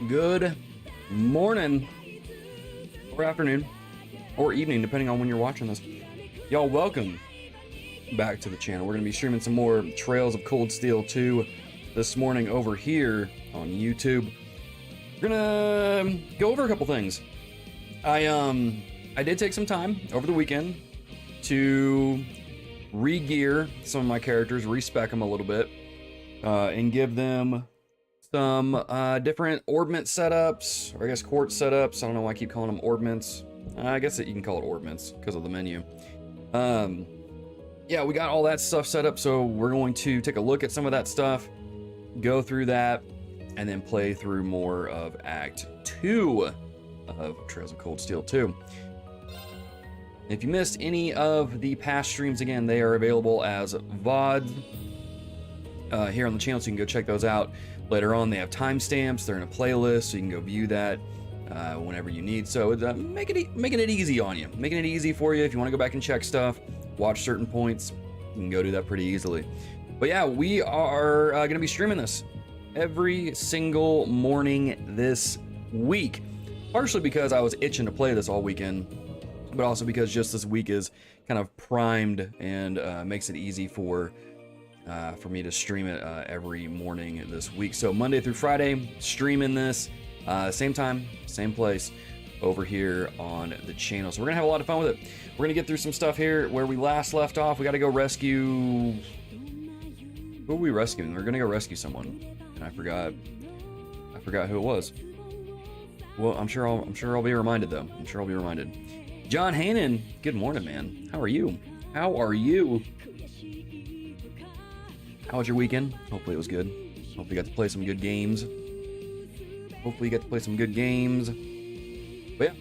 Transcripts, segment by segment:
Good morning, or afternoon, or evening, depending on when you're watching this. Y'all, welcome back to the channel. We're going to be streaming some more Trails of Cold Steel 2 this morning over here on YouTube. We're going to go over a couple things. I did take some time over the weekend to re-gear some of my characters, respec them a little bit, and give them some different orbment setups, or I guess quartz setups. I don't know why I keep calling them orbments. I guess that you can call it orbments because of the menu. Yeah, we got all that stuff set up, so we're going to take a look at some of that stuff, go through that, and then play through more of Act 2 of Trails of Cold Steel 2. If you missed any of the past streams, again, they are available as VOD here on the channel, so you can go check those out. Later on, they have timestamps. They're in a playlist, so you can go view that whenever you need. So making it easy on you, making it easy for you. If you want to go back and check stuff, watch certain points, you can go do that pretty easily. But yeah, we are going to be streaming this every single morning this week. partially because I was itching to play this all weekend, but also because just this week is kind of primed and makes it easy for me to stream it every morning this week. So Monday through Friday, streaming this, same time, same place, over here on the channel. So we're gonna have a lot of fun with it. We're gonna get through some stuff here where we last left off. We got to go rescue. Who are we rescuing? We're gonna go rescue someone, and I forgot who it was. Well, I'm sure I'll be reminded though. I'm sure I'll be reminded. John Hannon, good morning, man. How are you? How are you? How was your weekend? Hopefully it was good. Hopefully you got to play some good games. But yeah,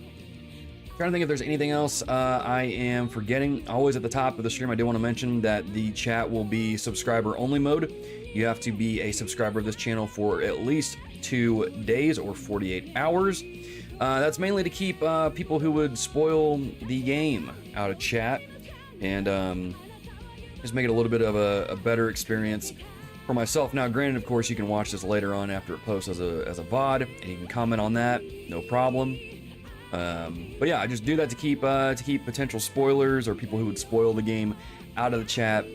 trying to think if there's anything else I am forgetting. Always at the top of the stream, I do want to mention that the chat will be subscriber only mode. You have to be a subscriber of this channel for at least 2 days or 48 hours. That's mainly to keep people who would spoil the game out of chat, and just make it a little bit of a better experience for myself. Now, granted, of course, you can watch this later on after it posts as a VOD, and you can comment on that, no problem. But yeah, I just do that to keep potential spoilers or people who would spoil the game out of the chat.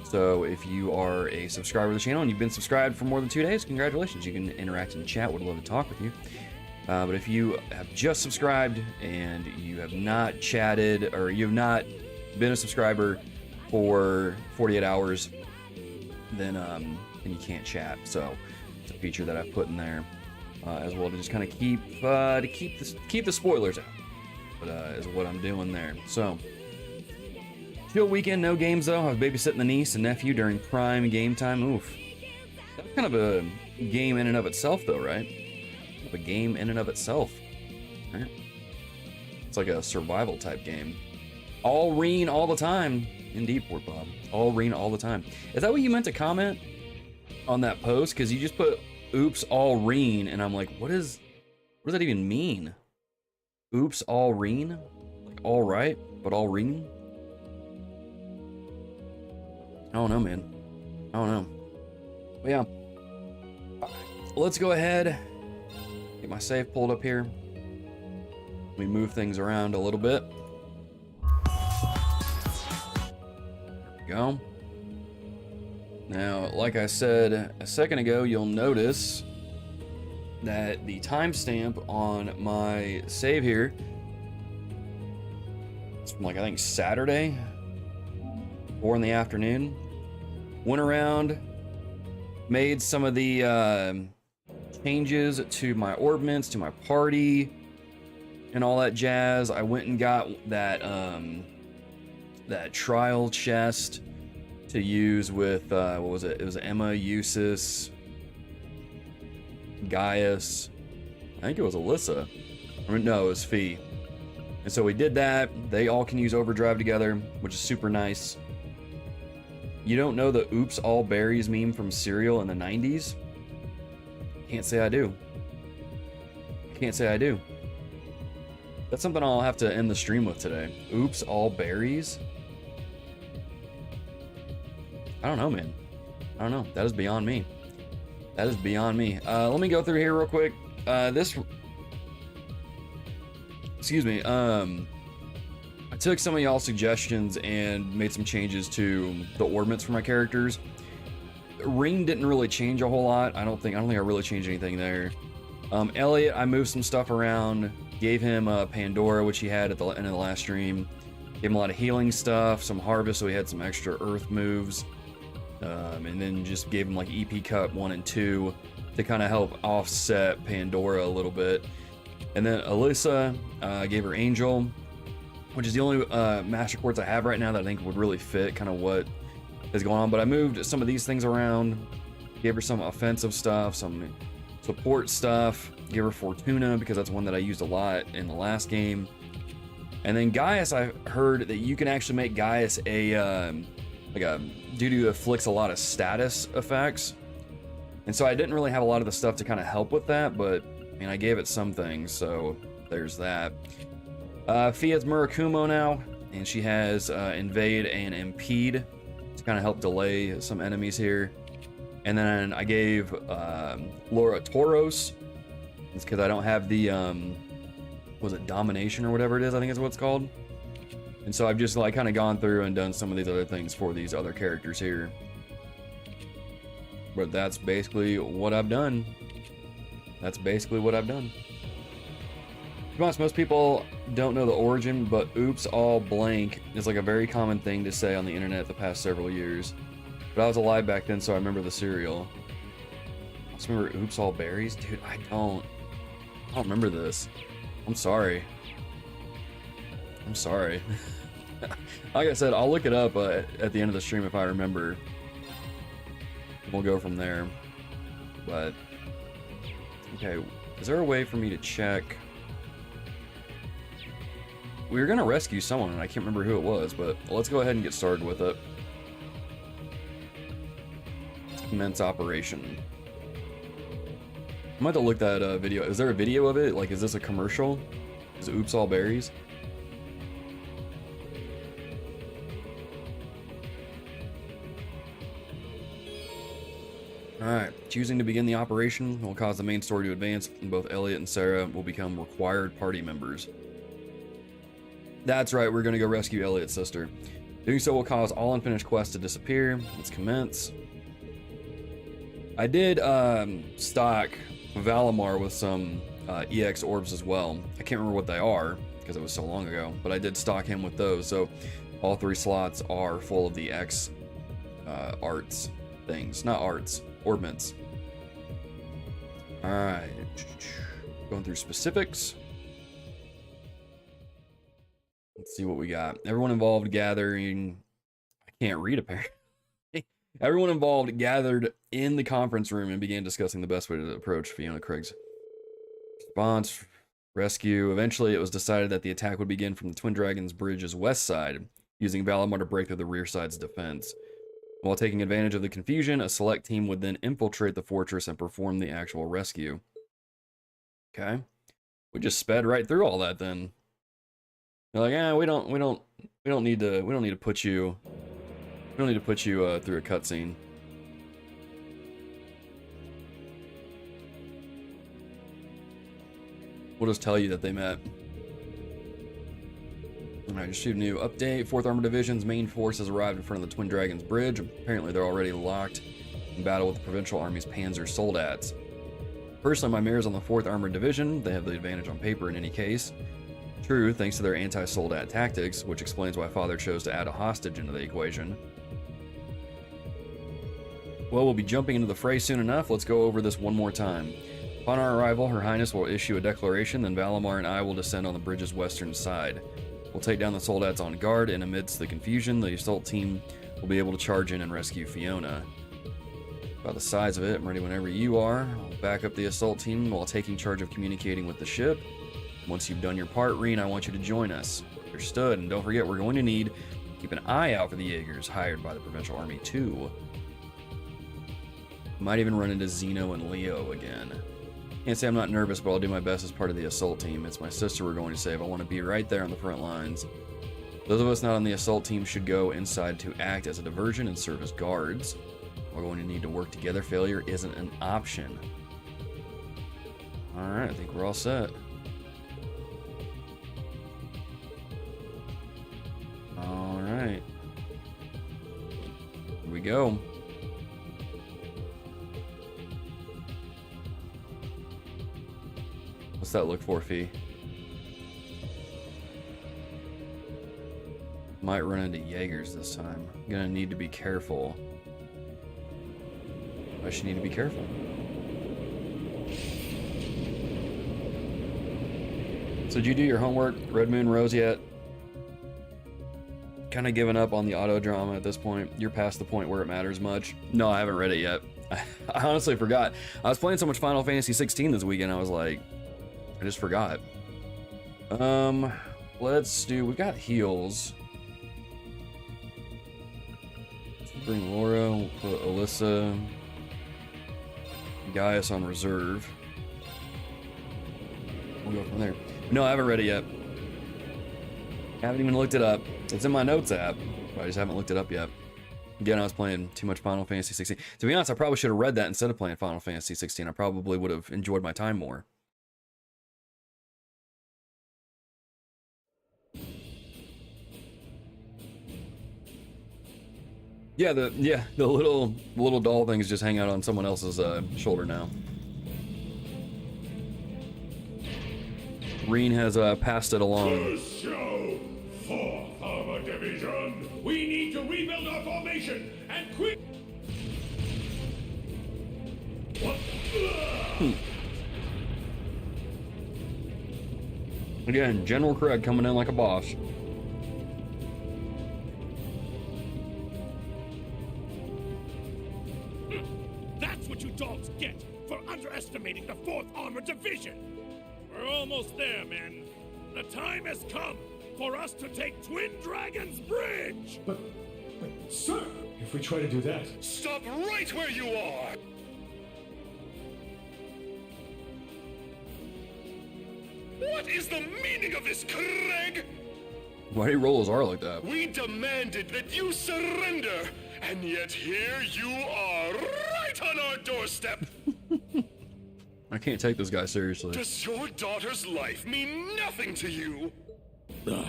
So if you are a subscriber to the channel and you've been subscribed for more than 2 days, congratulations. You can interact in the chat. Would love to talk with you. But if you have just subscribed and you have not chatted, or you have not been a subscriber for 48 hours, then you can't chat. So it's a feature that I've put in there as well to just kind of keep the spoilers out. But is what I'm doing there. So chill weekend, no games though. I was babysitting the niece and nephew during prime game time. Oof, that's kind of a game in and of itself, though, right? A game in and of itself, right? It's like a survival type game. All Rean all the time. Indeed, Port Bob. All Rean all the time. Is that what you meant to comment on that post? Because you just put "Oops, all Rean," and I'm like, what does that even mean? Oops, all Rean? Like all right, but all Rean? I don't know, man. I don't know. But yeah. Let's go ahead. Get my save pulled up here. Let me move things around a little bit. There we go. Now, like I said a second ago, you'll notice that the timestamp on my save here, it's from like, I think Saturday, 4 in the afternoon. Went around, made some of the changes to my ordnance, to my party, and all that jazz. I went and got that that trial chest to use with what was it? It was Emma, Eusis, Gaius. I think it was Alyssa. Or no, it was Fee. And so we did that. They all can use overdrive together, which is super nice. You don't know the "Oops, all berries" meme from cereal in the 90s? Can't say I do. Can't say I do. That's something I'll have to end the stream with today. Oops, all berries? I don't know, man. I don't know. That is beyond me. That is beyond me. Let me go through here real quick. Excuse me. I took some of y'all's suggestions and made some changes to the ordnance for my characters. Rean didn't really change a whole lot. I don't think I really changed anything there. Elliot, I moved some stuff around. Gave him Pandora, which he had at the end of the last stream. Gave him a lot of healing stuff, some harvest, so he had some extra earth moves. And then just gave him like EP Cup 1 and 2 to kind of help offset Pandora a little bit. And then Alyssa, gave her Angel, which is the only Master Quartz I have right now that I think would really fit kind of what is going on. But I moved some of these things around, gave her some offensive stuff, some support stuff, gave her Fortuna because that's one that I used a lot in the last game. And then Gaius, I heard that you can actually make Gaius a dude who afflicts a lot of status effects. And so I didn't really have a lot of the stuff to kind of help with that, but I mean, I gave it some things, so there's that. Fia's Murakumo now, and she has Invade and Impede to kind of help delay some enemies here. And then I gave Laura Tauros. It's because I don't have the was it Domination or whatever it is, I think is what it's called. And so I've just like kind of gone through and done some of these other things for these other characters here. But that's basically what I've done. That's basically what I've done. To be honest, most people don't know the origin, but oops all blank is like a very common thing to say on the internet the past several years. But I was alive back then, so I remember the cereal. I just remember oops all berries? Dude, I don't remember this. I'm sorry. I'm sorry. Like I said, I'll look it up at the end of the stream if I remember. We'll go from there. But, okay, is there a way for me to check? We were gonna rescue someone, and I can't remember who it was, but let's go ahead and get started with it. Let's commence operation. I'm about to look that video. Is there a video of it? Like, is this a commercial? Is it Oops All Berries? Alright, choosing to begin the operation will cause the main story to advance, and both Elliot and Sarah will become required party members. That's right, we're going to go rescue Elliot's sister. Doing so will cause all unfinished quests to disappear. Let's commence. I did stock Valimar with some EX orbs as well. I can't remember what they are, because it was so long ago, but I did stock him with those, so all 3 slots are full of the X arts things. Not arts. Orbments. Alright. Going through specifics. Let's see what we got. Everyone involved gathering. I can't read apparently. Everyone involved gathered in the conference room and began discussing the best way to approach Fiona Craig's response. Rescue. Eventually, it was decided that the attack would begin from the Twin Dragons Bridge's west side, using Valimar to break through the rear side's defense. While taking advantage of the confusion, a select team would then infiltrate the fortress and perform the actual rescue. Okay, we just sped right through all that. Then they're like, "Yeah, we don't need to put you through a cutscene." We'll just tell you that they met. Alright, just shoot a new update. 4th Armored Division's main force has arrived in front of the Twin Dragons Bridge. Apparently they're already locked in battle with the Provincial Army's Panzer Soldats. Personally, my mayor's on the 4th Armored Division. They have the advantage on paper in any case. True, thanks to their anti-Soldat tactics, which explains why Father chose to add a hostage into the equation. Well, we'll be jumping into the fray soon enough. Let's go over this one more time. Upon our arrival, Her Highness will issue a declaration, then Valimar and I will descend on the bridge's western side. We'll take down the Soldats on guard, and amidst the confusion, the assault team will be able to charge in and rescue Fiona. About the size of it, I'm ready whenever you are. I'll back up the assault team while taking charge of communicating with the ship. Once you've done your part, Rean, I want you to join us. Understood, and don't forget, we're going to need to keep an eye out for the Jaegers hired by the Provincial Army too. Might even run into Zeno and Leo again. Can't say I'm not nervous, but I'll do my best as part of the assault team. It's my sister we're going to save. I want to be right there on the front lines. Those of us not on the assault team should go inside to act as a diversion and serve as guards. We're going to need to work together. Failure isn't an option. Alright, I think we're all set. Alright. Here we go. What's that look for, Fee? Might run into Jaegers this time. I'm gonna need to be careful. I should need to be careful. So did you do your homework, Red Moon Rose, yet? Kind of given up on the auto drama at this point. You're past the point where it matters much. No, I haven't read it yet. I honestly forgot. I was playing so much Final Fantasy 16 this weekend, I was like, I just forgot. Let's do, we got heals. Let's bring Laura, we'll put Alyssa, Gaius on reserve. We'll go from there. No, I haven't read it yet. I haven't even looked it up. It's in my notes app, but I just haven't looked it up yet. Again, I was playing too much Final Fantasy 16. To be honest, I probably should have read that instead of playing Final Fantasy 16. I probably would have enjoyed my time more. Yeah, the little doll things just hang out on someone else's shoulder now. Rean has passed it along. First show, 4th Armor Division. We need to rebuild our formation and quick. What? Again, General Craig coming in like a boss. That's what you dogs get for underestimating the 4th Armor Division. We're almost there, men. The time has come for us to take Twin Dragon's Bridge! But, sir, if we try to do that... Stop right where you are! What is the meaning of this, Craig? Why'd he roll his R like that? We demanded that you surrender, and yet here you are, right on our doorstep! I can't take this guy seriously. Does your daughter's life mean nothing to you? Ugh.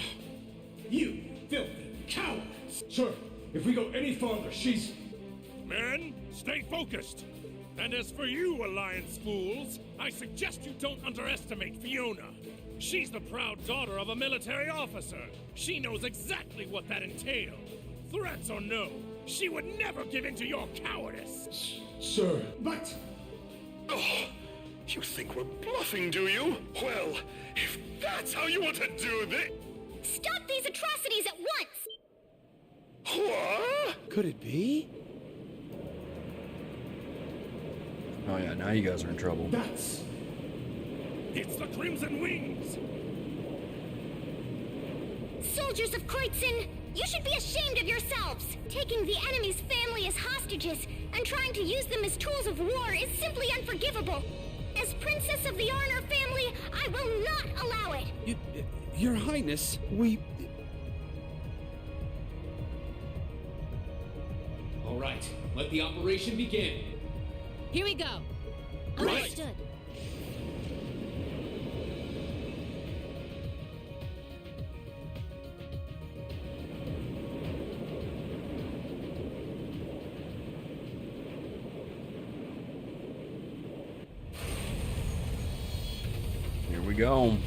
You filthy cowards! Sir, if we go any farther, she's... Men, stay focused. And as for you, Alliance fools, I suggest you don't underestimate Fiona. She's the proud daughter of a military officer. She knows exactly what that entails. Threats or no, she would never give in to your cowardice. Sir, but... Oh, you think we're bluffing, do you? Well, if that's how you want to do this... Stop these atrocities at once! What? Could it be? Oh yeah, now you guys are in trouble. That's... It's the Crimson Wings! Soldiers of Kreutzen, you should be ashamed of yourselves! Taking the enemy's family as hostages and trying to use them as tools of war is simply unforgivable. As Princess of the Arnor family, I will not allow it! Your Highness, we... All right, let the operation begin. Here we go. Right. Understood. Here we go.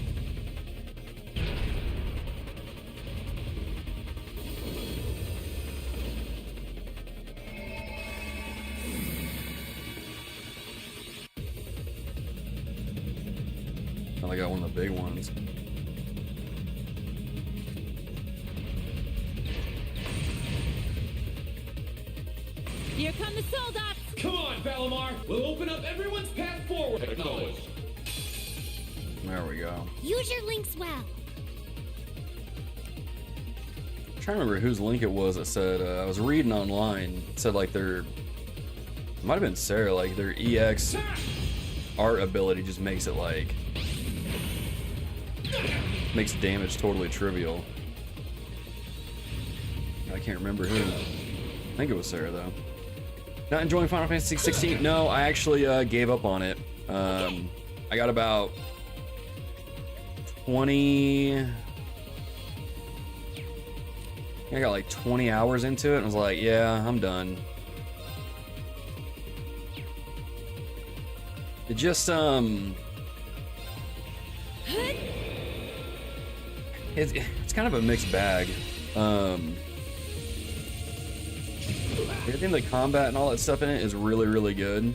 Oh, I got one of the big ones. Here come the Soldics. Come on, Valimar. We'll open up everyone's path forward. Acknowledged. There we go. Use your links well. I'm trying to remember whose link it was that said, I was reading online, it said like their, it might have been Sarah, like their EX art ability just makes it like, makes damage totally trivial. I can't remember who. I think it was Sarah though. Not enjoying Final Fantasy 16? No, I actually gave up on it. I got about 20... I got like 20 hours into it and was like, yeah, I'm done. It just, it's kind of a mixed bag. I think the combat and all that stuff in it is really, really good.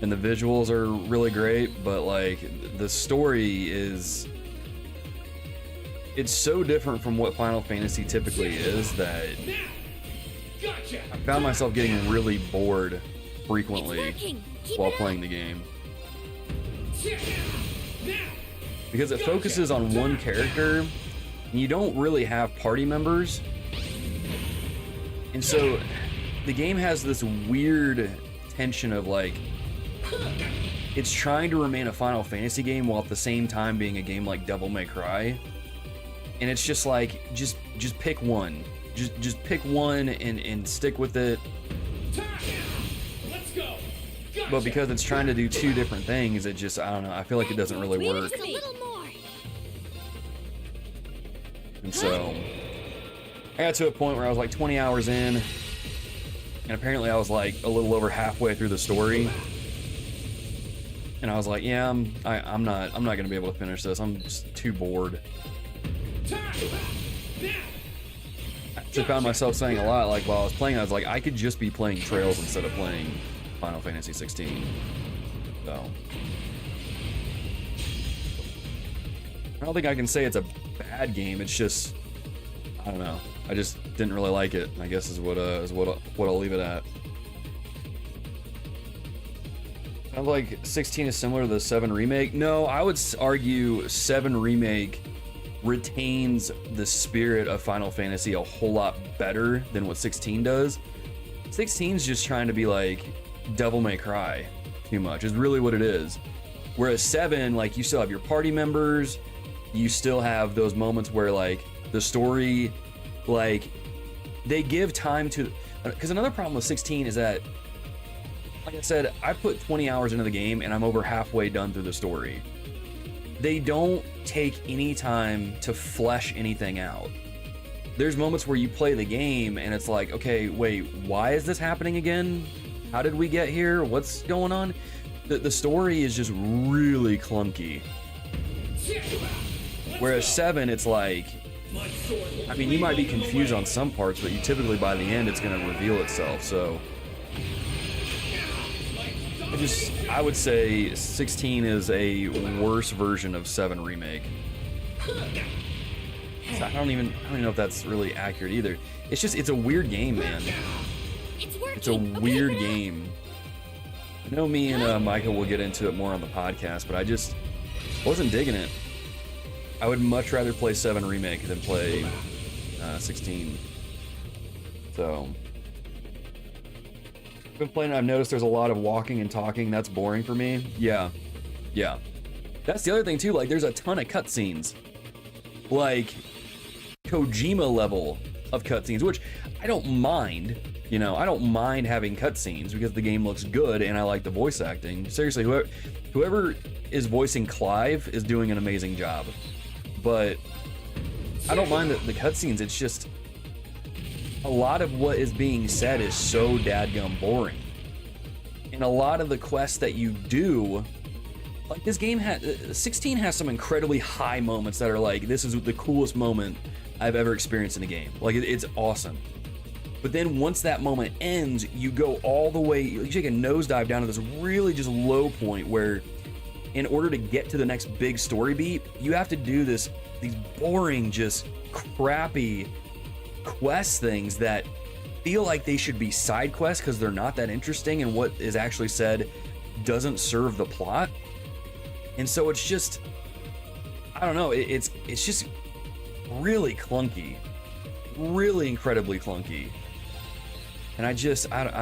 And the visuals are really great, but like the story is, it's so different from what Final Fantasy typically is that I found myself getting really bored frequently while playing the game. Because it focuses on one character, and you don't really have party members. And so the game has this weird tension of like, it's trying to remain a Final Fantasy game while at the same time being a game like Devil May Cry. And it's just like, just pick one. Just pick one and stick with it. Let's go. Gotcha. But because it's trying to do two different things, it just, I don't know, I feel like it doesn't really work. Just a little more. And so I got to a point where I was like 20 hours in, and apparently I was like a little over halfway through the story. And I was like, yeah, I'm not gonna be able to finish this. I'm just too bored. I actually found myself saying a lot, like while I was playing, I was like, I could just be playing Trails instead of playing Final Fantasy 16. So I don't think I can say it's a bad game. It's just, I don't know. I just didn't really like it, I guess is what I'll leave it at. Sounds like 16 is similar to the 7 remake. No, I would argue 7 remake retains the spirit of Final Fantasy a whole lot better than what 16 does. 16 is just trying to be like Devil May Cry too much, is really what it is. Whereas 7, like, you still have your party members, you still have those moments where like the story, like, they give time to, because another problem with 16 is that, like I said, I put 20 hours into the game and I'm over halfway done through the story. They don't take any time to flesh anything out. There's moments where you play the game and it's like, okay, wait, why is this happening again? How did we get here? What's going on? The story is just really clunky. Whereas 7, it's like, I mean, you might be confused on some parts, but you typically, by the end, it's going to reveal itself, so. I would say 16 is a worse version of 7 remake. So I don't even know if that's really accurate either. It's just, it's a weird game, man. It's a weird game. I know me and Micah will get into it more on the podcast, but I just wasn't digging it. I would much rather play 7 remake than play 16. So I've been playing, I've noticed there's a lot of walking and talking. That's boring for me. Yeah. That's the other thing too, like there's a ton of cutscenes. Like Kojima level of cutscenes, which I don't mind. You know, I don't mind having cutscenes because the game looks good and I like the voice acting. Seriously, whoever is voicing Clive is doing an amazing job. But I don't mind the cutscenes. It's just a lot of what is being said is so dadgum boring. And a lot of the quests that you do, like this game 16 has some incredibly high moments that are like, this is the coolest moment I've ever experienced in a game. Like it's awesome. But then once that moment ends, you go all the way, you take a nosedive down to this really just low point where in order to get to the next big story beat, you have to do these boring, just crappy quest things that feel like they should be side quests because they're not that interesting and what is actually said doesn't serve the plot. And so it's just, I don't know, it's just really clunky, really incredibly clunky. And I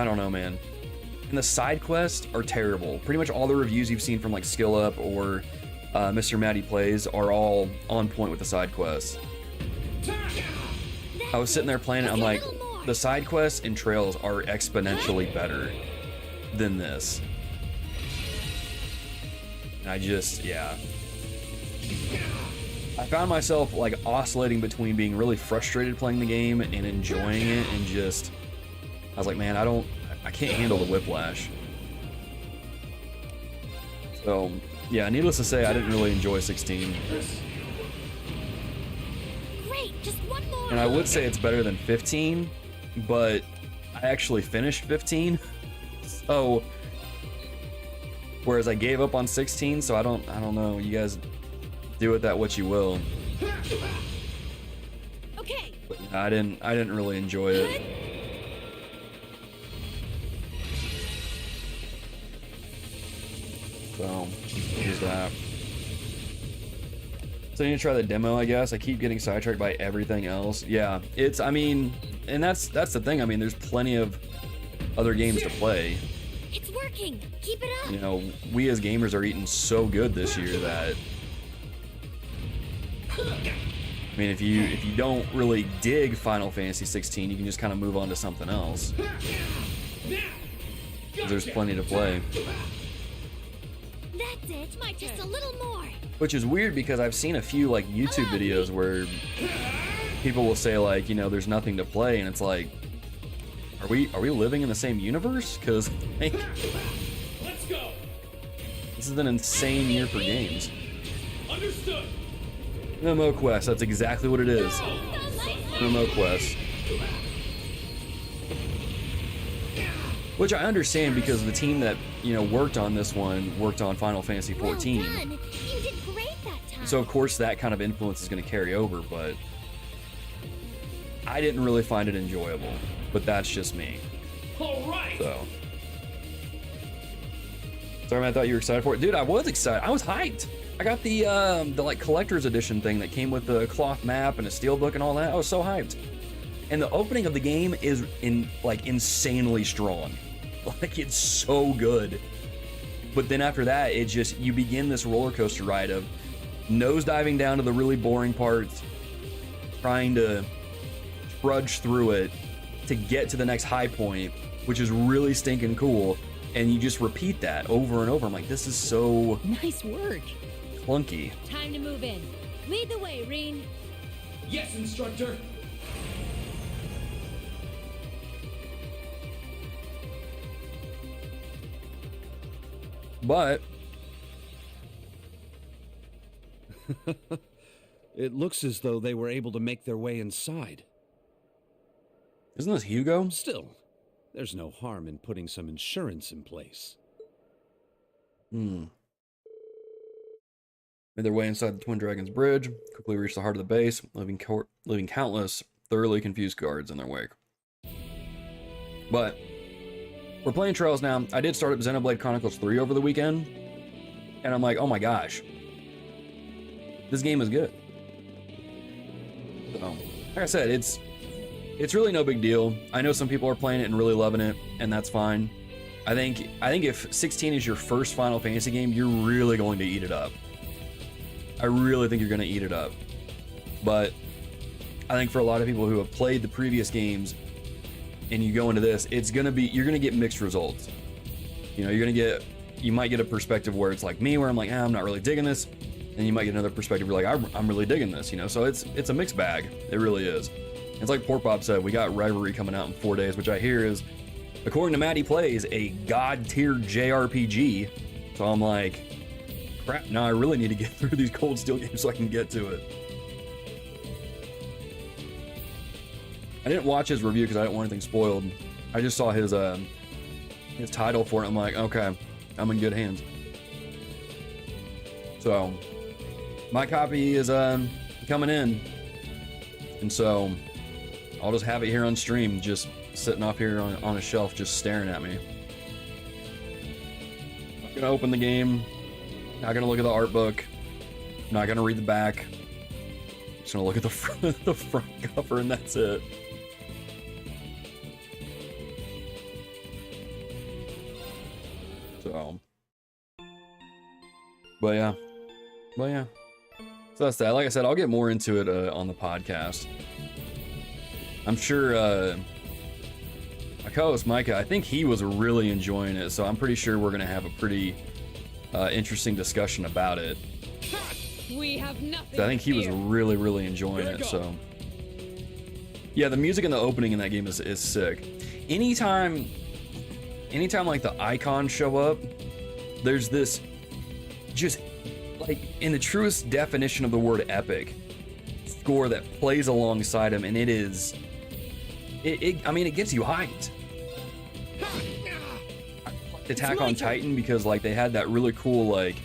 don't know, man. And the side quests are terrible. Pretty much all the reviews you've seen from like Skill Up or Mr. Matty Plays are all on point with the side quests. I was sitting there playing it, I'm like, the side quests and Trails are exponentially better than this. And I just, yeah. I found myself like oscillating between being really frustrated playing the game and enjoying it, and just, I was like, man, I can't handle the whiplash. So, yeah, needless to say, I didn't really enjoy 16. Great, just one more. And I would say it's better than 15, but I actually finished 15. So, whereas I gave up on 16, so I don't know. You guys do with that what you will. Okay. But I didn't really enjoy it. So, here's that. So I need to try the demo, I guess. I keep getting sidetracked by everything else. Yeah, I mean, and that's the thing. I mean, there's plenty of other games to play. It's working. Keep it up. You know, we as gamers are eating so good this year that, I mean, if you don't really dig Final Fantasy 16, you can just kind of move on to something else. There's plenty to play. That's it. Just a little more. Which is weird because I've seen a few like YouTube videos where people will say like, you know, there's nothing to play, and it's like, are we living in the same universe? Because like, Let's go. this is an insane year for games. Understood. MMO Quest, that's exactly what it is. MMO Quest. Which I understand because the team that, you know, worked on this one worked on Final Fantasy XIV. Well done. You did great that time. So of course that kind of influence is going to carry over, but I didn't really find it enjoyable. But that's just me. All right. So. Sorry, man, I thought you were excited for it. Dude, I was excited. I was hyped. I got the like collector's edition thing that came with the cloth map and a steelbook and all that. I was so hyped. And the opening of the game is insanely strong. Like, it's so good. But then after that, it just, you begin this roller coaster ride of nosediving down to the really boring parts, trying to trudge through it to get to the next high point, which is really stinking cool. And you just repeat that over and over. I'm like, this is so Nice work. clunky. Time to move in. Lead the way, Rean. Yes, instructor. But It looks as though they were able to make their way inside. isn't this Hugo? Still, there's no harm in putting some insurance in place. Made their way inside the Twin Dragons Bridge, quickly reached the heart of the base, leaving countless thoroughly confused guards in their wake. But we're playing Trails now. I did start up Xenoblade Chronicles 3 over the weekend, and I'm like, oh my gosh, this game is good. So, like I said, it's really no big deal. I know some people are playing it and really loving it, and that's fine. I think if 16 is your first Final Fantasy game, you're really going to eat it up. I really think you're going to eat it up. But I think for a lot of people who have played the previous games and you go into this, you're going to get mixed results. You know, you might get a perspective where it's like me, where I'm like, I'm not really digging this. And you might get another perspective where you're like, I'm really digging this, you know? So it's a mixed bag. It really is. It's like Pork Bob said, we got Rivalry coming out in 4 days, which I hear is, according to Matty Plays, a god-tier JRPG. So I'm like, crap, now I really need to get through these Cold Steel games so I can get to it. I didn't watch his review because I didn't want anything spoiled. I just saw his title for it. I'm like, okay, I'm in good hands. So my copy is coming in, and so I'll just have it here on stream, just sitting off here on a shelf, just staring at me. Not gonna open the game, not gonna look at the art book, not gonna read the back. Just gonna look at the front cover, and that's it. So, but yeah. So that's that. Like I said, I'll get more into it on the podcast. I'm sure my co-host Micah, I think he was really enjoying it, so I'm pretty sure we're gonna have a pretty interesting discussion about it. We have nothing. I think he was really enjoying it. So yeah, the music in the opening in that game is sick. Anytime like the icons show up, there's this just like in the truest definition of the word epic score that plays alongside him, and it gets you hyped. Attack on Titan, because like they had that really cool like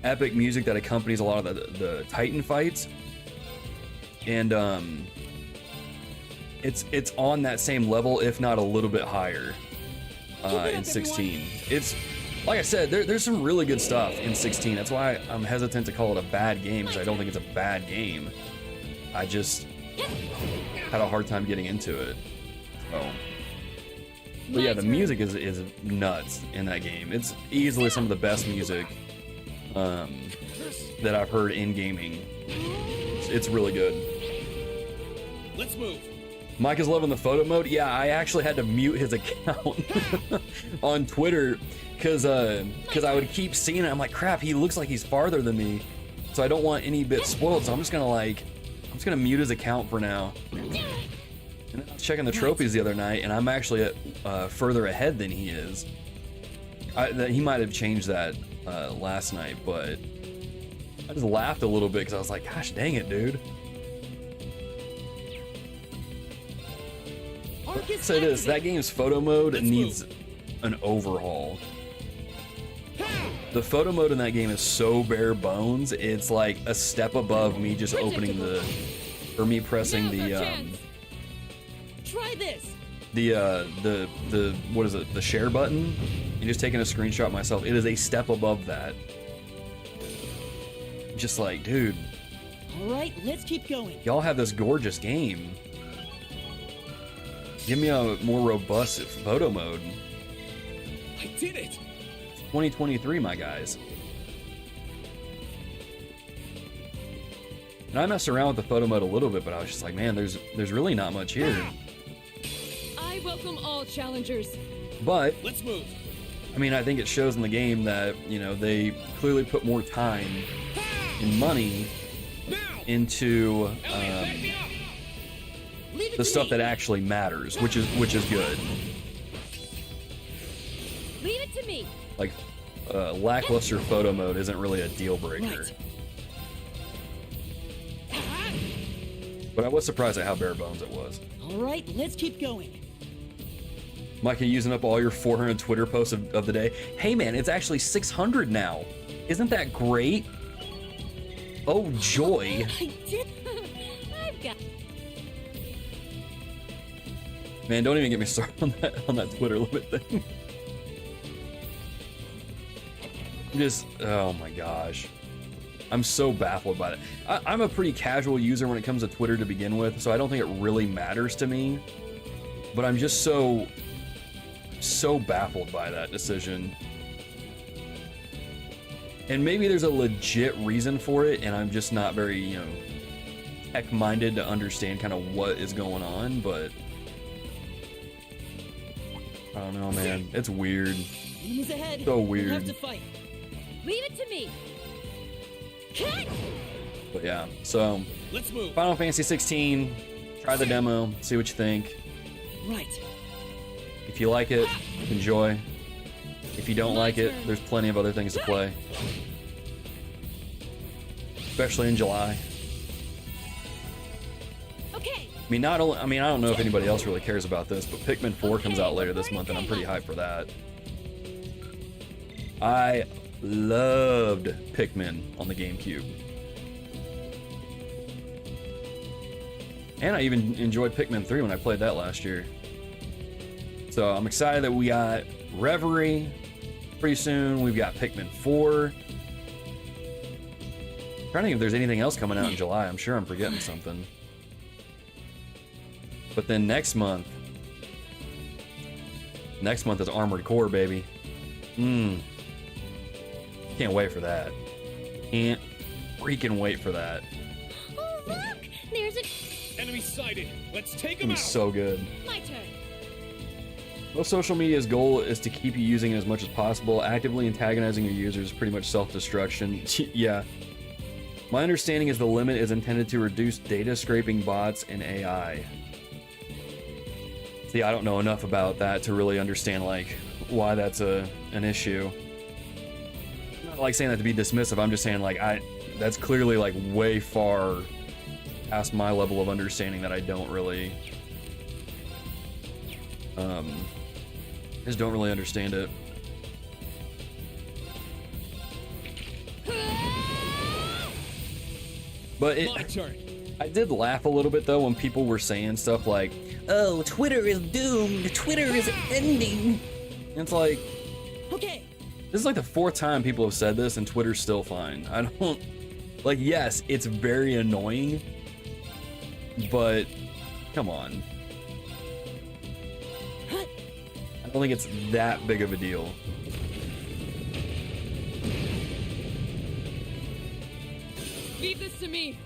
epic music that accompanies a lot of the Titan fights, and it's on that same level, if not a little bit higher, in 16. It's like I said, there's some really good stuff in 16. That's why I'm hesitant to call it a bad game, because I don't think it's a bad game. I just had a hard time getting into it. So, but yeah, the music is nuts in that game. It's easily some of the best music that I've heard in gaming. It's really good. Let's move. Mike is loving the photo mode. Yeah, I actually had to mute his account on Twitter because I would keep seeing it. I'm like, crap, he looks like he's farther than me, so I don't want any bit spoiled. So I'm just gonna like I'm just gonna mute his account for now. And I was checking the trophies the other night, and I'm actually further ahead than he is. He might have changed that last night, but I just laughed a little bit because I was like, gosh dang it, dude. Let's say this, that game's photo mode needs an overhaul. The photo mode in that game is so bare bones, it's like a step above me just opening me pressing Try this. the what is it, the share button, and just taking a screenshot myself. It is a step above that. Just like, dude. All right, let's keep going. Y'all have this gorgeous game. Give me a more robust photo mode. I did it. 2023, my guys. And I messed around with the photo mode a little bit, but I was just like, man, there's really not much here. I welcome all challengers. But Let's move. I mean, I think it shows in the game that, you know, they clearly put more time and money into the stuff that actually matters, which is good. Leave it to me. Like, lackluster photo mode isn't really a deal breaker. But I was surprised at how bare bones it was. All right, let's keep going. Micah, using up all your 400 Twitter posts of the day. Hey man, it's actually 600 now. Isn't that great? Oh joy. I did. I've got. Man, don't even get me started on that Twitter limit thing. Just, oh my gosh. I'm so baffled by that. I'm a pretty casual user when it comes to Twitter to begin with, so I don't think it really matters to me. But I'm just so baffled by that decision. And maybe there's a legit reason for it, and I'm just not very, you know, tech-minded to understand kind of what is going on, but I don't know, man. It's weird. Enemies ahead. So We'll weird. have to fight. Leave it to me. But yeah, so Let's move. Final Fantasy 16, try the demo, see what you think. Right. If you like it, enjoy. If you don't like it, there's plenty of other things to play. Especially in July. Okay. I mean, I don't know if anybody else really cares about this, but Pikmin 4 comes out later this month, and I'm pretty hyped for that. I loved Pikmin on the GameCube. And I even enjoyed Pikmin 3 when I played that last year. So I'm excited that we got Reverie pretty soon. We've got Pikmin 4. I'm trying to think if there's anything else coming out in July. I'm sure I'm forgetting something. But then next month is Armored Core, baby. Can't wait for that. Can't freaking wait for that. Oh, look! There's a... Enemy sighted. Let's take It's him gonna out. be so good. My turn. Most social media's goal is to keep you using it as much as possible. Actively antagonizing your users is pretty much self-destruction. Yeah. My understanding is the limit is intended to reduce data scraping bots and AI. See, I don't know enough about that to really understand like why that's an issue. I'm not like saying that to be dismissive. I'm just saying like that's clearly like way far past my level of understanding that I don't really just don't really understand it. But My turn. I did laugh a little bit though when people were saying stuff like, "Oh, Twitter is doomed. Twitter is ending." And it's like, Okay. this is like the 4th time people have said this, and Twitter's still fine. I don't like. Yes, it's very annoying, but come on. I don't think it's that big of a deal. Leave this to me.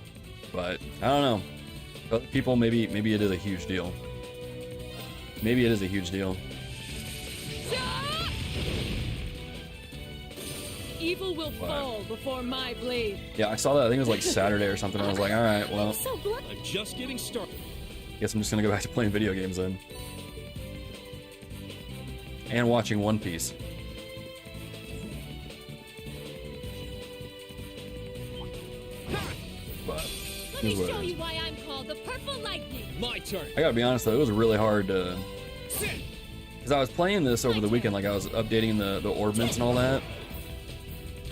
But I don't know. Other people, maybe it is a huge deal. Maybe it is a huge deal. Evil will fall before my blade. Yeah, I saw that. I think it was like Saturday or something. I was like, all right, well, So blunt. I'm just getting started. guess I'm just gonna go back to playing video games then. And watching One Piece. But Let here's me what show it is. you why I'm called the Purple Lightning. My turn. I gotta be honest though, it was really hard to, because I was playing this over the weekend, like I was updating the orbments and all that.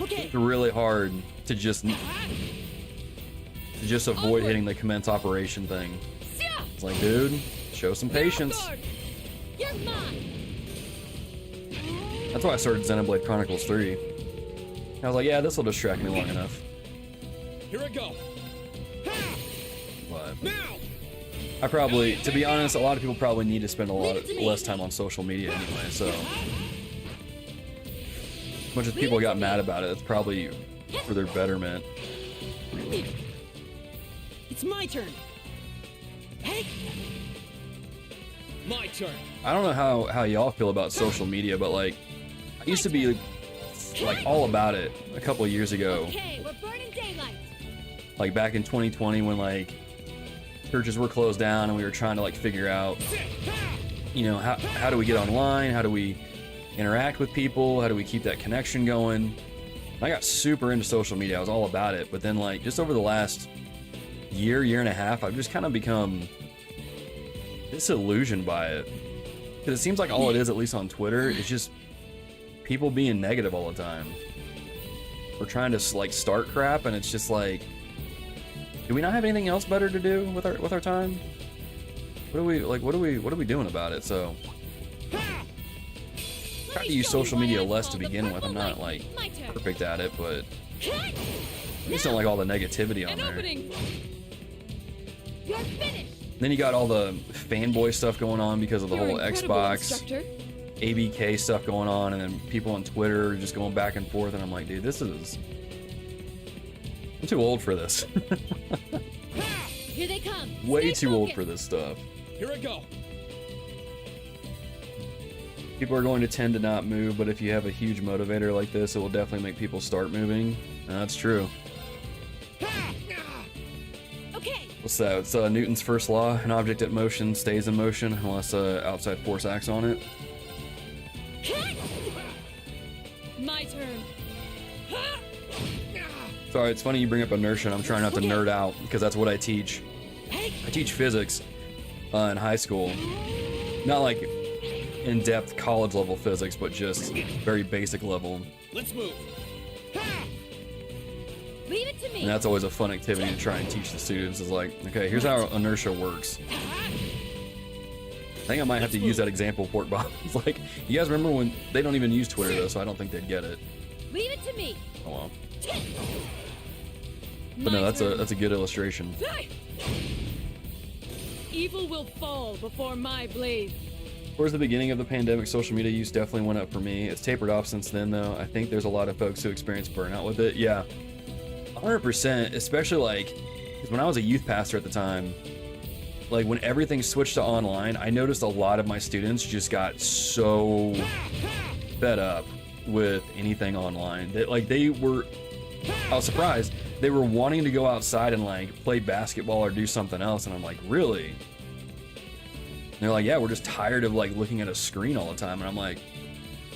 Okay. It's really hard to just avoid hitting the commence operation thing. It's like, dude, show some patience. You're mine. That's why I started Xenoblade Chronicles 3. I was like, yeah, this will distract me long enough. Here I go. But Now. I probably, to be honest, a lot of people probably need to spend a lot less time on social media anyway, so. As much as people got mad about it, it's probably for their betterment. It's my turn. Hey. My turn. I don't know how y'all feel about social media, but like, I used to be like all about it a couple of years ago. Okay, we're burning daylight. Like back in 2020 when like churches were closed down and we were trying to like figure out, you know, how do we get online? How do we interact with people? How do we keep that connection going? I got super into social media. I was all about it. But then like just over the last year and a half, I've just kind of become disillusioned by it. Because it seems like all it is, at least on Twitter, is just people being negative all the time. We're trying to like start crap, and it's just like, do we not have anything else better to do with our time? What are we doing about it? So try to use social media less to begin with. I'm not like perfect at it, but I just don't like all the negativity on An there. opening. You're finished. Then you got all the fanboy stuff going on because of the You're whole incredible, Xbox instructor. ABK stuff going on, and then people on Twitter just going back and forth, and I'm like, dude, I'm too old for this. Here they come. Way Stay too old focused. for this stuff. Here I go. People are going to tend to not move, but if you have a huge motivator like this, it will definitely make people start moving. And that's true. Okay. What's that? It's Newton's first law. An object at motion stays in motion unless outside force acts on it. My turn. Sorry, it's funny you bring up inertia. I'm trying not to nerd out because that's what I teach. I teach physics in high school. Not like in-depth college level physics, but just very basic level. Let's move. Leave it to me. And that's always a fun activity to try and teach the students is like, okay, here's how inertia works. I think I might have to use that example, Port Bob. It's like, you guys remember when they don't even use Twitter though, so I don't think they'd get it. Leave it to me. Oh well. But no, that's a good illustration. Evil will fall before my blade. Towards the beginning of the pandemic, social media use definitely went up for me. It's tapered off since then though. I think there's a lot of folks who experience burnout with it. Yeah, 100%, especially like, 'cause when I was a youth pastor at the time, like when everything switched to online, I noticed a lot of my students just got so fed up with anything online that like I was surprised they were wanting to go outside and like play basketball or do something else, and I'm like, really? And they're like, yeah, we're just tired of like looking at a screen all the time. And I'm like,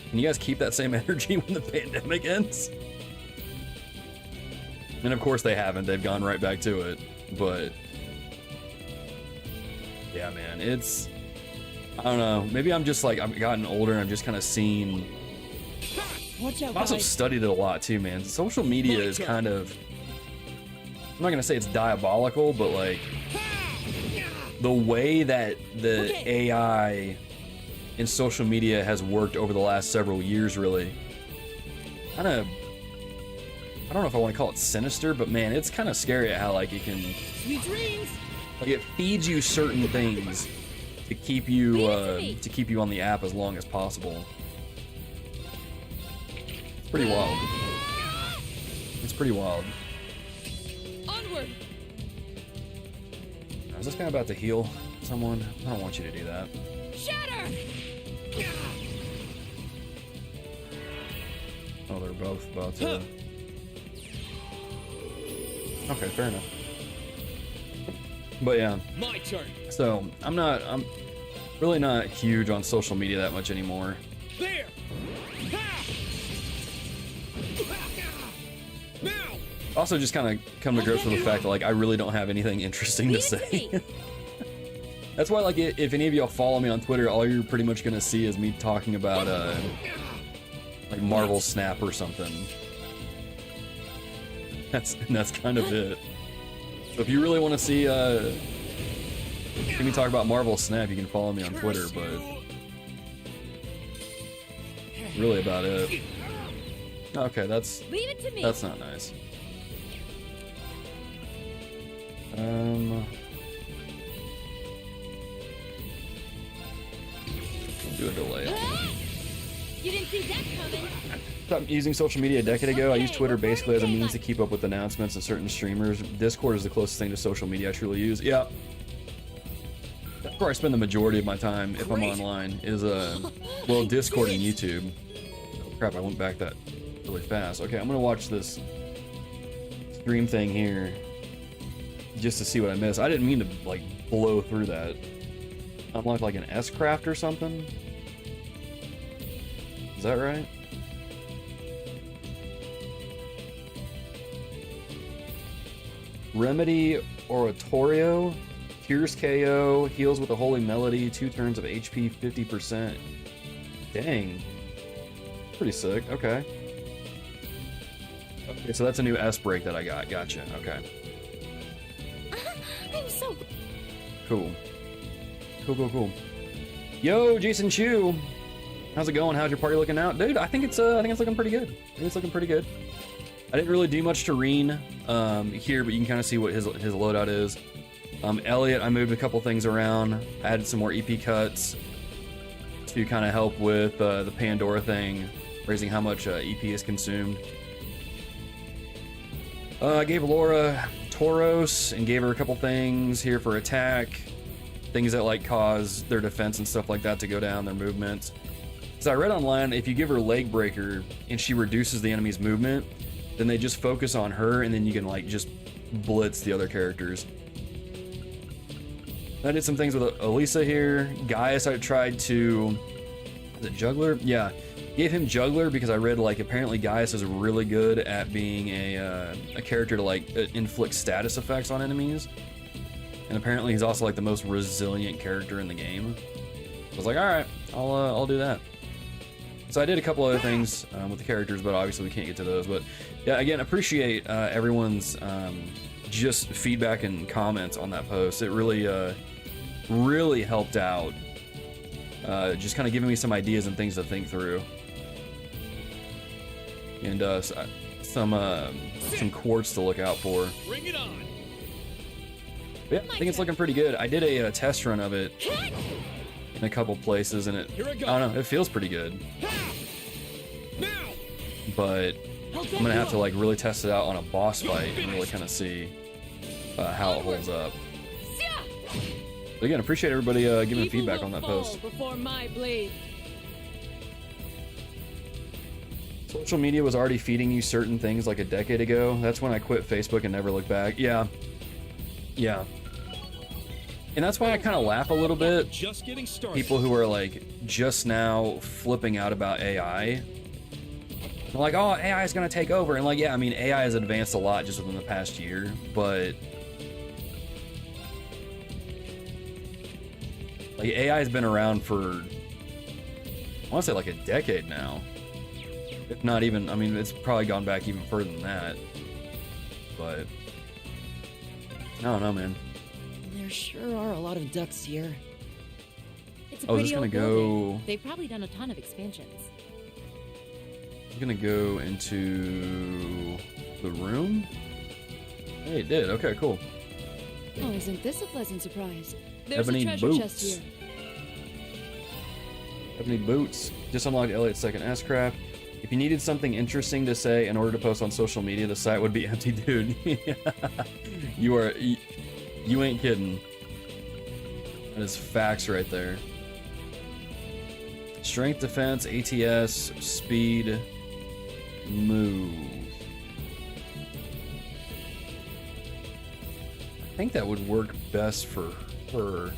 can you guys keep that same energy when the pandemic ends? And of course they haven't. They've gone right back to it. But yeah, man, I don't know. Maybe I'm just like, I've gotten older and I'm just kind of seen. Watch out, I've also guys. studied it a lot too, man. Social media is kind of, I'm not gonna say it's diabolical, but like the way that the AI in social media has worked over the last several years really kind of, I don't know if I want to call it sinister, but man, it's kind of scary at how like it can, Sweet dreams. like it feeds you certain things to keep you on the app as long as possible. It's pretty wild. It's pretty wild. Onward. Is this guy about to heal someone? I don't want you to do that. Shatter. Oh, they're both about to. Okay, fair enough. But yeah. My turn. So I'm really not huge on social media that much anymore. There. Ha! Now. Also, just kind of come to grips with the fact that like I really don't have anything interesting to say. That's why, like, if any of y'all follow me on Twitter, all you're pretty much gonna see is me talking about like Marvel Snap or something. That's kind of it. So if you really want to see me talk about Marvel Snap, you can follow me on Twitter, but really about it. Okay, that's Leave it to me. that's not nice. Do a delay. You didn't see that coming. Stopped using social media a decade ago. I use Twitter basically as a means to keep up with announcements of certain streamers. Discord is the closest thing to social media I truly use. Yeah. That's where I spend the majority of my time if I'm online, is well, Discord and YouTube. Oh, crap, I went back that really fast. Okay, I'm gonna watch this stream thing here just to see what I missed. I didn't mean to like blow through that. Unlock like an S-Craft or something? Is that right? Remedy Oratorio, cures KO, heals with a holy melody, 2 turns of HP, 50%. Dang. Pretty sick, okay. Okay, so that's a new S break that I got. Gotcha, okay. I'm so... Cool. Cool. Yo, Jason Chu. How's it going? How's your party looking out? Dude, I think it's looking pretty good. I didn't really do much to Rean here, but you can kind of see what his loadout is. Elliot, I moved a couple things around, added some more EP cuts to kind of help with the Pandora thing, raising how much EP is consumed. I gave Laura Tauros and gave her a couple things here for attack, things that like cause their defense and stuff like that to go down, their movements. So I read online, if you give her Leg Breaker and she reduces the enemy's movement, then they just focus on her and then you can like just blitz the other characters. I did some things with Elisa here. Gaius, I tried to... Is it Juggler? Yeah. Gave him Juggler because I read like apparently Gaius is really good at being a character to like inflict status effects on enemies. And apparently he's also like the most resilient character in the game. I was like, alright, I'll do that. So I did a couple other things with the characters, but obviously we can't get to those. But yeah, again, appreciate everyone's just feedback and comments on that post. It really helped out. Just kind of giving me some ideas and things to think through. And some quartz to look out for. Bring it on. But yeah, I think it's looking pretty good. I did a test run of it in a couple places, and I don't know, it feels pretty good. But I'm gonna have to like really test it out on a boss fight and really kind of see how it holds up. But again, appreciate everybody giving feedback on that post. Before my blade. Social media was already feeding you certain things like a decade ago. That's when I quit Facebook and never looked back. Yeah. And that's why I kind of laugh a little bit. Just getting started. People who are like just now flipping out about AI. They're like, oh, AI is going to take over. And like, yeah, I mean, AI has advanced a lot just within the past year, but like AI has been around for, I want to say like a decade now. If not even, I mean, it's probably gone back even further than that. But I don't know, man. There sure are a lot of ducks here. It's a Oh, is pretty this gonna old go? building. They've probably done a ton of expansions. I'm gonna go into the room. Hey, it did. Okay, cool. Oh, isn't this a pleasant surprise? There's Ebony a treasure boots. chest here. Ebony boots. Just unlocked Elliot's second S-Craft. If you needed something interesting to say in order to post on social media, the site would be empty, dude. You ain't kidding. That is facts right there. Strength, defense, ATS, speed. move? I think that would work best for her.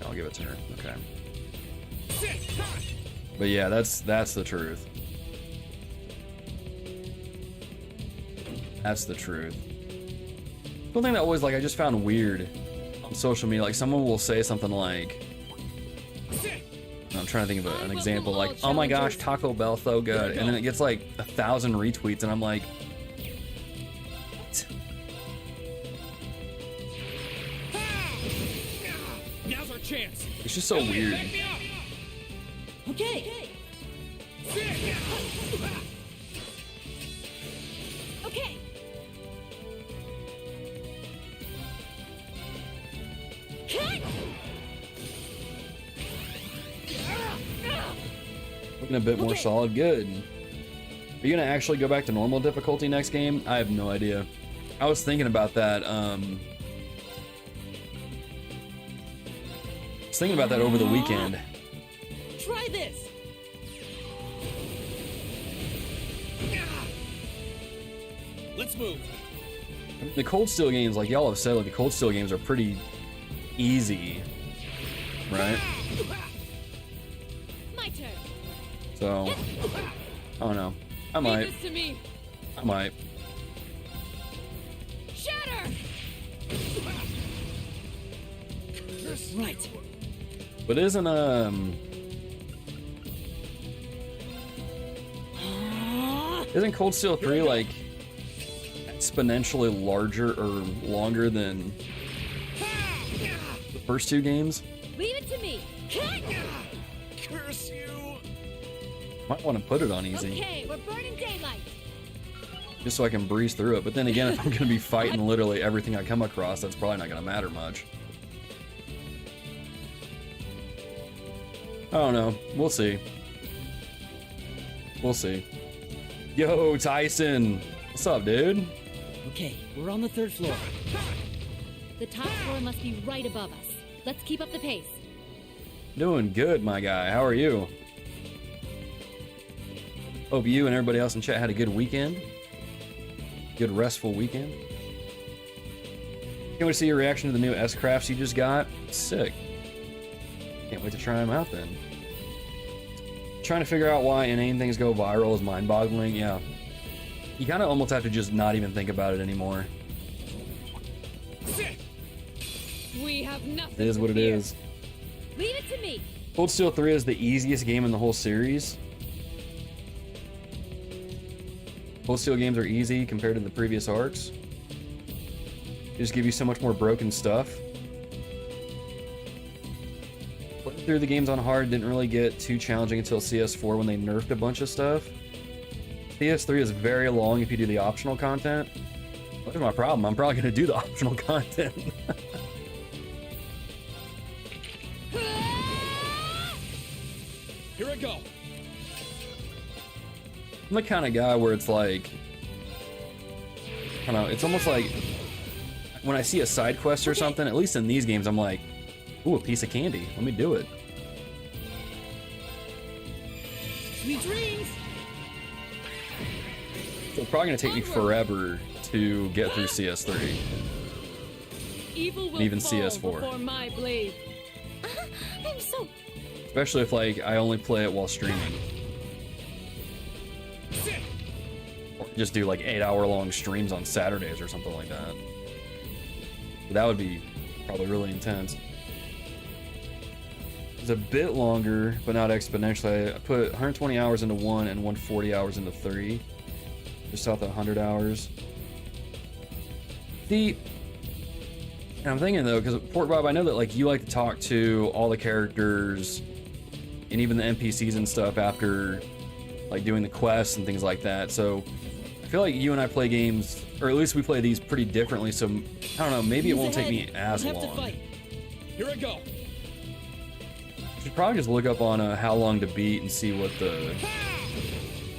I'll give it to her. Okay. But yeah, that's the truth. That's the truth. One thing that always, like, I just found weird on social media, like someone will say something like, I'm trying to think of an example, like, oh my gosh, Taco Bell so good, and then it gets like 1,000 retweets, and I'm like, what? Now's our chance. It's just so weird. Okay. Okay. Looking a bit more solid. Good. Are you gonna actually go back to normal difficulty next game? I have no idea. I was thinking about that. I was thinking about that over the weekend. Try this. Let's move. The Cold Steel games, like y'all have said, like the Cold Steel games are pretty easy, right? My turn. So, I don't know. I might. Leave this to me. I might. Shatter. Right. But isn't isn't Cold Steel 3 like exponentially larger or longer than the first two games? Leave it to me. Curse you. Might want to put it on easy, Okay, we're burning daylight. just so I can breeze through it. But then again, if I'm gonna be fighting literally everything I come across, that's probably not gonna matter much. I don't know. We'll see. We'll see. Yo, Tyson. What's up, dude? Okay, we're on the 3rd floor. The top floor must be right above us. Let's keep up the pace. Doing good, my guy. How are you? Hope you and everybody else in chat had a good weekend. Good restful weekend. Can't wait to see your reaction to the new S-Crafts you just got. Sick. Can't wait to try them out then. Trying to figure out why inane things go viral is mind-boggling. Yeah. You kind of almost have to just not even think about it anymore. We have nothing. It is what it is. Leave it to me. Cold Steel 3 is the easiest game in the whole series. Cold Steel games are easy compared to the previous arcs. They just give you so much more broken stuff. Playing through the games on hard didn't really get too challenging until CS4 when they nerfed a bunch of stuff. CS3 is very long if you do the optional content. What's my problem? I'm probably going to do the optional content. Here I go. I'm the kind of guy where it's like, I don't know, it's almost like when I see a side quest or something, at least in these games, I'm like, ooh, a piece of candy. Let me do it. Sweet dreams. So it's probably going to take me forever to get through CS3. Evil will And even fall CS4. before my blade. I'm so... Especially if like I only play it while streaming. Or just do like 8-hour-long streams on Saturdays or something like that. That would be probably really intense. It's a bit longer, but not exponentially. I put 120 hours into 1 and 140 hours into 3. Just out the 100 hours. And I'm thinking though, because Port Bob, I know that like you like to talk to all the characters and even the NPCs and stuff after like doing the quests and things like that. So I feel like you and I play games, or at least we play these pretty differently. So I don't know, maybe it won't take me as long. Here I go. Should probably just look up on how long to beat and see what the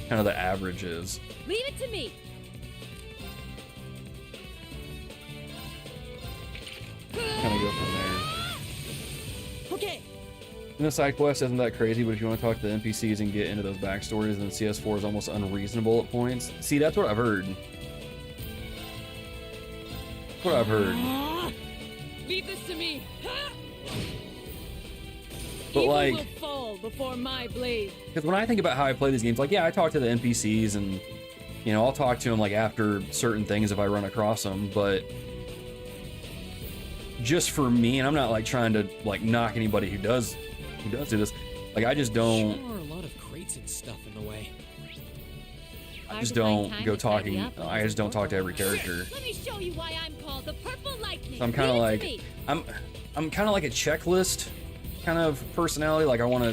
kind of the average is. Leave it to me. Kind of go from there. Okay. And the side quest isn't that crazy, but if you want to talk to the NPCs and get into those backstories, then CS4 is almost unreasonable at points. See, that's what I've heard. That's what I've heard. Leave this to me. But Evil like, will fall before my blade. because when I think about how I play these games, like, yeah, I talk to the NPCs and, you know, I'll talk to them like after certain things if I run across them, but just for me, and I'm not like trying to like knock anybody who does do this, like I just don't. There are a lot of crates and stuff in the way. I just don't go talking. I just don't talk to every character. Let me show you why I'm called the Purple Lightning. So I'm kind of Leave it like, to me. I'm kind of like a checklist kind of personality. Like I want to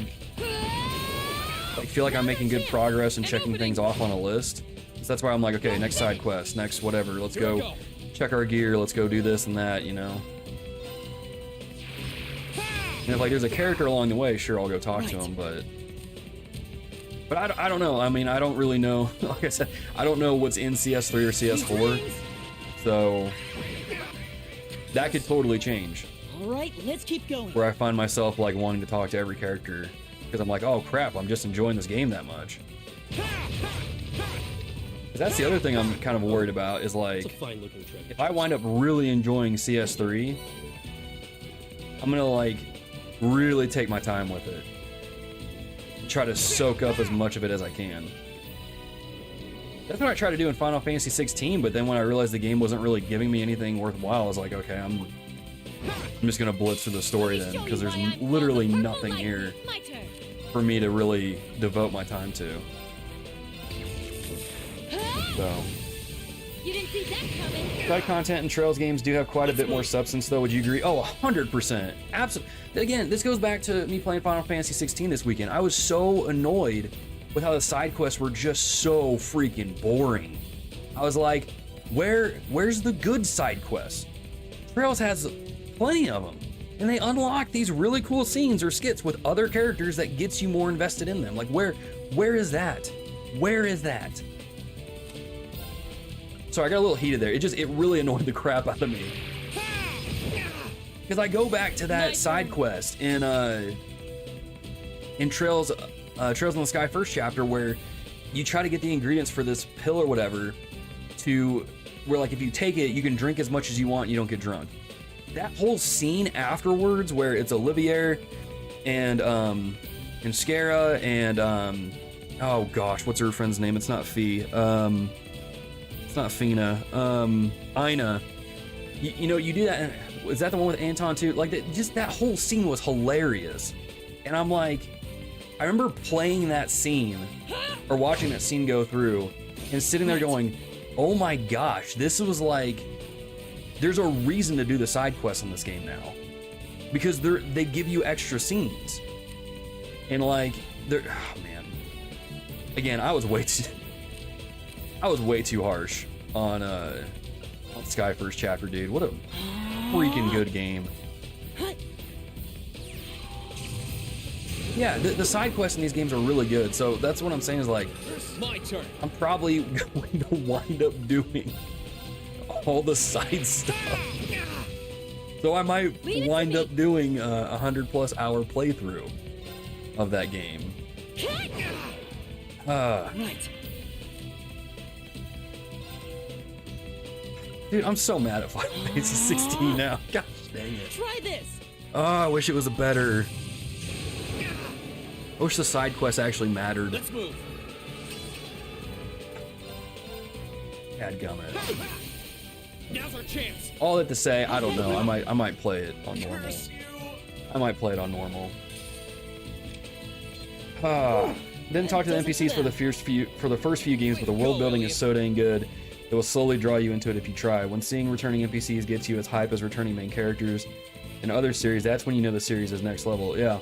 like feel like I'm making good progress and checking things off on a list. So that's why I'm like, okay, next side quest, next whatever. Let's go check our gear. Let's go do this and that, you know. And if like there's a character along the way, sure, I'll go talk to him, but I don't know. I mean, I don't really know. Like I said, I don't know what's in CS3 or CS4, so that could totally change. All right, let's keep going. Where I find myself like wanting to talk to every character because I'm like, oh crap, I'm just enjoying this game that much. 'Cause that's the other thing I'm kind of worried about is like, It's a fine-looking treasure. if I wind up really enjoying CS3, I'm gonna like really take my time with it. Try to soak up as much of it as I can. That's what I tried to do in Final Fantasy 16, but then when I realized the game wasn't really giving me anything worthwhile, I was like, okay, I'm just gonna blitz through the story then, because there's literally nothing here My turn. for me to really devote my time to. So, You didn't see that coming. side content and Trails games do have quite a bit more substance, though. Would you agree? Oh, 100%. Absolutely. Again, this goes back to me playing Final Fantasy 16 this weekend. I was so annoyed with how the side quests were just so freaking boring. I was like, where's the good side quests? Trails has plenty of them, and they unlock these really cool scenes or skits with other characters that gets you more invested in them. Like, where is that? Where is that? So I got a little heated there. It really annoyed the crap out of me. Because I go back to that side quest in Trails in the Sky first chapter where you try to get the ingredients for this pill or whatever to where like if you take it, you can drink as much as you want, you don't get drunk. That whole scene afterwards where it's Olivier and Skara and oh gosh, what's her friend's name? It's not Fee. It's not Fiona. Ina. You know, you do that. Is that the one with Anton too? Like, just that whole scene was hilarious. And I'm like, I remember playing that scene or watching that scene go through and sitting there going, oh my gosh, this was like, there's a reason to do the side quests in this game now. Because they give you extra scenes. And like, oh man. Again, I was way too harsh on Sky First Chapter, dude. What a freaking good game. Yeah, the side quests in these games are really good. So that's what I'm saying is like, My turn. I'm probably going to wind up doing all the side stuff. So I might wind up doing a 100+ hour playthrough of that game. Right. Dude, I'm so mad at Final Fantasy 16 now. Gosh dang it. Try this. Oh, I wish it was a better. I wish the side quests actually mattered. Let's move. Dadgummit. Now's our chance. All that to say, I don't know. I might play it on normal. I might play it on normal. Didn't talk to the NPCs for the first few games, but the world building is so dang good. It will slowly draw you into it if you try. When seeing returning NPCs gets you as hype as returning main characters in other series, that's when you know the series is next level. Yeah.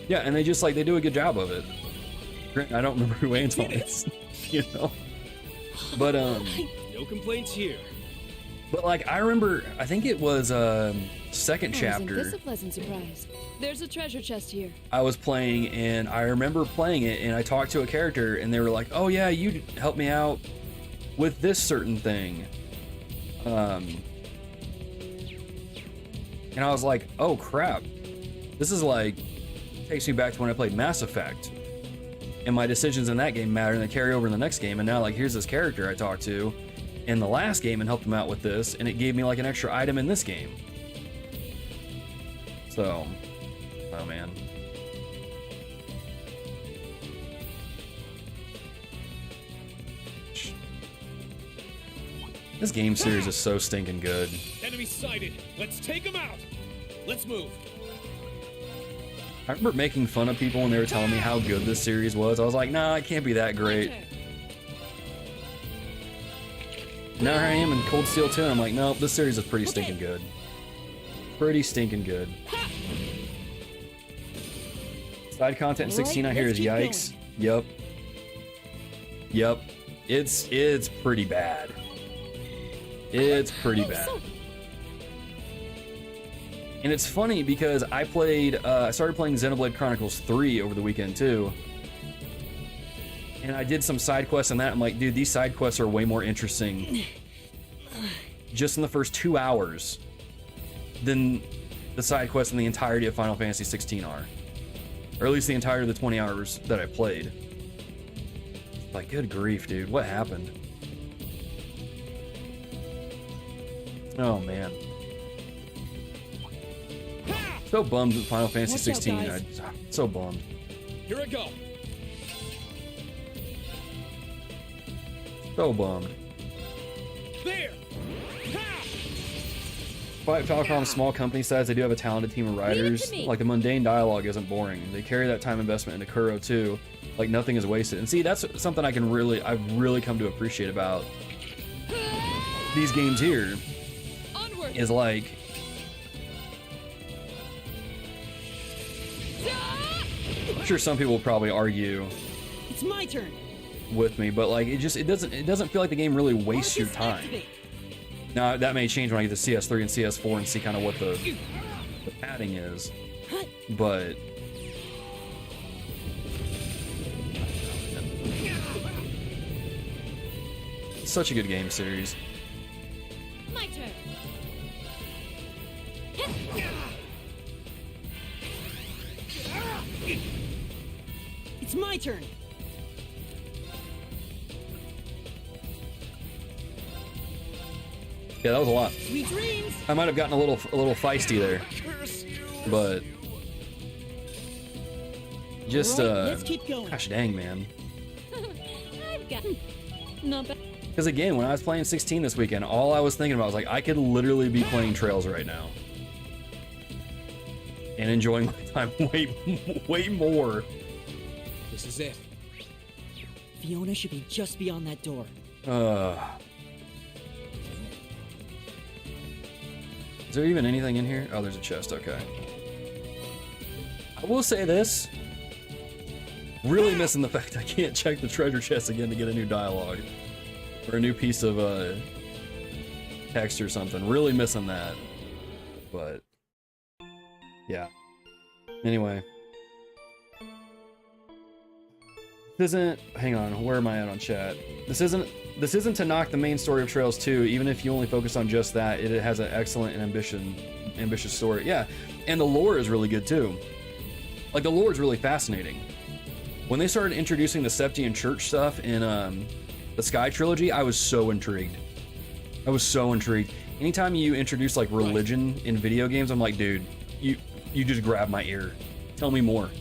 Yeah, and they do a good job of it. I don't remember who Anton is, you know? But, No complaints here. but like, I remember, I think it was, second chapter. Isn't this a pleasant surprise? There's a treasure chest here. I was playing, and I remember playing it, and I talked to a character, and they were like, oh yeah, you helped me out with this certain thing. And I was like, oh crap. This is like takes me back to when I played Mass Effect. And my decisions in that game matter and they carry over in the next game. And now, like, here's this character I talked to in the last game and helped him out with this, and it gave me like an extra item in this game. So, oh man. This game series is so stinking good. Enemy sighted. Let's take them out. Let's move. I remember making fun of people when they were telling me how good this series was. I was like, nah, it can't be that great. Now here I am in Cold Steel 2, and I'm like, nope, this series is pretty stinking good. Pretty stinking good. Side content in 16 I hear is yikes. Yep. Yep. It's pretty bad. It's pretty bad. And it's funny because I started playing Xenoblade Chronicles 3 over the weekend too. And I did some side quests on that. I'm like, dude, these side quests are way more interesting just in the first 2 hours than the side quests in the entirety of Final Fantasy 16 are. Or at least the entirety of the 20 hours that I played. Like, good grief, dude. What happened? Oh, man. So bummed with Final Fantasy 16. I'm so bummed. Here I go. So bummed. There. Despite Falcom's small company size, they do have a talented team of writers. Like, the mundane dialogue isn't boring. They carry that time investment into Kuro too. Like, nothing is wasted. And see, that's something I've really come to appreciate about these games here. Onward. Is like, I'm sure some people will probably argue It's my turn. with me, but like, it doesn't feel like the game really wastes your time. Activate. Now that may change when I get to CS3 and CS4 and see kind of what the padding is, but it's such a good game series. My turn. It's my turn. Yeah, that was a lot. Sweet dreams. I might have gotten a little feisty there, but just All right, let's keep going. gosh dang, man. I've got. Not bad. Because again, when I was playing 16 this weekend, all I was thinking about was like, I could literally be playing Trails right now and enjoying my time way more. This is it. Fiona should be just beyond that door. Is there even anything in here? Oh, there's a chest. Okay. I will say this. Really missing the fact I can't check the treasure chest again to get a new dialogue or a new piece of text or something. Really missing that. But yeah. Anyway. This isn't, hang on, where am I at on chat? This isn't to knock the main story of Trails 2, even if you only focus on just that. It has an excellent and ambitious story. Yeah, and the lore is really good too. Like, the lore is really fascinating. When they started introducing the Septian Church stuff in the Sky Trilogy, I was so intrigued. Anytime you introduce like religion in video games, I'm like, dude, you just grab my ear. Tell me more.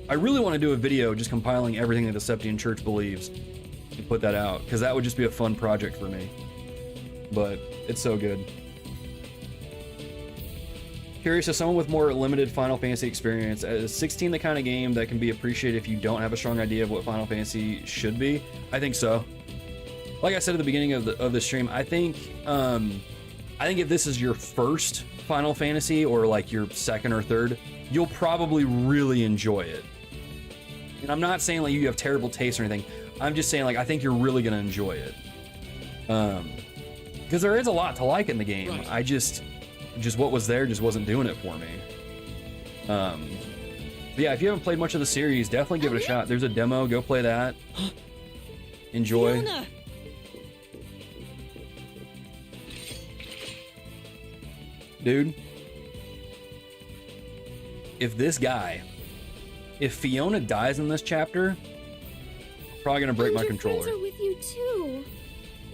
I really want to do a video just compiling everything that the Septian Church believes and put that out, because that would just be a fun project for me. But it's so good. Curious, as someone with more limited Final Fantasy experience, is 16 the kind of game that can be appreciated if you don't have a strong idea of what Final Fantasy should be? I think so. Like I said at the beginning of the stream, I think if this is your first Final Fantasy or like your second or third, you'll probably really enjoy it. And I'm not saying like you have terrible taste or anything. I'm just saying like I think you're really gonna enjoy it. Because there is a lot to like in the game. Right. I just what was there just wasn't doing it for me. But yeah, if you haven't played much of the series, definitely give it a shot. There's a demo, go play that. Enjoy. Fiona! Dude. if Fiona dies in this chapter, I'm probably gonna break my controller. Friends are with you too.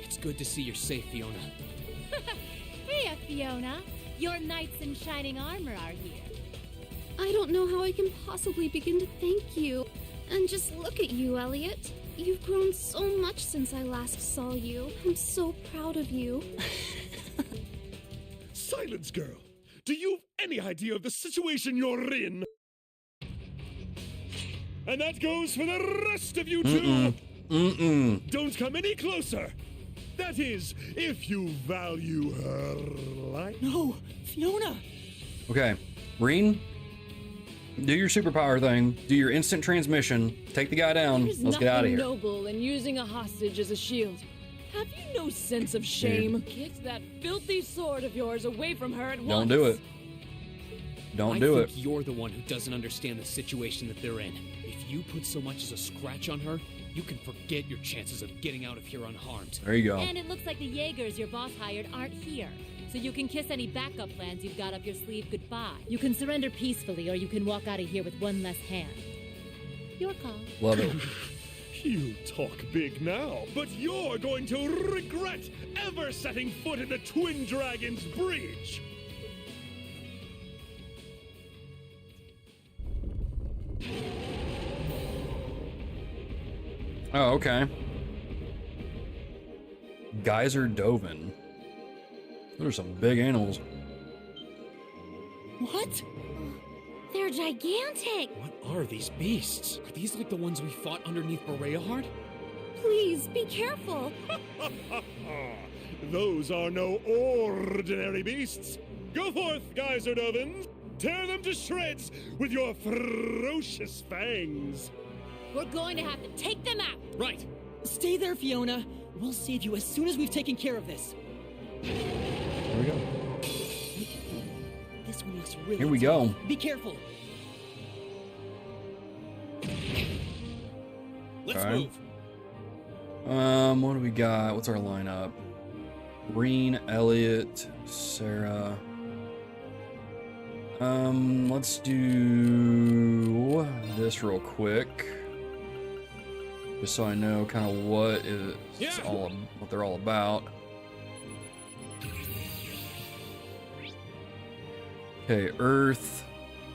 It's good to see you're safe, Fiona. Hiya, Fiona. Your knights in shining armor are here. I don't know how I can possibly begin to thank you. And just look at you, Elliot. You've grown so much since I last saw you. I'm so proud of you. Silence, girl. Do you have any idea of the situation you're in? And that goes for the rest of you too. Don't come any closer. That is, if you value her life. No, Fiona! Okay, Rean, do your superpower thing, do your instant transmission, take the guy down, let's get out of here. There's nothing noble in using a hostage as a shield. Have you no sense of shame? Get that filthy sword of yours away from her at once. Don't do it. Don't do it. I think you're the one who doesn't understand the situation that they're in. If you put so much as a scratch on her, you can forget your chances of getting out of here unharmed. There you go. And it looks like the Jaegers your boss hired aren't here. So you can kiss any backup plans you've got up your sleeve goodbye. You can surrender peacefully, or you can walk out of here with one less hand. Your call. Love it. You talk big now, but you're going to regret ever setting foot in the Twin Dragons Bridge. Oh, okay. Geyser Dovin. Those are some big animals. What? They're gigantic. What are these beasts? Are these like the ones we fought underneath Bereahard? Please, be careful. Those are no ordinary beasts. Go forth, Geyser Dovins. Tear them to shreds with your ferocious fangs. We're going to have to take them out. Right. Stay there, Fiona. We'll save you as soon as we've taken care of this. Here we go. This one looks really Here we tough. go. Be careful. Let's Okay. move. What do we got? What's our lineup? Rean, Elliot, Sarah. Let's do this real quick, just so I know kind of what what they're all about. Okay, Earth,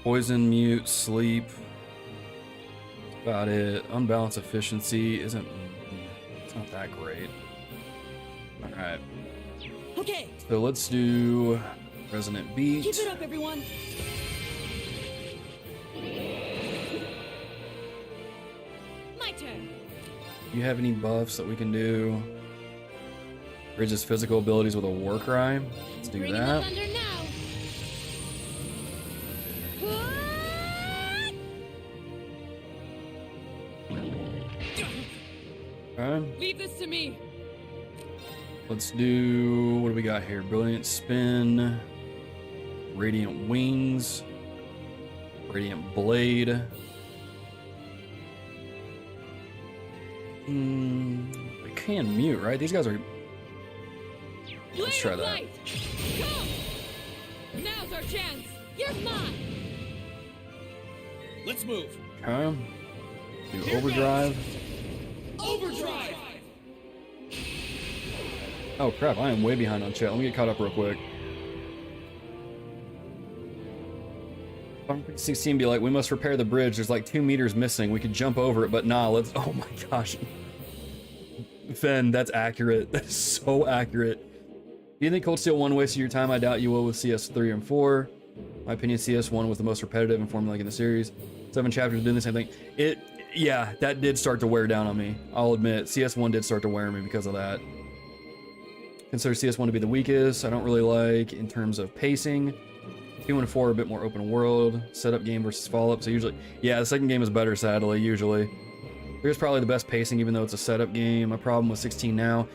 Poison, Mute, Sleep. That's about it. Unbalanced efficiency it's not that great. All right. Okay. So let's do Resonant Beat. Keep it up, everyone. My turn. Do you have any buffs that we can do? Raises physical abilities with a War Cry. Let's do Bring in that. the thunder now. Okay. Leave this to me. Let's do, what do we got here? Brilliant Spin, Radiant Wings, Radiant Blade. We can mute, right? These guys are. Let's try that. Come! Now's our chance. You're mine. Let's move. Okay. Do Overdrive. Overdrive! Oh crap, I am way behind on chat. Let me get caught up real quick. 16 be like, we must repair the bridge. There's like 2 meters missing. We could jump over it, but nah, let's. Oh my gosh. Fen, that's accurate. That's so accurate. Do you think Cold Steel 1 wasted your time? I doubt you will with CS 3 and 4. My opinion, CS 1 was the most repetitive and formulaic in the series. 7 chapters doing the same thing. Yeah, that did start to wear down on me. I'll admit, CS 1 did start to wear me because of that. Consider CS 1 to be the weakest. I don't really like in terms of pacing. 2 and 4 are a bit more open world. Setup game versus follow-up. So usually, yeah, the second game is better, sadly, usually. Here's probably the best pacing, even though it's a setup game. My problem with 16 now,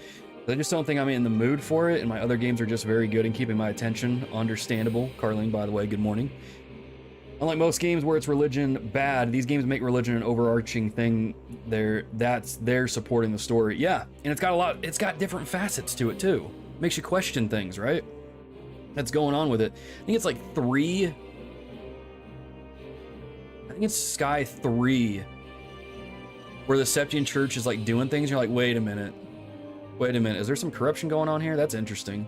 I just don't think I'm in the mood for it, and my other games are just very good in keeping my attention. Understandable. Carlene, by the way, good morning. Unlike most games where it's religion bad, these games make religion an overarching thing. They're supporting the story. Yeah, and it's got different facets to it too. Makes you question things, right? That's going on with it. I think it's like 3 think it's Sky 3, where the Septian Church is like doing things. You're like, wait a minute, is there some corruption going on here? That's interesting.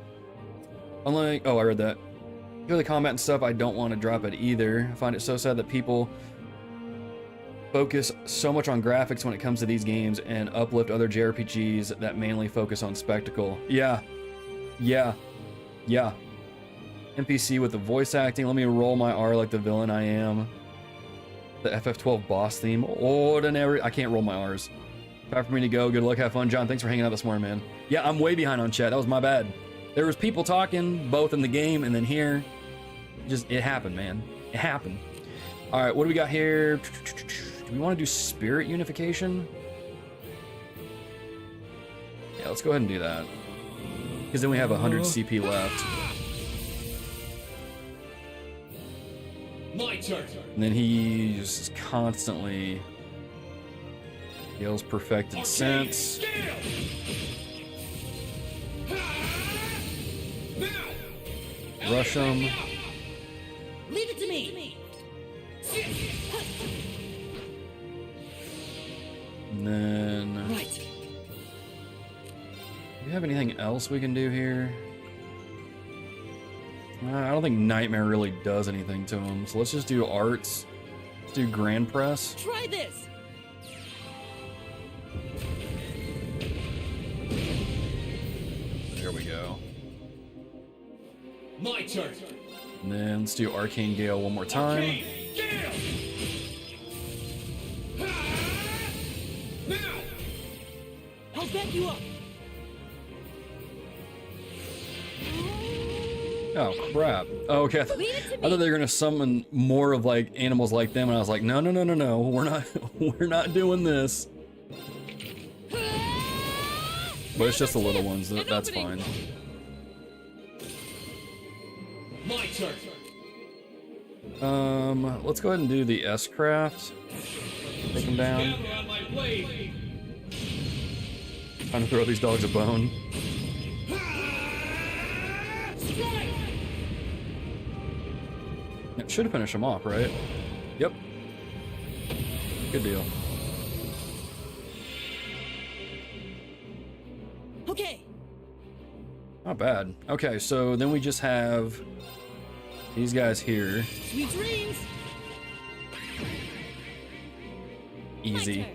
Unlike, oh, I read that. Hear the combat and stuff, I don't want to drop it either. I find it so sad that people focus so much on graphics when it comes to these games and uplift other JRPGs that mainly focus on spectacle. Yeah. NPC with the voice acting, let me roll my R like the villain I am. The FF12 boss theme, ordinary. I can't roll my R's. Time for me to go. Good luck, have fun. John, thanks for hanging out this morning, man. Yeah, I'm way behind on chat. That was my bad. There was people talking, both in the game and then here. It happened, man. It happened. All right, what do we got here? Do we want to do spirit unification? Yeah, let's go ahead and do that. Because then we have 100 CP left. My turn. And then he just constantly yells perfected sense. Rush him. Leave it to me. And then... Right. Do we have anything else we can do here? I don't think Nightmare really does anything to him, so let's just do arts. Let's do Grand Press. Try this. There we go. My turn. And then let's do Arcane Gale one more time. Arcane Gale. Now. I'll back you up. Oh crap. Oh, okay. I thought they were gonna summon more of like animals like them, and I was like, no, we're not doing this. But it's just the little ones. That's fine. My turn. Let's go ahead and do the S-Craft. Take them down. Gather on my blade. Time to throw these dogs a bone. It should finish them off, right? Yep. Good deal. Okay. Not bad. Okay, so then we just have these guys here. Sweet dreams. Easy.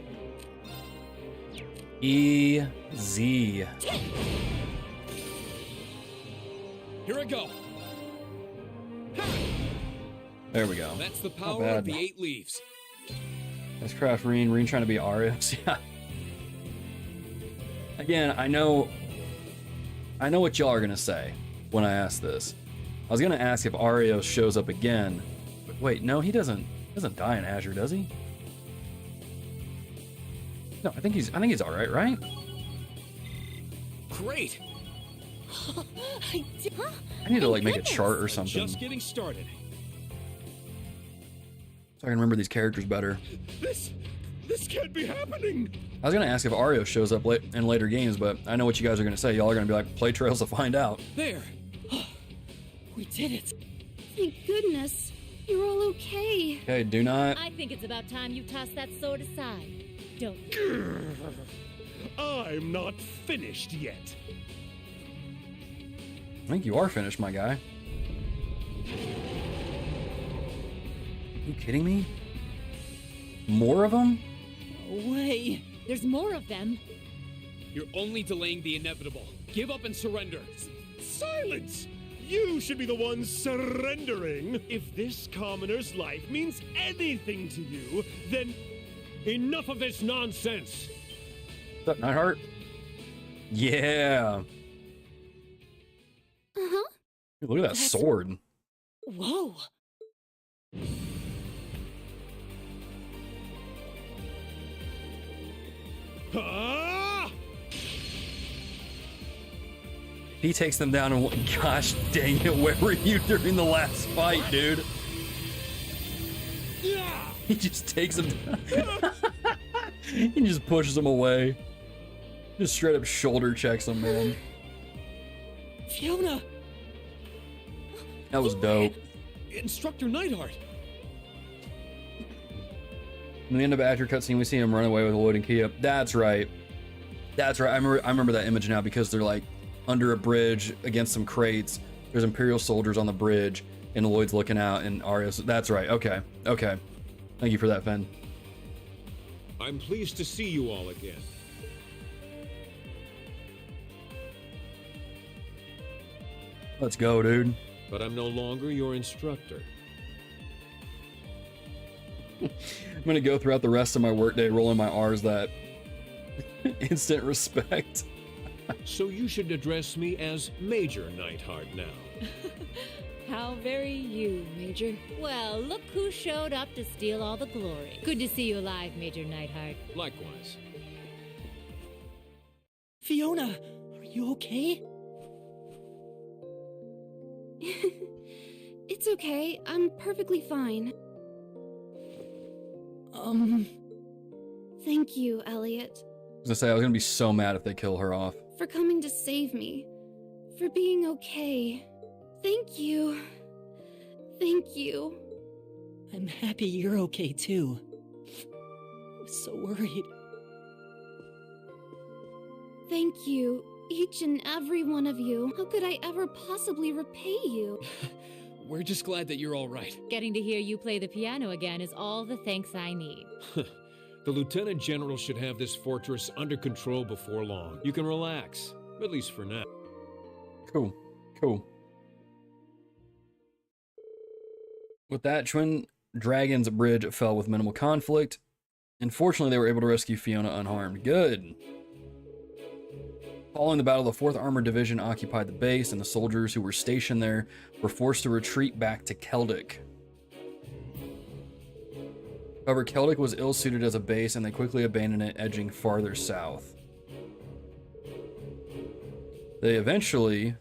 Easy. Here I go. There we go. That's the power of the 8 leaves. Let's craft Rean trying to be Arios. Yeah. Again, I know what y'all are gonna say when I ask this. I was gonna ask if Arios shows up again, but wait, no, he doesn't die in Azure, does he? No, I think he's all right? Great. I need to like make a chart or something Just getting started. so I can remember these characters better. This can't be happening. I was gonna ask if Arios shows up in later games, but I know what you guys are gonna say. Y'all are gonna be like, play trails to find out. There. We did it. Thank goodness. You're all okay. Okay, do not. I think it's about time you toss that sword aside. Don't you? I'm not finished yet. I think you are finished, my guy. Are you kidding me? More of them? No way. There's more of them. You're only delaying the inevitable. Give up and surrender. Silence! You should be the one surrendering. If this commoner's life means anything to you, then enough of this nonsense. What's up, Nightheart? Yeah. Uh-huh. Look at that sword. Whoa. Ah! He takes them down and gosh dang it, where were you during the last fight, dude? He just takes them down. He just pushes them away. Just straight up shoulder checks them, man. Fiona. That was dope. Instructor Nightheart. In the end of after cutscene, we see him run away with Lloyd and Kia. That's right. That's right. I remember that image now because they're like under a bridge against some crates. There's Imperial soldiers on the bridge, and Lloyd's looking out, and Arya's. That's right. Okay. Okay. Thank you for that, Finn. I'm pleased to see you all again. Let's go, dude. But I'm no longer your instructor. I'm gonna go throughout the rest of my workday rolling my R's that instant respect. So you should address me as Major Neidhart now. How very you, Major. Well, look who showed up to steal all the glory. Good to see you alive, Major Neidhart. Likewise. Fiona, are you okay? It's okay. I'm perfectly fine. Thank you, Elliot. I was gonna say, I was gonna be so mad if they kill her off. For coming to save me. For being okay. Thank you. Thank you. I'm happy you're okay too. I was so worried. Thank you, each and every one of you. How could I ever possibly repay you? We're just glad that you're all right. Getting to hear you play the piano again is all the thanks I need. The Lieutenant General should have this fortress under control before long. You can relax, at least for now. Cool. Cool. With that, Twin Dragon's bridge fell with minimal conflict. Unfortunately, they were able to rescue Fiona unharmed. Good. Following the battle, the 4th Armored Division occupied the base, and the soldiers who were stationed there were forced to retreat back to Celdic. However, Celdic was ill-suited as a base, and they quickly abandoned it, edging farther south. They eventfully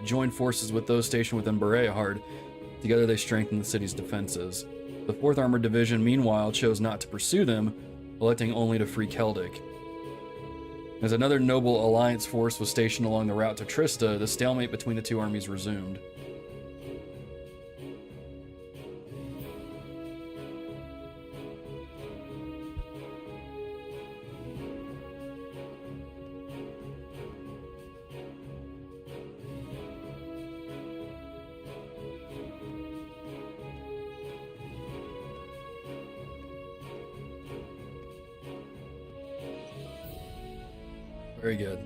joined forces with those stationed within Bereahard. Together they strengthened the city's defenses. The 4th Armored Division, meanwhile, chose not to pursue them, electing only to free Celdic. As another noble alliance force was stationed along the route to Trista, the stalemate between the two armies resumed. Very good.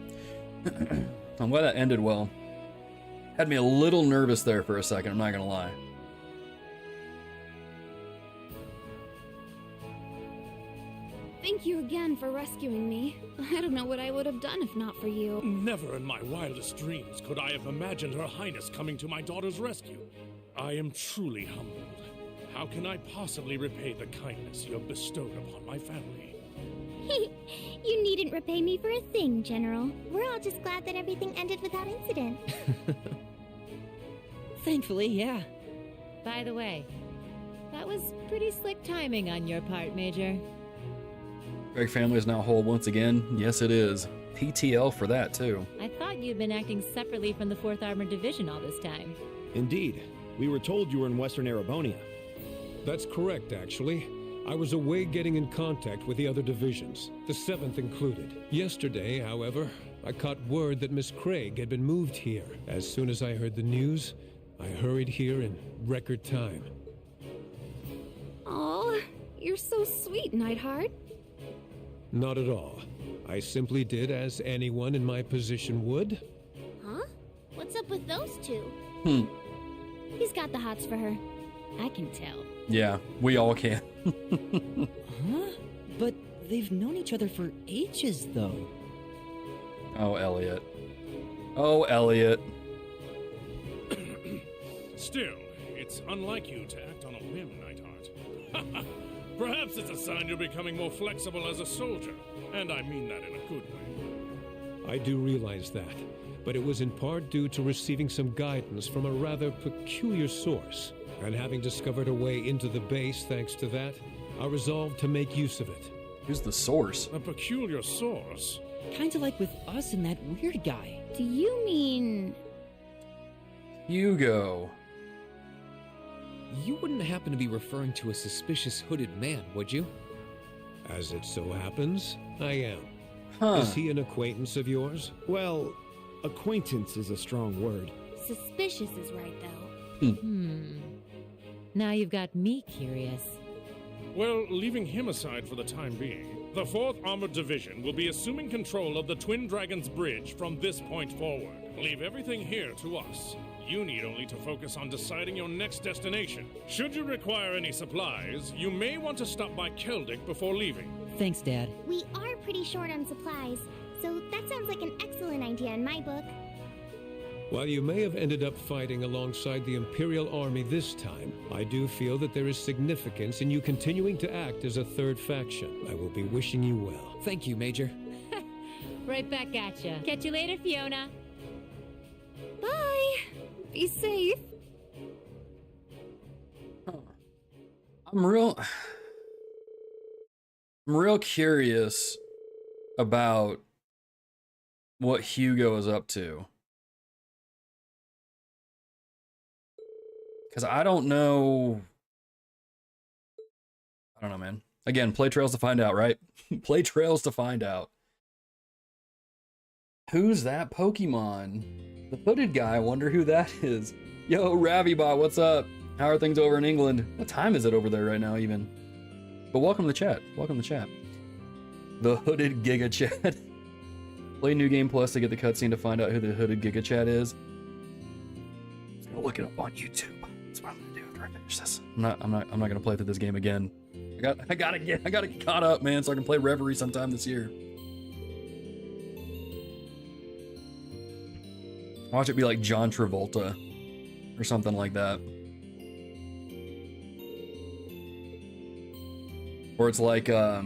I'm glad that ended well. Had me a little nervous there for a second, I'm not gonna lie. Thank you again for rescuing me. I don't know what I would have done if not for you. Never in my wildest dreams could I have imagined Her Highness coming to my daughter's rescue. I am truly humbled. How can I possibly repay the kindness you have bestowed upon my family? You needn't repay me for a thing, General. We're all just glad that everything ended without incident. Thankfully, yeah. By the way, that was pretty slick timing on your part, Major. Greg family is now whole once again. Yes, it is. PTL for that, too. I thought you'd been acting separately from the 4th Armored Division all this time. Indeed. We were told you were in Western Erebonia. That's correct, actually. I was away getting in contact with the other divisions, the 7th included. Yesterday, however, I caught word that Miss Craig had been moved here. As soon as I heard the news, I hurried here in record time. Oh, you're so sweet, Neidhart. Not at all. I simply did as anyone in my position would. Huh? What's up with those two? He's got the hots for her. I can tell. Yeah, we all can. Huh? But they've known each other for ages, though. Oh, Elliot. Oh, Elliot. Still, it's unlike you to act on a whim, Neidhart. Perhaps it's a sign you're becoming more flexible as a soldier, and I mean that in a good way. I do realize that, but it was in part due to receiving some guidance from a rather peculiar source. And having discovered a way into the base thanks to that, I resolved to make use of it. Who's the source? A peculiar source? Kinda like with us and that weird guy. Do you mean... Hugo. You wouldn't happen to be referring to a suspicious hooded man, would you? As it so happens, I am. Huh. Is he an acquaintance of yours? Well, acquaintance is a strong word. Suspicious is right, though. Now you've got me curious. Well, leaving him aside for the time being, the 4th Armored Division will be assuming control of the Twin Dragons Bridge from this point forward. Leave everything here to us. You need only to focus on deciding your next destination. Should you require any supplies, you may want to stop by Celdic before leaving. Thanks, Dad. We are pretty short on supplies, so that sounds like an excellent idea in my book. While you may have ended up fighting alongside the Imperial Army this time, I do feel that there is significance in you continuing to act as a third faction. I will be wishing you well. Thank you, Major. Right back at ya. Catch you later, Fiona. Bye. Be safe. I'm real curious about what Hugo is up to. Because I don't know, man. Again, play trails to find out, right? Play trails to find out. Who's that Pokemon? The hooded guy, I wonder who that is. Yo, Ravibot, what's up? How are things over in England? What time is it over there right now, even? But welcome to the chat. Welcome to the chat. The hooded Giga Chat. Play New Game Plus to get the cutscene to find out who the hooded Giga Chat is. I'm gonna look it up on YouTube. That's what I'm gonna do after I finish this. I'm not gonna play through this game again. I gotta get caught up, man, so I can play Reverie sometime this year. Watch it be like John Travolta or something like that. Or it's like or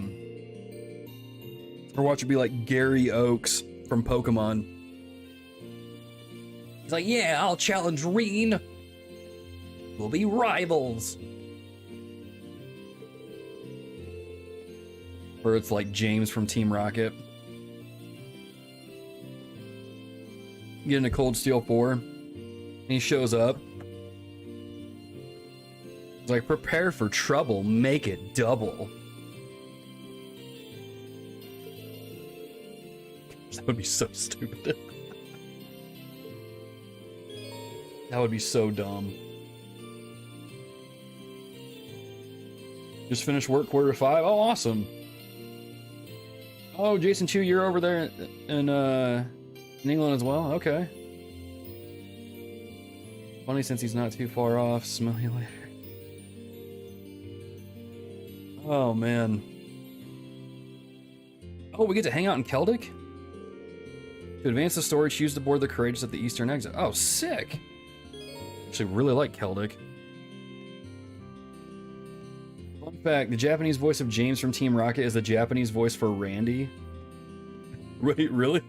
watch it be like Gary Oakes from Pokemon. He's like, yeah, I'll challenge Rean. We'll be rivals. Or it's like James from Team Rocket. Get into Cold Steel 4. And he shows up. He's like, prepare for trouble, make it double. That would be so stupid. That would be so dumb. Just finished work, 4:45. Oh, awesome. Oh, Jason Chu, you're over there in England as well? Okay. Funny since he's not too far off. Smell you later. Oh, man. Oh, we get to hang out in Celdic? To advance the story, choose to board the Courageous at the eastern exit. Oh, sick! Actually, really like Celdic. Fun fact, the Japanese voice of James from Team Rocket is the Japanese voice for Randy. Wait, really?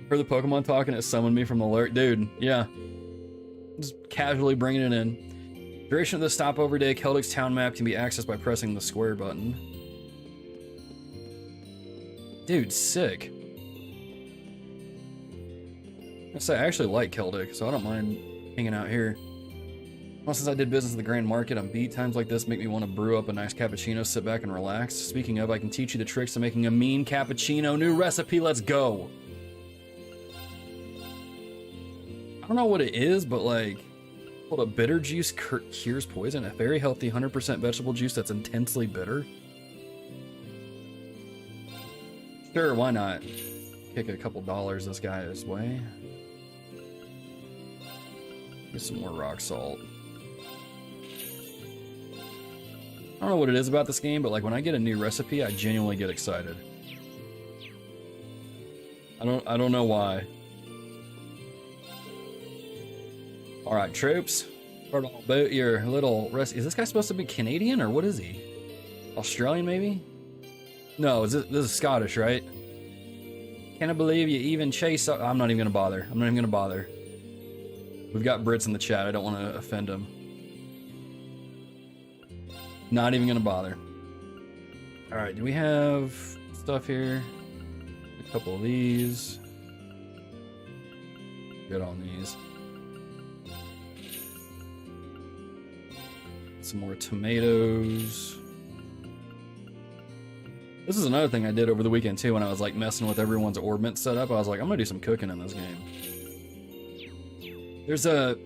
Heard the Pokemon talking, it summoned me from the alert. Dude, yeah. Just casually bringing it in. Duration of the stopover day, Celdic's town map can be accessed by pressing the square button. Dude, sick. I actually like Celdic, so I don't mind hanging out here. Well, since I did business at the Grand Market, I'm beat. Times like this make me want to brew up a nice cappuccino, sit back and relax. Speaking of, I can teach you the tricks to making a mean cappuccino. New recipe, let's go! I don't know what it is, but like, called a bitter juice cures poison. A very healthy 100% vegetable juice that's intensely bitter. Sure, why not? Kick a couple dollars this guy's way. Get some more rock salt. I don't know what it is about this game, but like when I get a new recipe, I genuinely get excited. I don't know why. All right, troops. Heard all about your little recipe. Is this guy supposed to be Canadian or what is he? Australian maybe? No, this is Scottish, right? Can't believe you even chase. I'm not even gonna bother. I'm not even gonna bother. We've got Brits in the chat. I don't want to offend them. Not even gonna bother. All right, do we have stuff here? A couple of these. Good on these. Some more tomatoes. This is another thing I did over the weekend too when I was like messing with everyone's orbment setup. I was like, I'm gonna do some cooking in this game. There's a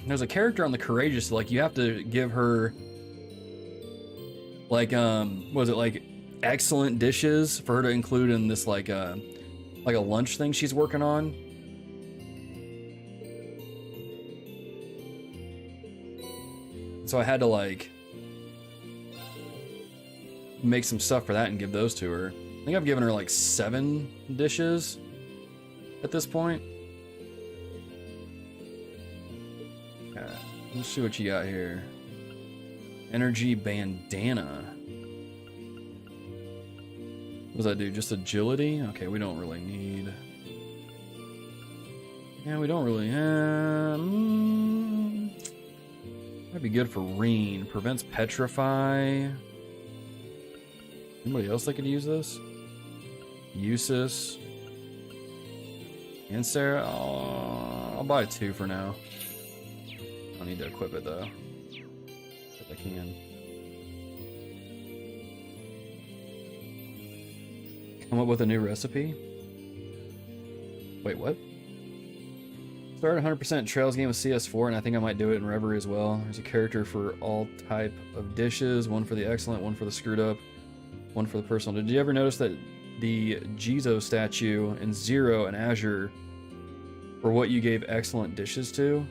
there's a character on the Courageous, like you have to give her like was it like excellent dishes for her to include in this like a lunch thing she's working on. So I had to like make some stuff for that and give those to her. I think I've given her like 7 dishes at this point. Let's see what you got here. Energy bandana. What does that do? Just agility? Okay, we don't really need. Yeah, we don't really. That'd be good for Rean. Prevents petrify. Anybody else that could use this? Usus. And Sarah? Oh, I'll buy 2 for now. I don't need to equip it though. If I can. Come up with a new recipe? Wait, what? Start 100% Trails game with CS4, and I think I might do it in Reverie as well. There's a character for all type of dishes, one for the excellent, one for the screwed up, one for the personal. Did you ever notice that the Jizo statue in Zero and Azure were what you gave excellent dishes to?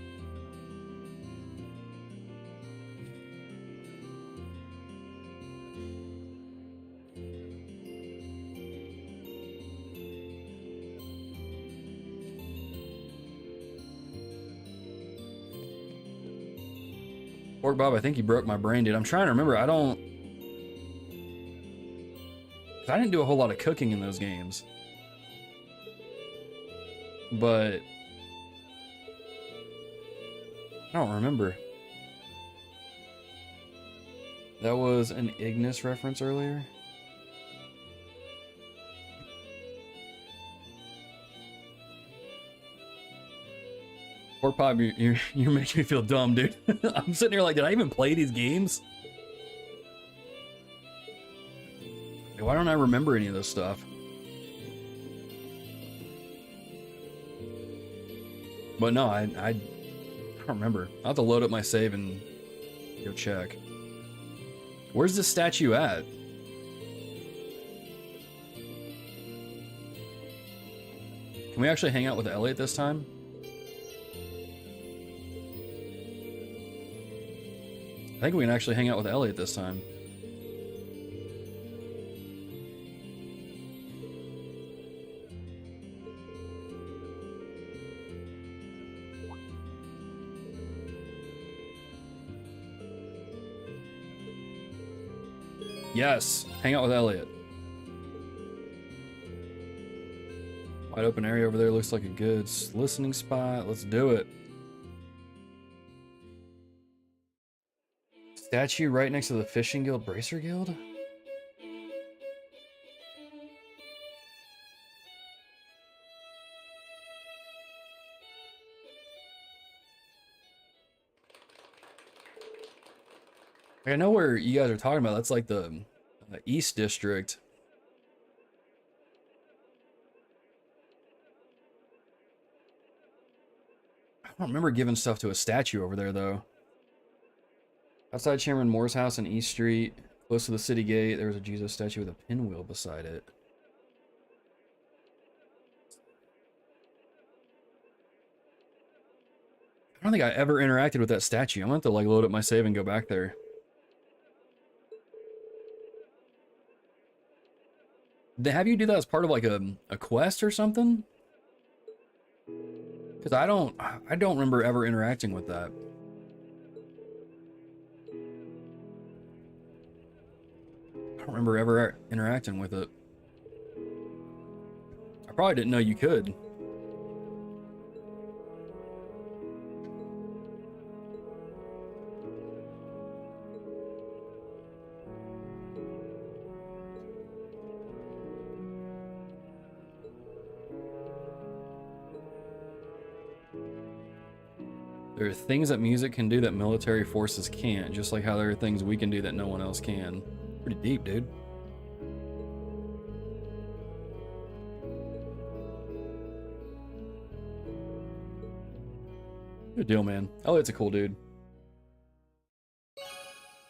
Pork Bob, I think you broke my brain, dude. I'm trying to remember. I didn't do a whole lot of cooking in those games. But I don't remember. That was an Ignis reference earlier. Pork Pop, you're making me feel dumb, dude. I'm sitting here like, did I even play these games? Why don't I remember any of this stuff? But no, I don't remember. I'll have to load up my save and go check. Where's this statue at? Can we actually hang out with Elliot this time? I think we can actually hang out with Elliot this time. Yes, hang out with Elliot. Wide open area over there looks like a good listening spot. Let's do it. Statue right next to the Fishing Guild Bracer Guild? I know where you guys are talking about. That's like the East District. I don't remember giving stuff to a statue over there, though. Outside Chairman Moore's house on East Street, close to the city gate, there was a Jesus statue with a pinwheel beside it. I don't think I ever interacted with that statue. I'm gonna have to like load up my save and go back there. Did they have you do that as part of like a quest or something? Because I don't remember ever interacting with that. I don't remember ever interacting with it. I probably didn't know you could. There are things that music can do that military forces can't, just like how there are things we can do that no one else can. Pretty deep, dude. Good deal, man. Elliot's a cool dude.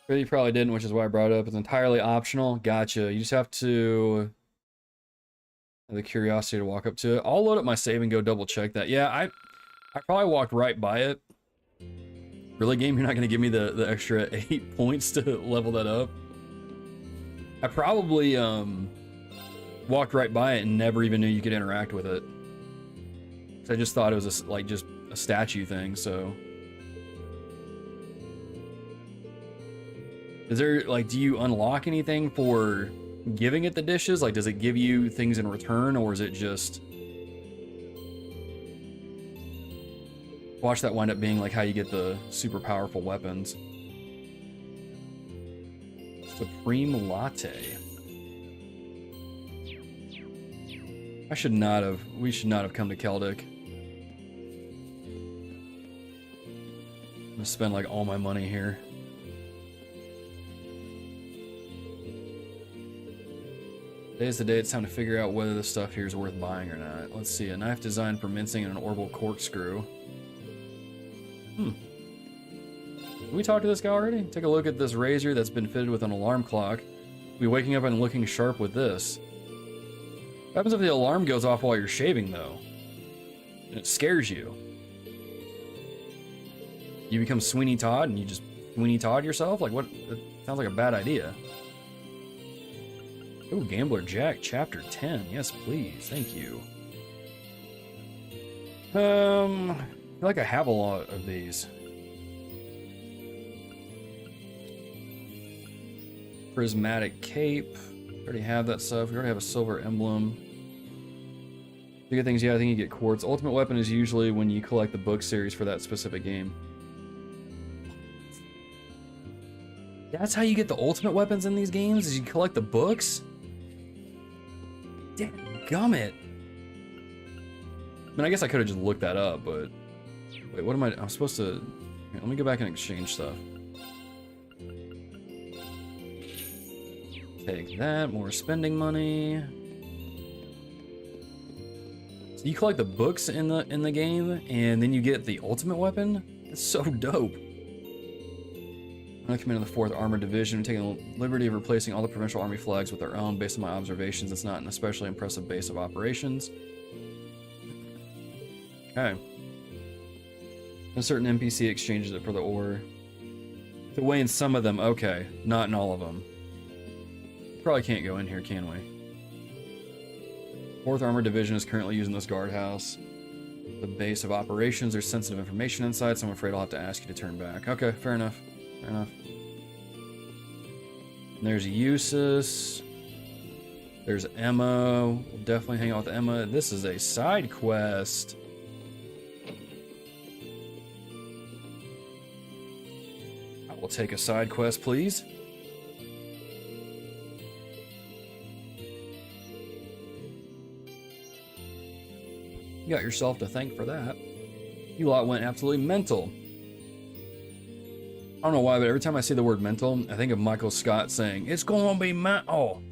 You probably didn't, which is why I brought it up. It's entirely optional. Gotcha. You just have to have the curiosity to walk up to it. I'll load up my save and go double check that. Yeah, I probably walked right by it. Really, game? You're not going to give me the extra 8 points to level that up? I probably walked right by it and never even knew you could interact with it. So I just thought it was just a statue thing, so... Is there, like, do you unlock anything for giving it the dishes? Like, does it give you things in return, or is it just... Watch that wind up being, like, how you get the super powerful weapons. Supreme Latte. We should not have come to Celdic. I'm gonna spend, like, all my money here. Today's the day it's time to figure out whether the stuff here is worth buying or not. Let's see, a knife designed for mincing and an orbital corkscrew. Did we talk to this guy already? Take a look at this razor that's been fitted with an alarm clock. We'll be waking up and looking sharp with this. What happens if the alarm goes off while you're shaving, though? And it scares you. You become Sweeney Todd and you just Sweeney Todd yourself? Like, what? That sounds like a bad idea. Oh, Gambler Jack, Chapter 10. Yes, please. Thank you. I feel like I have a lot of these. Prismatic Cape. Already have that stuff. We already have a silver emblem. The good things, yeah, I think you get quartz. Ultimate weapon is usually when you collect the book series for that specific game. That's how you get the ultimate weapons in these games, is you collect the books? Dadgummit. I mean, I guess I could have just looked that up, but... Wait, what am I'm supposed to... Here, let me go back and exchange stuff. Take that, more spending money. So you collect the books in the game, and then you get the ultimate weapon? That's so dope. I'm commanding the 4th Armored Division, taking the liberty of replacing all the provincial army flags with their own. Based on my observations, it's not an especially impressive base of operations. Okay. A certain NPC exchanges it for the ore. To weigh in some of them, okay. Not in all of them. Probably can't go in here, can we? 4th Armored Division is currently using this guardhouse. The base of operations, there's sensitive information inside, so I'm afraid I'll have to ask you to turn back. Okay, fair enough. Fair enough. And there's Usus. There's Emma. We'll definitely hang out with Emma. This is a side quest. I will take a side quest, please. You got yourself to thank for that. You lot went absolutely mental. I don't know why, but every time I see the word mental, I think of Michael Scott saying, "It's gonna be mental."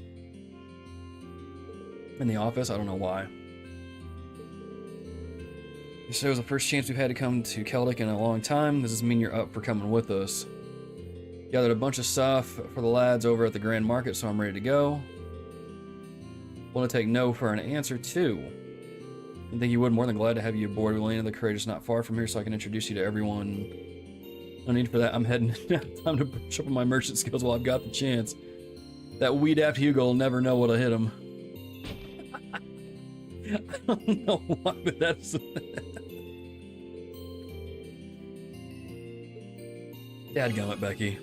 In The Office, I don't know why. You said it was the first chance we've had to come to Celdic in a long time. Does this mean you're up for coming with us? Gathered a bunch of stuff for the lads over at the Grand Market, so I'm ready to go. Want to take no for an answer, too. I think you would. More than glad to have you aboard. We landed the Courageous not far from here, so I can introduce you to everyone. No need for that. I'm heading time to brush up on my merchant skills while I've got the chance. That weed-apt Hugo will never know what'll hit him. I don't know why, but that's... Dadgummit, Becky.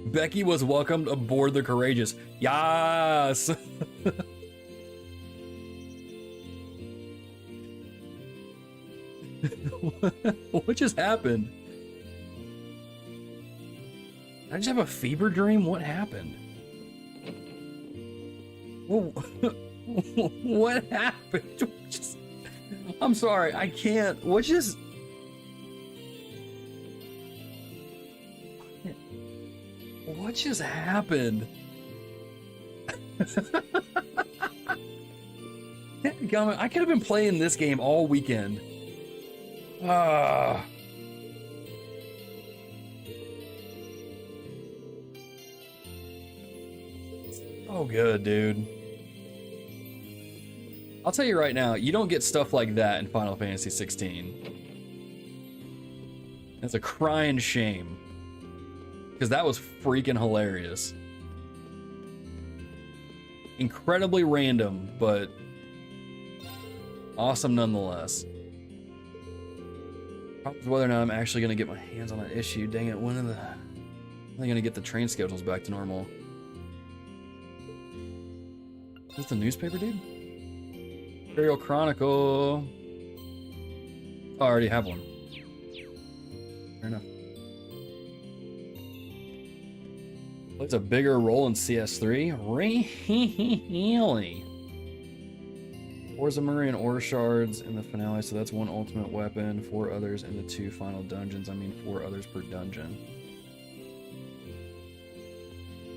Becky was welcomed aboard the Courageous. Yas! What just happened? Did I just have a fever dream? What happened? What happened? I'm sorry, I can't. What just... What just happened? I could have been playing this game all weekend. Ah. Oh, good, dude. I'll tell you right now, you don't get stuff like that in Final Fantasy 16. That's a crying shame. Because that was freaking hilarious. Incredibly random, but awesome nonetheless. Problem is whether or not I'm actually going to get my hands on that issue. Dang it, when are they going to get the train schedules back to normal? Is this the newspaper, dude? Imperial Chronicle. Oh, I already have one. Fair enough. Plays a bigger role in CS3. Really? Forza Meridian ore shards in the finale, so that's one ultimate weapon, 4 others in the 2 final dungeons. I mean 4 others per dungeon.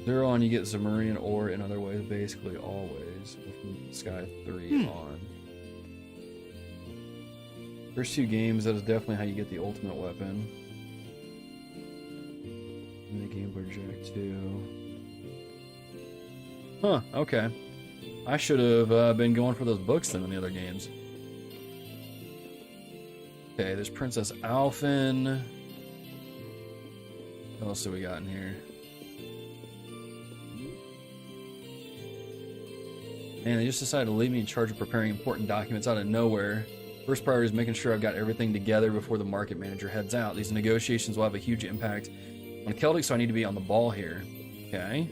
0 on, you get Zemurian ore in other ways, basically always, from Sky 3 on. First 2 games, that is definitely how you get the ultimate weapon. And the Game Boy Jack 2. Huh, okay. I should have been going for those books then in the other games. Okay, there's Princess Alphen. What else do we got in here? And they just decided to leave me in charge of preparing important documents out of nowhere. First priority is making sure I've got everything together before the market manager heads out. These negotiations will have a huge impact on Celdic, so I need to be on the ball here. Okay.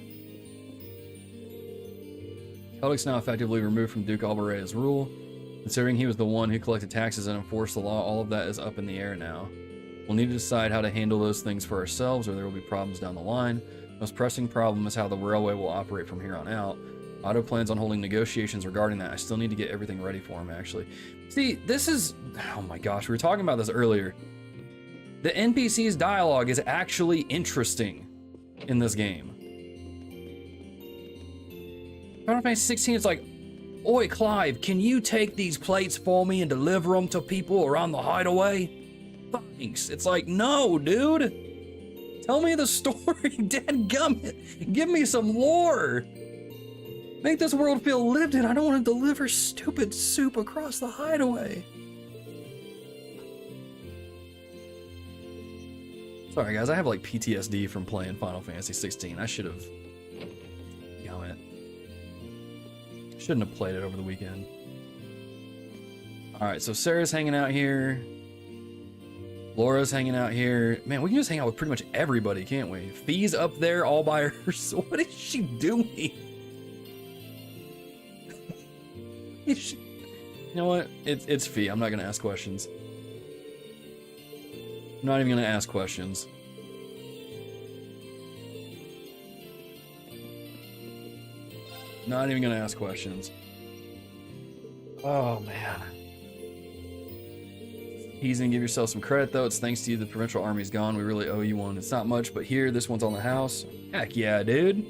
Celdic's now effectively removed from Duke Albarea's rule. Considering he was the one who collected taxes and enforced the law, all of that is up in the air now. We'll need to decide how to handle those things for ourselves, or there will be problems down the line. The most pressing problem is how the railway will operate from here on out. Otto plans on holding negotiations regarding that. I still need to get everything ready for him, actually. See, this is... Oh my gosh, we were talking about this earlier. The NPC's dialogue is actually interesting in this game. Final Fantasy 16, it's like, "Oi, Clive, can you take these plates for me and deliver them to people around the hideaway? Thanks." It's like, no, dude. Tell me the story, dadgummit. Give me some lore. Make this world feel lived in. I don't want to deliver stupid soup across the hideaway. Sorry, guys. I have like PTSD from playing Final Fantasy 16. I should have... Damn it. Shouldn't have played it over the weekend. Alright, so Sarah's hanging out here. Laura's hanging out here. Man, we can just hang out with pretty much everybody, can't we? Fee's up there all by herself. What is she doing? You know what? It's Fee. I'm not gonna ask questions. I'm not even gonna ask questions. Not even gonna ask questions. Oh man. He's gonna give yourself some credit though. It's thanks to you the provincial army's gone. We really owe you one. It's not much, but here, this one's on the house. Heck yeah, dude.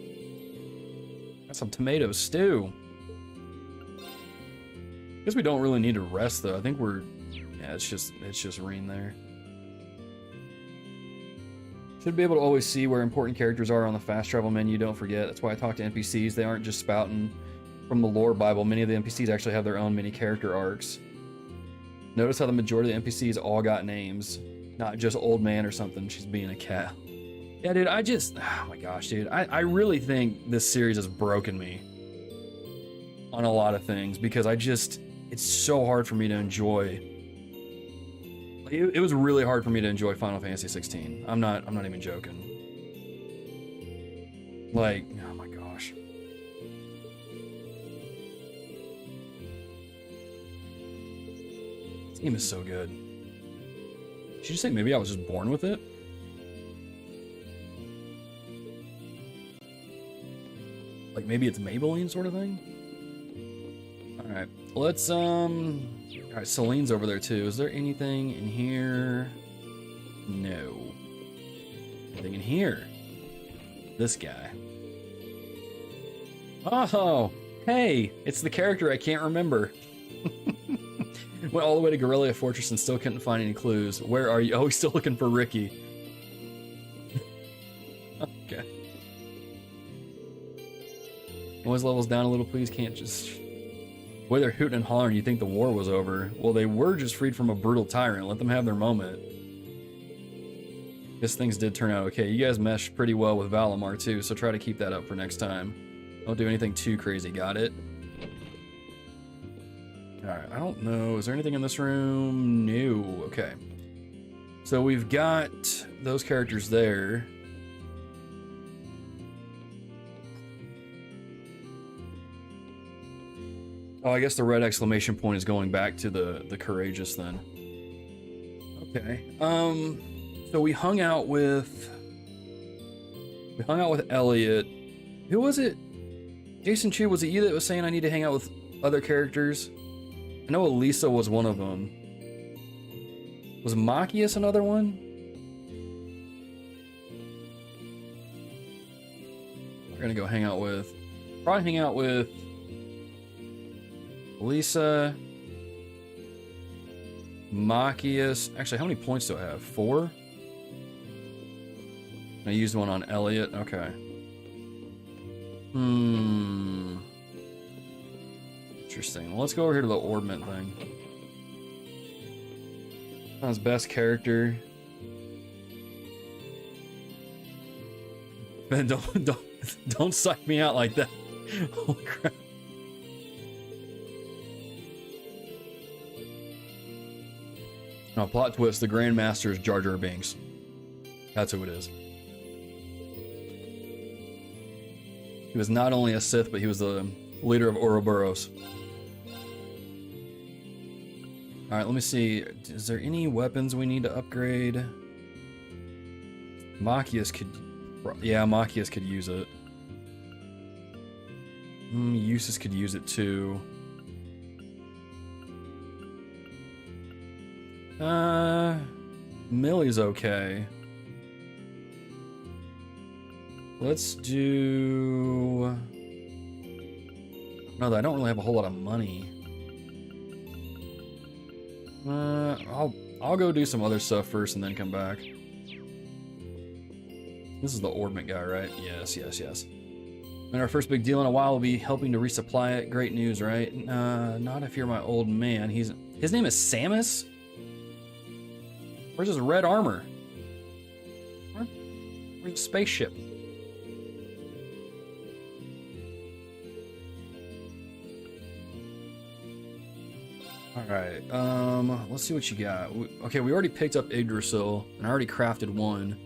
Got some tomato stew. Guess we don't really need to rest though. I think we're... Yeah, it's just Rean there. Should be able to always see where important characters are on the fast travel menu, don't forget. That's why I talk to NPCs. They aren't just spouting from the lore Bible. Many of the NPCs actually have their own mini character arcs. Notice how the majority of the NPCs all got names. Not just old man or something, she's being a cat. Yeah, dude, oh my gosh, dude. I really think this series has broken me on a lot of things because it's so hard for me to enjoy. It was really hard for me to enjoy Final Fantasy 16. I'm not even joking. Like, oh my gosh. This game is so good. Did you say maybe I was just born with it? Like maybe it's Maybelline sort of thing? Alright, let's, alright, Celine's over there too. Is there anything in here? No. Anything in here? This guy. Oh, hey, it's the character I can't remember. Went all the way to Guerrilla Fortress and still couldn't find any clues. Where are you? Oh, he's still looking for Ricky. Okay. Noise levels down a little, please. Can't just... Boy, they're hooting and hollering. You think the war was over. Well, they were just freed from a brutal tyrant. Let them have their moment. Guess things did turn out okay. You guys meshed pretty well with Valimar, too, so try to keep that up for next time. Don't do anything too crazy. Got it? Alright, I don't know. Is there anything in this room? No. Okay. So we've got those characters there. Oh, I guess the red exclamation point is going back to the courageous then. Okay. So we hung out with Elliot. Who was it? Jason Chu, was it you that was saying I need to hang out with other characters? I know Elisa was one of them. Was Machias another one? We're gonna go hang out with... Probably hang out with... Elisa... Machias... Actually, how many points do I have? 4? I used one on Elliot. Okay. Interesting. Well, let's go over here to the orbment thing. Not his best character. Man, don't psych me out like that. Holy crap. Now, plot twist: the Grandmaster is Jar Jar Binks. That's who it is. He was not only a Sith, but he was the leader of Ouroboros. Alright, let me see. Is there any weapons we need to upgrade? Machias could... Yeah, Machias could use it. Eustace could use it too. Millie's okay. Let's do... No, I don't really have a whole lot of money. I'll go do some other stuff first and then come back. This is the orbment guy, right? Yes. And our first big deal in a while will be helping to resupply it. Great news, right? Not if you're my old man. His name is Samus? Where's his red armor? Where's the spaceship? Alright, let's see what you got. Okay, we already picked up Yggdrasil, and I already crafted one.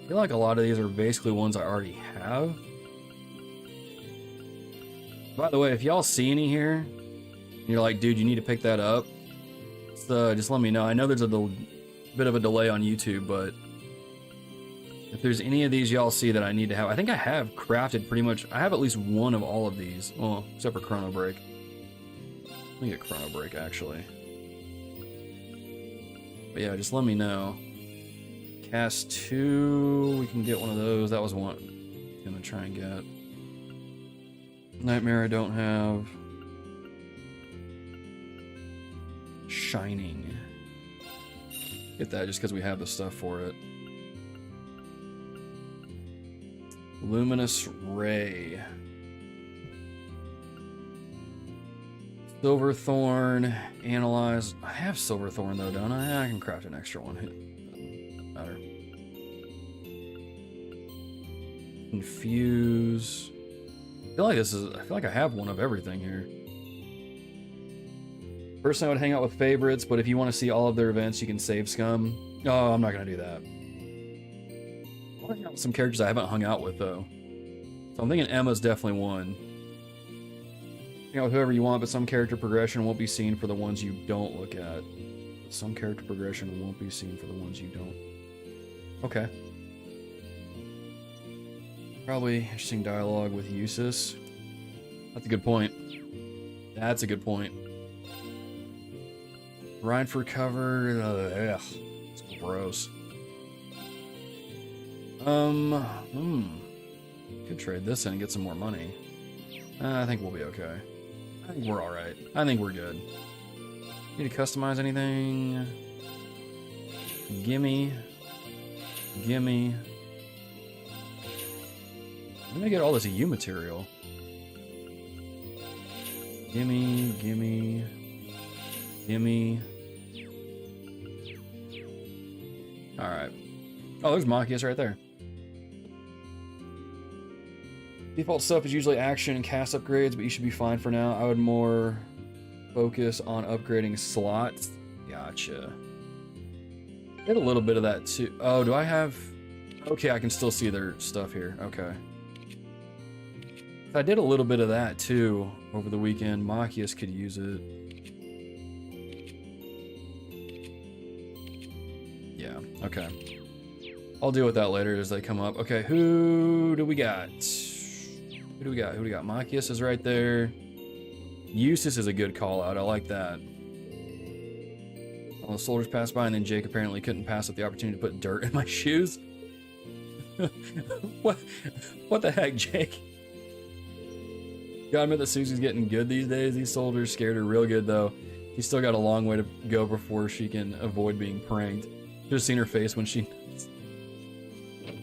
I feel like a lot of these are basically ones I already have. By the way, if y'all see any here, and you're like, dude, you need to pick that up, just let me know. I know there's a bit of a delay on YouTube, but if there's any of these y'all see that I need to have, I think I have crafted pretty much, I have at least one of all of these. Well, except for Chrono Break. Let me get Chrono Break, actually. But yeah, just let me know. Cast 2, we can get one of those. That was one I'm gonna try and get. Nightmare I don't have. Shining. Get that just because we have the stuff for it. Luminous Ray. Silverthorn, Analyze. I have Silverthorn though, don't I? I can craft an extra one. Doesn't matter. Confuse. I feel like I have one of everything here. Personally, I would hang out with favorites, but if you want to see all of their events, you can save scum. Oh, I'm not gonna do that. I want to hang out with some characters I haven't hung out with though. So I'm thinking Emma's definitely one. Hang out with whoever you want, but some character progression won't be seen for the ones you don't look at. Some character progression won't be seen for the ones you don't. Okay. Probably interesting dialogue with Eustace. That's a good point. That's a good point. Ride for cover. Ugh. It's gross. Could trade this in and get some more money. I think we'll be okay. I think we're alright. I think we're good. Need to customize anything? Gimme. Gimme. Let me get all this U material. Gimme, gimme, gimme. Alright. Oh, there's Machias right there. Default stuff is usually action and cast upgrades, but you should be fine for now. I would more focus on upgrading slots. Gotcha. Get a little bit of that too. Oh, do I have... Okay, I can still see their stuff here. Okay. If I did a little bit of that too over the weekend, Machias could use it. Yeah, okay. I'll deal with that later as they come up. Okay, who do we got? Who do we got? Who do we got? Machias is right there. Eustace is a good call out. I like that. All the soldiers passed by, and then Jake apparently couldn't pass up the opportunity to put dirt in my shoes. What the heck, Jake? Gotta admit that Susie's getting good these days. These soldiers scared her real good, though. She's still got a long way to go before she can avoid being pranked. Just seen her face when she...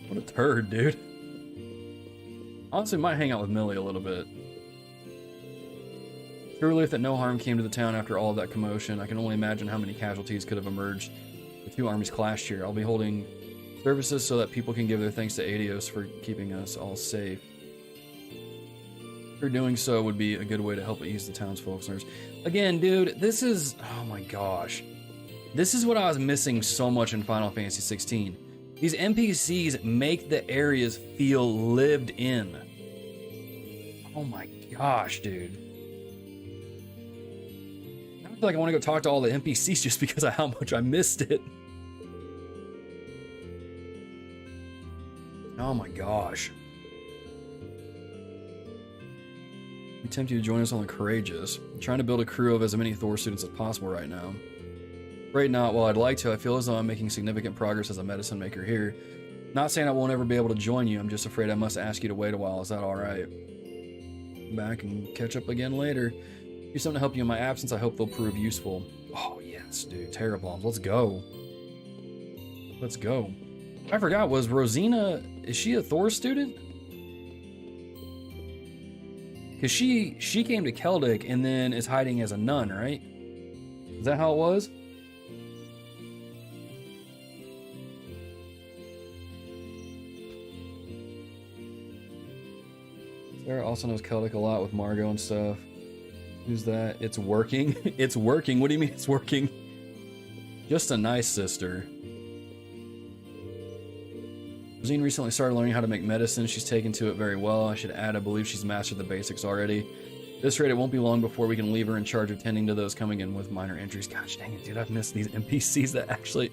What a turd, dude. Honestly, might hang out with Millie a little bit. True relief that no harm came to the town after all of that commotion. I can only imagine how many casualties could have emerged. The two armies clashed here. I'll be holding services so that people can give their thanks to Adios for keeping us all safe. For doing so would be a good way to help ease the townsfolk's nerves. Again, dude, this is... Oh my gosh. This is what I was missing so much in Final Fantasy 16. These NPCs make the areas feel lived in. Oh my gosh, dude. I feel like I want to go talk to all the NPCs just because of how much I missed it. Oh my gosh. We tempt you to join us on the Courageous. I'm trying to build a crew of as many Thor students as possible right now. Right now, while I'd like to, I feel as though I'm making significant progress as a medicine maker here. Not saying I won't ever be able to join you, I'm just afraid I must ask you to wait a while. Is that alright? Back and catch up again later. Do something to help you in my absence. I hope they'll prove useful. Oh yes, dude. Terra bombs. Let's go. Let's go. I forgot, was Rosina... Is she a Thor student? Because she came to Celdic and then is hiding as a nun, right? Is that how it was? Sarah also knows Celdic a lot with Margot and stuff. Who's that? It's working? It's working? What do you mean it's working? Just a nice sister. Rosine recently started learning how to make medicine. She's taken to it very well. I should add, I believe she's mastered the basics already. At this rate, it won't be long before we can leave her in charge of tending to those coming in with minor injuries. Gosh dang it, dude, I've missed these NPCs that actually...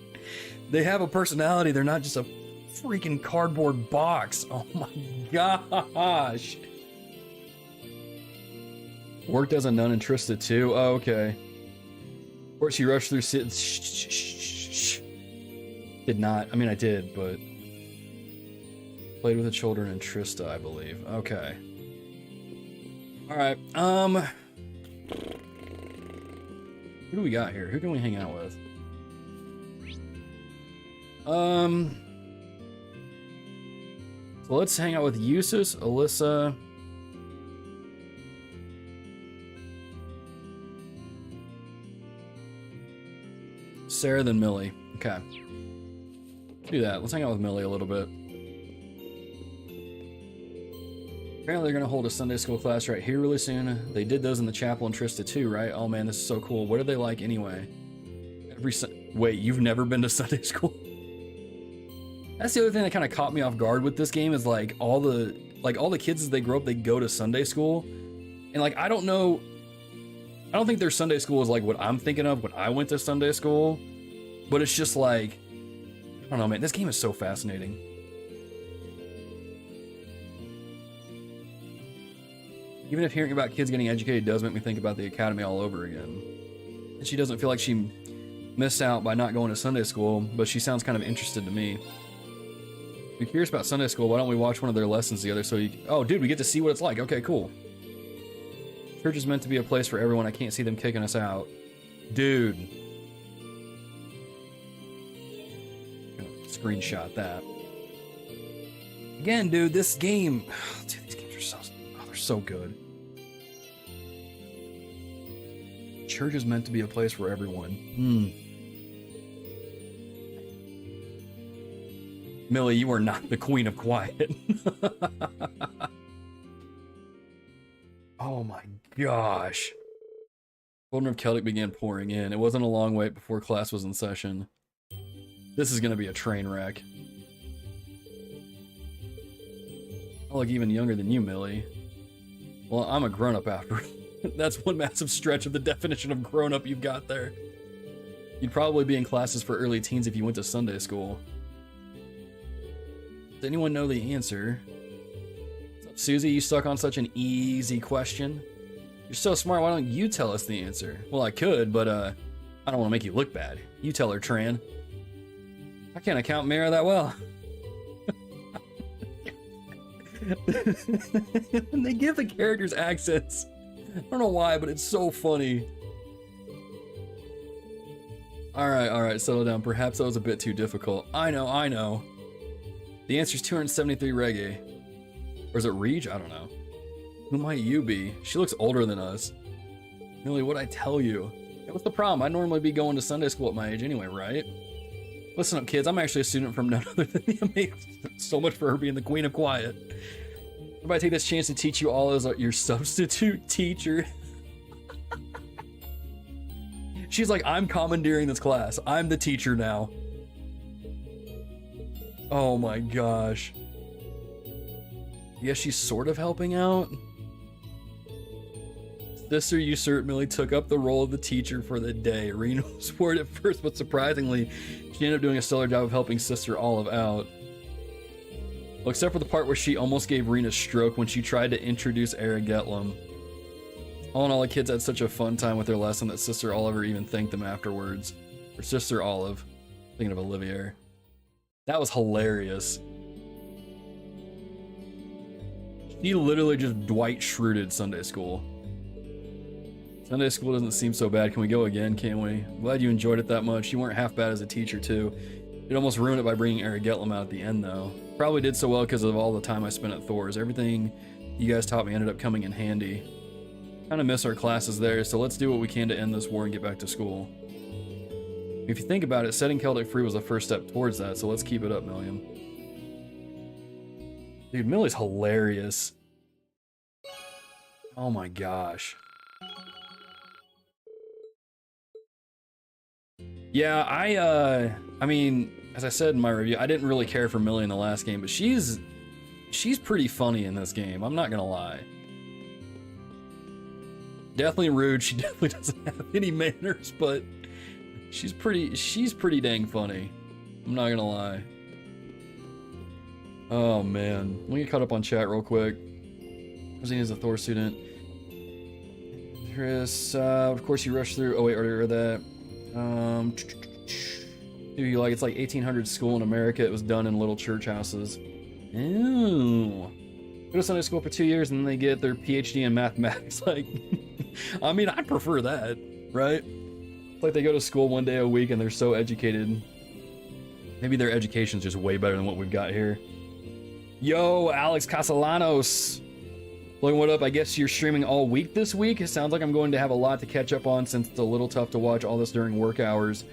They have a personality. They're not just a freaking cardboard box. Oh my gosh. Worked as a nun in Trista too? Oh, okay. Of course, she rushed through... Did not. I mean, I did, but... Played with the children in Trista, I believe. Okay. Alright, who do we got here? Who can we hang out with? So let's hang out with Eustace, Alyssa... Sarah, then Millie. Okay. Do that. Let's hang out with Millie a little bit. Apparently they're going to hold a Sunday school class right here really soon. They did those in the chapel in Trista too, right? Oh man, this is so cool. What are they like anyway? Wait, you've never been to Sunday school? That's the other thing that kind of caught me off guard with this game is like all the kids as they grow up, they go to Sunday school. And like, I don't think their Sunday school is like what I'm thinking of when I went to Sunday school. But it's just like, I don't know, man. This game is so fascinating. Even if hearing about kids getting educated does make me think about the academy all over again. And she doesn't feel like she missed out by not going to Sunday school, but she sounds kind of interested to me. You're curious about Sunday school, why don't we watch one of their lessons together so you... Oh, dude, we get to see what it's like. Okay, cool. Church is meant to be a place for everyone. I can't see them kicking us out. Dude. Screenshot that. Again, dude, this game... Dude, these games are so... Oh, they're so good. Church is meant to be a place for everyone. Millie, you are not the queen of quiet. Oh my gosh. Children of Celdic began pouring in. It wasn't a long wait before class was in session. This is gonna be a train wreck. I look even younger than you, Millie. Well, I'm a grown-up after. That's one massive stretch of the definition of grown-up you've got there. You'd probably be in classes for early teens if you went to Sunday school. Does anyone know the answer? What's up, Susie? You stuck on such an easy question? You're so smart, why don't you tell us the answer? Well, I could, but I don't want to make you look bad. You tell her, Tran. I can't account Mara that well. And they give the characters accents. I don't know why, but it's so funny. Alright, settle down. Perhaps that was a bit too difficult. I know. The answer's 273 reggae. Or is it Reg? I don't know. Who might you be? She looks older than us. Millie, what'd I tell you? Hey, what's the problem? I'd normally be going to Sunday school at my age anyway, right? Listen up, kids. I'm actually a student from none other than the amazing. So much for her being the queen of quiet. If I take this chance to teach you all as your substitute teacher. She's like, I'm commandeering this class. I'm the teacher now. Oh my gosh. Yes, she's sort of helping out. Sister usurped Millie took up the role of the teacher for the day. Rean was worried at first, but surprisingly, she ended up doing a stellar job of helping Sister Olive out. Well, except for the part where she almost gave Rean a stroke when she tried to introduce Aragetlum. All in all, the kids had such a fun time with their lesson that Sister Oliver even thanked them afterwards. Or Sister Olive. Thinking of Olivier. That was hilarious. He literally just Dwight Schruted Sunday school. Sunday school doesn't seem so bad. Can we go again, can't we? I'm glad you enjoyed it that much. You weren't half bad as a teacher, too. It almost ruined it by bringing Aragetlum out at the end, though. Probably did so well because of all the time I spent at Thor's. Everything you guys taught me ended up coming in handy. Kind of miss our classes there, so let's do what we can to end this war and get back to school. If you think about it, setting Celdic free was the first step towards that, so let's keep it up, Milliam. Dude, Millie's hilarious. Oh my gosh. Yeah, I mean, as I said in my review, I didn't really care for Millie in the last game, but she's pretty funny in this game, I'm not gonna lie. Definitely rude, she definitely doesn't have any manners, but she's pretty dang funny. I'm not gonna lie. Oh man, let me get caught up on chat real quick. Rosina's a Thor student. Chris, of course you rushed through. Oh wait, already read that. Do you like, it's like 1800 school in America. It was done in little church houses. Ooh. Go to Sunday school for 2 years and then they get their PhD in mathematics. Like, I mean, I prefer that, right? It's like they go to school one day a week and they're so educated. Maybe their education's just way better than what we've got here. Yo, Alex Castellanos. Logan, what up? I guess you're streaming all week this week. It sounds like I'm going to have a lot to catch up on since it's a little tough to watch all this during work hours.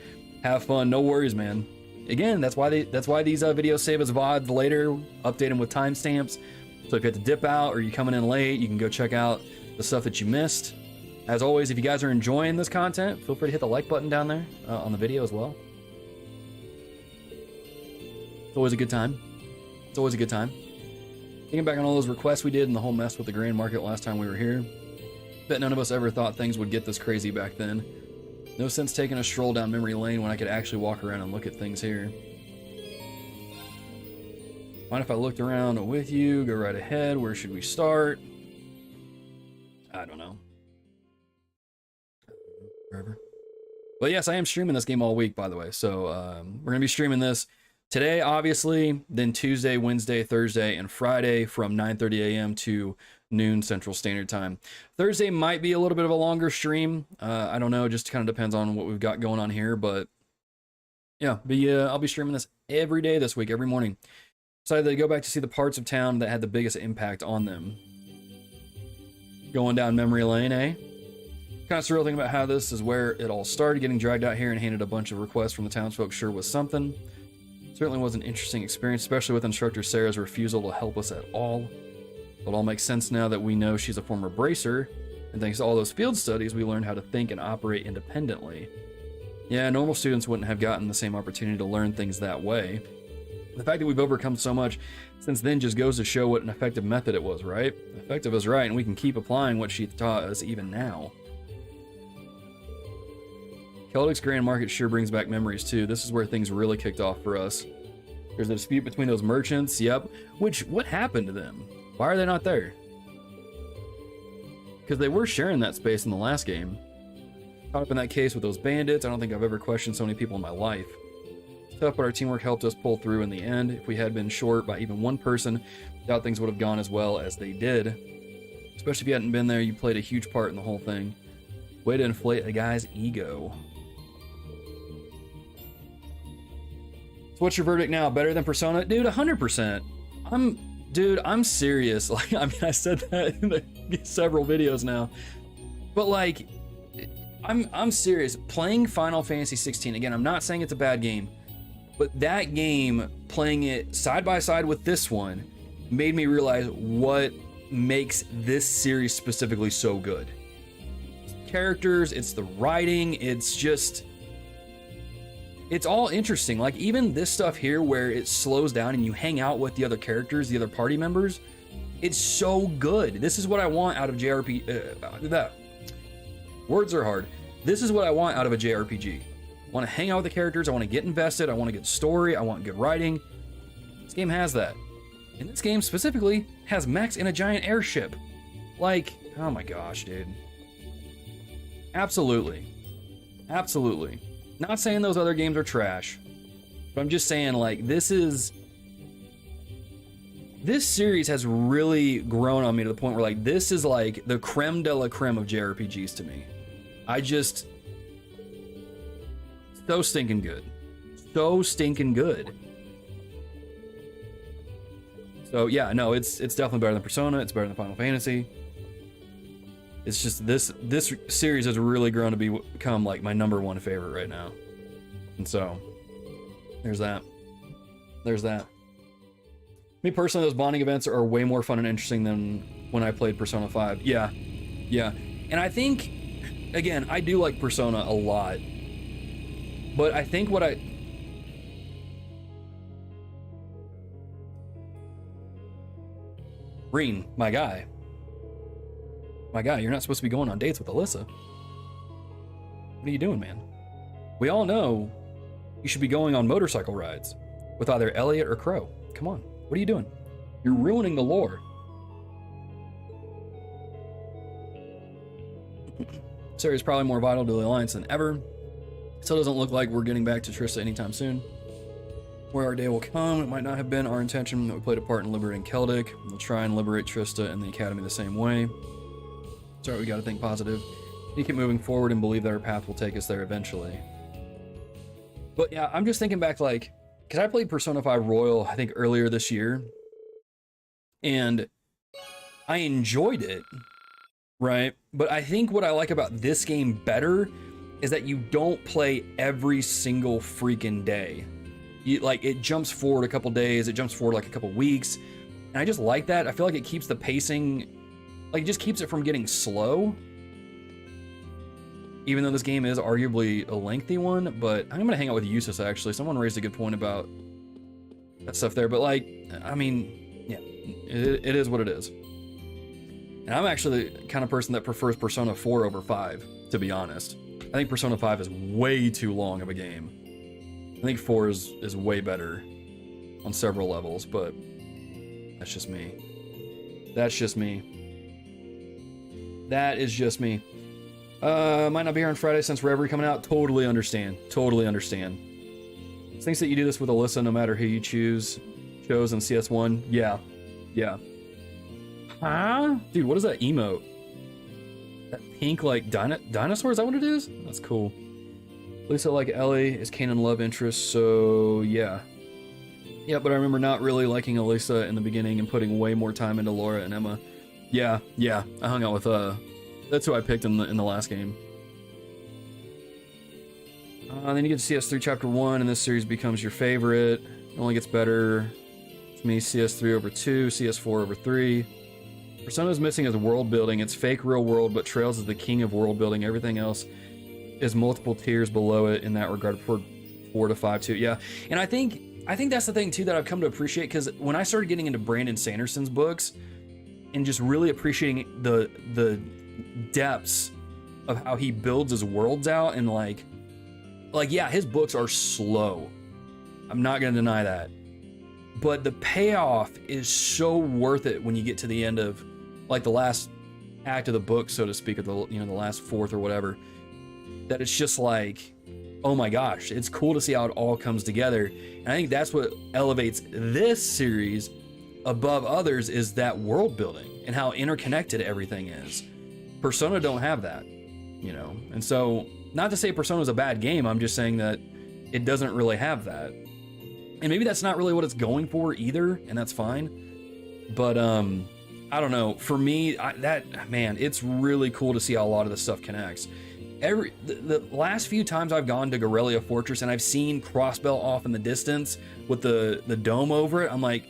Have fun. No worries, man. Again, that's why these videos save as VODs later. Update them with timestamps. So if you have to dip out or you're coming in late, you can go check out the stuff that you missed. As always, if you guys are enjoying this content, feel free to hit the like button down there on the video as well. It's always a good time. It's always a good time. Thinking back on all those requests we did and the whole mess with the Grand Market last time we were here, bet none of us ever thought things would get this crazy back then. No sense taking a stroll down memory lane when I could actually walk around and look at things here. Mind if I looked around with you? Go right ahead. Where should we start? I don't know. Wherever. But yes, I am streaming this game all week, by the way. So we're going to be streaming this Today, obviously, then Tuesday, Wednesday, Thursday, and Friday from 9:30 a.m. to noon Central Standard Time. Thursday might be a little bit of a longer stream. I don't know, just kind of depends on what we've got going on here, but yeah, I'll be streaming this every day this week, every morning. Decided to go back to see the parts of town that had the biggest impact on them. Going down memory lane, eh? Kind of surreal thing about how this is where it all started. Getting dragged out here and handed a bunch of requests from the townsfolk sure was something. Certainly was an interesting experience, especially with instructor Sarah's refusal to help us at all. It all makes sense now that we know she's a former bracer, and thanks to all those field studies, we learned how to think and operate independently. Yeah, normal students wouldn't have gotten the same opportunity to learn things that way. The fact that we've overcome so much since then just goes to show what an effective method it was, right? Effective is right, and we can keep applying what she taught us even now. Celdic's Grand Market sure brings back memories too. This is where things really kicked off for us. There's a dispute between those merchants, yep. What happened to them? Why are they not there? Because they were sharing that space in the last game. Caught up in that case with those bandits, I don't think I've ever questioned so many people in my life. It's tough, but our teamwork helped us pull through in the end. If we had been short by even one person, I doubt things would have gone as well as they did. Especially if you hadn't been there, you played a huge part in the whole thing. Way to inflate a guy's ego. What's your verdict now? Better than Persona? Dude, 100%. I'm serious. Like, I mean, I said that in several videos now. But like, I'm serious. Playing Final Fantasy 16, again, I'm not saying it's a bad game, but that game, playing it side by side with this one, made me realize what makes this series specifically so good. It's the characters, it's the writing, it's just... It's all interesting. Like, even this stuff here where it slows down and you hang out with the other characters, the other party members, it's so good. This is what I want out of JRPG. Words are hard. This is what I want out of a JRPG. I want to hang out with the characters. I want to get invested. I want a good story. I want good writing. This game has that. And this game specifically has mechs in a giant airship. Like, oh my gosh, dude. Absolutely. Absolutely. Not saying those other games are trash, but I'm just saying, like, this series has really grown on me to the point where, like, this is like the creme de la creme of JRPGs to me. So stinking good. So stinking good. So yeah, no, it's definitely better than Persona, it's better than Final Fantasy. It's just this series has really grown to become like my #1 favorite right now. And so there's that. Me personally, those bonding events are way more fun and interesting than when I played Persona 5. Yeah. And I think, again, I do like Persona a lot. But I think Rean, my guy, you're not supposed to be going on dates with Alyssa. What are you doing, man? We all know you should be going on motorcycle rides with either Elliot or Crow. Come on, what are you doing? You're ruining the lore. Sarah's probably more vital to the Alliance than ever. Still doesn't look like we're getting back to Trista anytime soon. Where our day will come, it might not have been our intention that we played a part in liberating Celdic. We'll try and liberate Trista and the Academy the same way. Sorry, we gotta think positive. You keep moving forward and believe that our path will take us there eventually. But yeah, I'm just thinking back, like, because I played Persona 5 Royal, I think, earlier this year. And I enjoyed it, right? But I think what I like about this game better is that you don't play every single freaking day. Like, it jumps forward a couple days, it jumps forward like a couple weeks, and I just like that. I feel like it keeps the pacing, like, it just keeps it from getting slow. Even though this game is arguably a lengthy one, but I'm gonna hang out with Eustace, actually. Someone raised a good point about that stuff there, but, like, I mean, yeah, it is what it is. And I'm actually the kind of person that prefers Persona 4 over 5, to be honest. I think Persona 5 is way too long of a game. I think 4 is way better on several levels, but that's just me. That is just me. Might not be here on Friday since Reverie coming out. Totally understand. Thinks that you do this with Alyssa no matter who you chose in CS1. Yeah. Yeah. Huh? Dude, what is that emote? That pink, like, dinosaur? Is that what it is? That's cool. Lisa, like Ellie, is Kanan love interest, so yeah. Yeah, but I remember not really liking Elisa in the beginning and putting way more time into Laura and Emma. Yeah, I hung out with, that's who I picked in the last game. Then you get to CS3 Chapter 1, and this series becomes your favorite. It only gets better. To me, CS3 over 2, CS4 over 3. Persona's missing is world building. It's fake real world, but Trails is the king of world building. Everything else is multiple tiers below it in that regard for 4 to 5 too. Yeah, and I think that's the thing too that I've come to appreciate, because when I started getting into Brandon Sanderson's books and just really appreciating the depths of how he builds his worlds out, and like yeah, his books are slow. I'm not gonna deny that. But the payoff is so worth it when you get to the end of like the last act of the book, so to speak, or the the last fourth or whatever, that it's just like, oh my gosh, it's cool to see how it all comes together. And I think that's what elevates this series above others, is that world building and how interconnected everything is. Persona don't have that, and so, not to say Persona is a bad game, I'm just saying that it doesn't really have that. And maybe that's not really what it's going for either, and that's fine. But I don't know. For me, it's really cool to see how a lot of this stuff connects. The last few times I've gone to Guerrilla Fortress and I've seen Crossbell off in the distance with the dome over it, I'm like,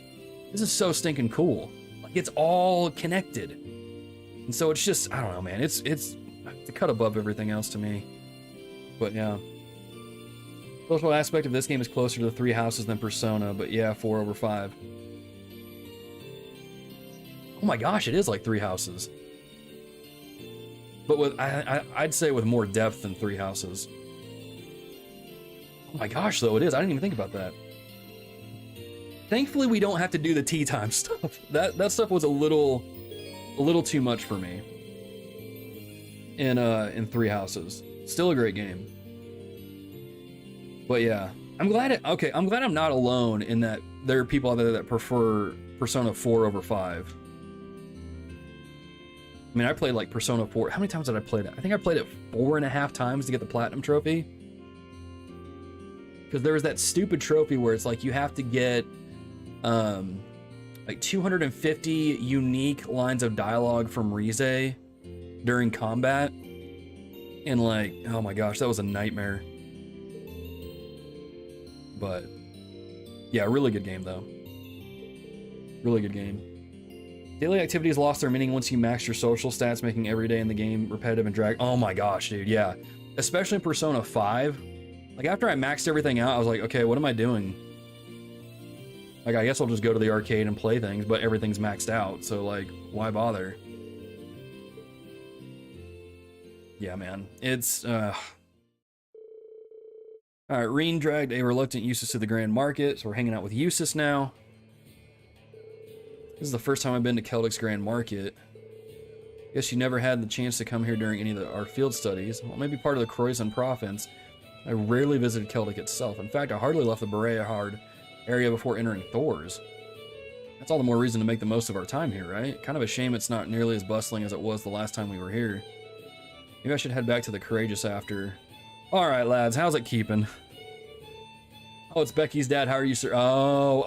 this is so stinking cool. Like, it's all connected. And so it's just, I don't know, man. It's a cut above everything else to me. But yeah. Social aspect of this game is closer to the 3 houses than Persona, but yeah, 4 over 5. Oh my gosh, it is like 3 houses. But with I'd say with more depth than 3 houses. Oh my gosh, though, it is. I didn't even think about that. Thankfully, we don't have to do the tea time stuff. That stuff was a little too much for me. In 3 houses. Still a great game. But yeah, I'm glad I'm not alone in that there are people out there that prefer Persona 4 over 5. I mean, I played like Persona 4. How many times did I play that? I think I played it 4.5 times to get the Platinum Trophy. Because there was that stupid trophy where it's like you have to get like 250 unique lines of dialogue from Rize during combat. And like, oh my gosh, that was a nightmare. But yeah, really good game though. Really good game. Daily activities lost their meaning once you maxed your social stats, making every day in the game repetitive and drag. Oh my gosh, dude, yeah. Especially in Persona 5. Like, after I maxed everything out, I was like, okay, what am I doing? Like, I guess I'll just go to the arcade and play things, but everything's maxed out, so like, why bother? Yeah, man, it's, Alright, Rean dragged a reluctant Eustace to the Grand Market, so we're hanging out with Eustace now. This is the first time I've been to Celdic's Grand Market. Guess you never had the chance to come here during any of our field studies. Well, maybe part of the Croissant province. I rarely visited Celdic itself. In fact, I hardly left the Berea-Hard area before entering Thor's. That's all the more reason to make the most of our time here, right? Kind of a shame it's not nearly as bustling as it was the last time we were here. Maybe I should head back to the Courageous after. Alright, lads, how's it keeping? Oh, it's Becky's dad. How are you, sir? Oh.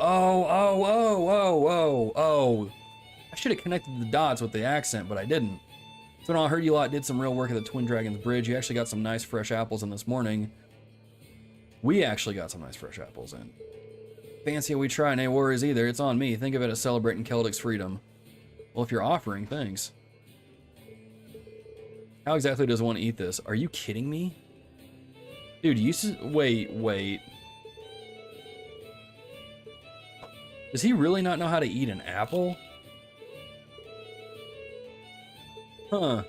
I should have connected the dots with the accent, but I didn't. So no, I heard you lot did some real work at the Twin Dragons Bridge. You actually got some nice fresh apples in this morning. We actually got some nice fresh apples in. Fancy we try, no worries either. It's on me. Think of it as celebrating Celdic's freedom. Well, if you're offering, thanks. How exactly does one eat this? Are you kidding me? Dude, wait. Does he really not know how to eat an apple? Huh.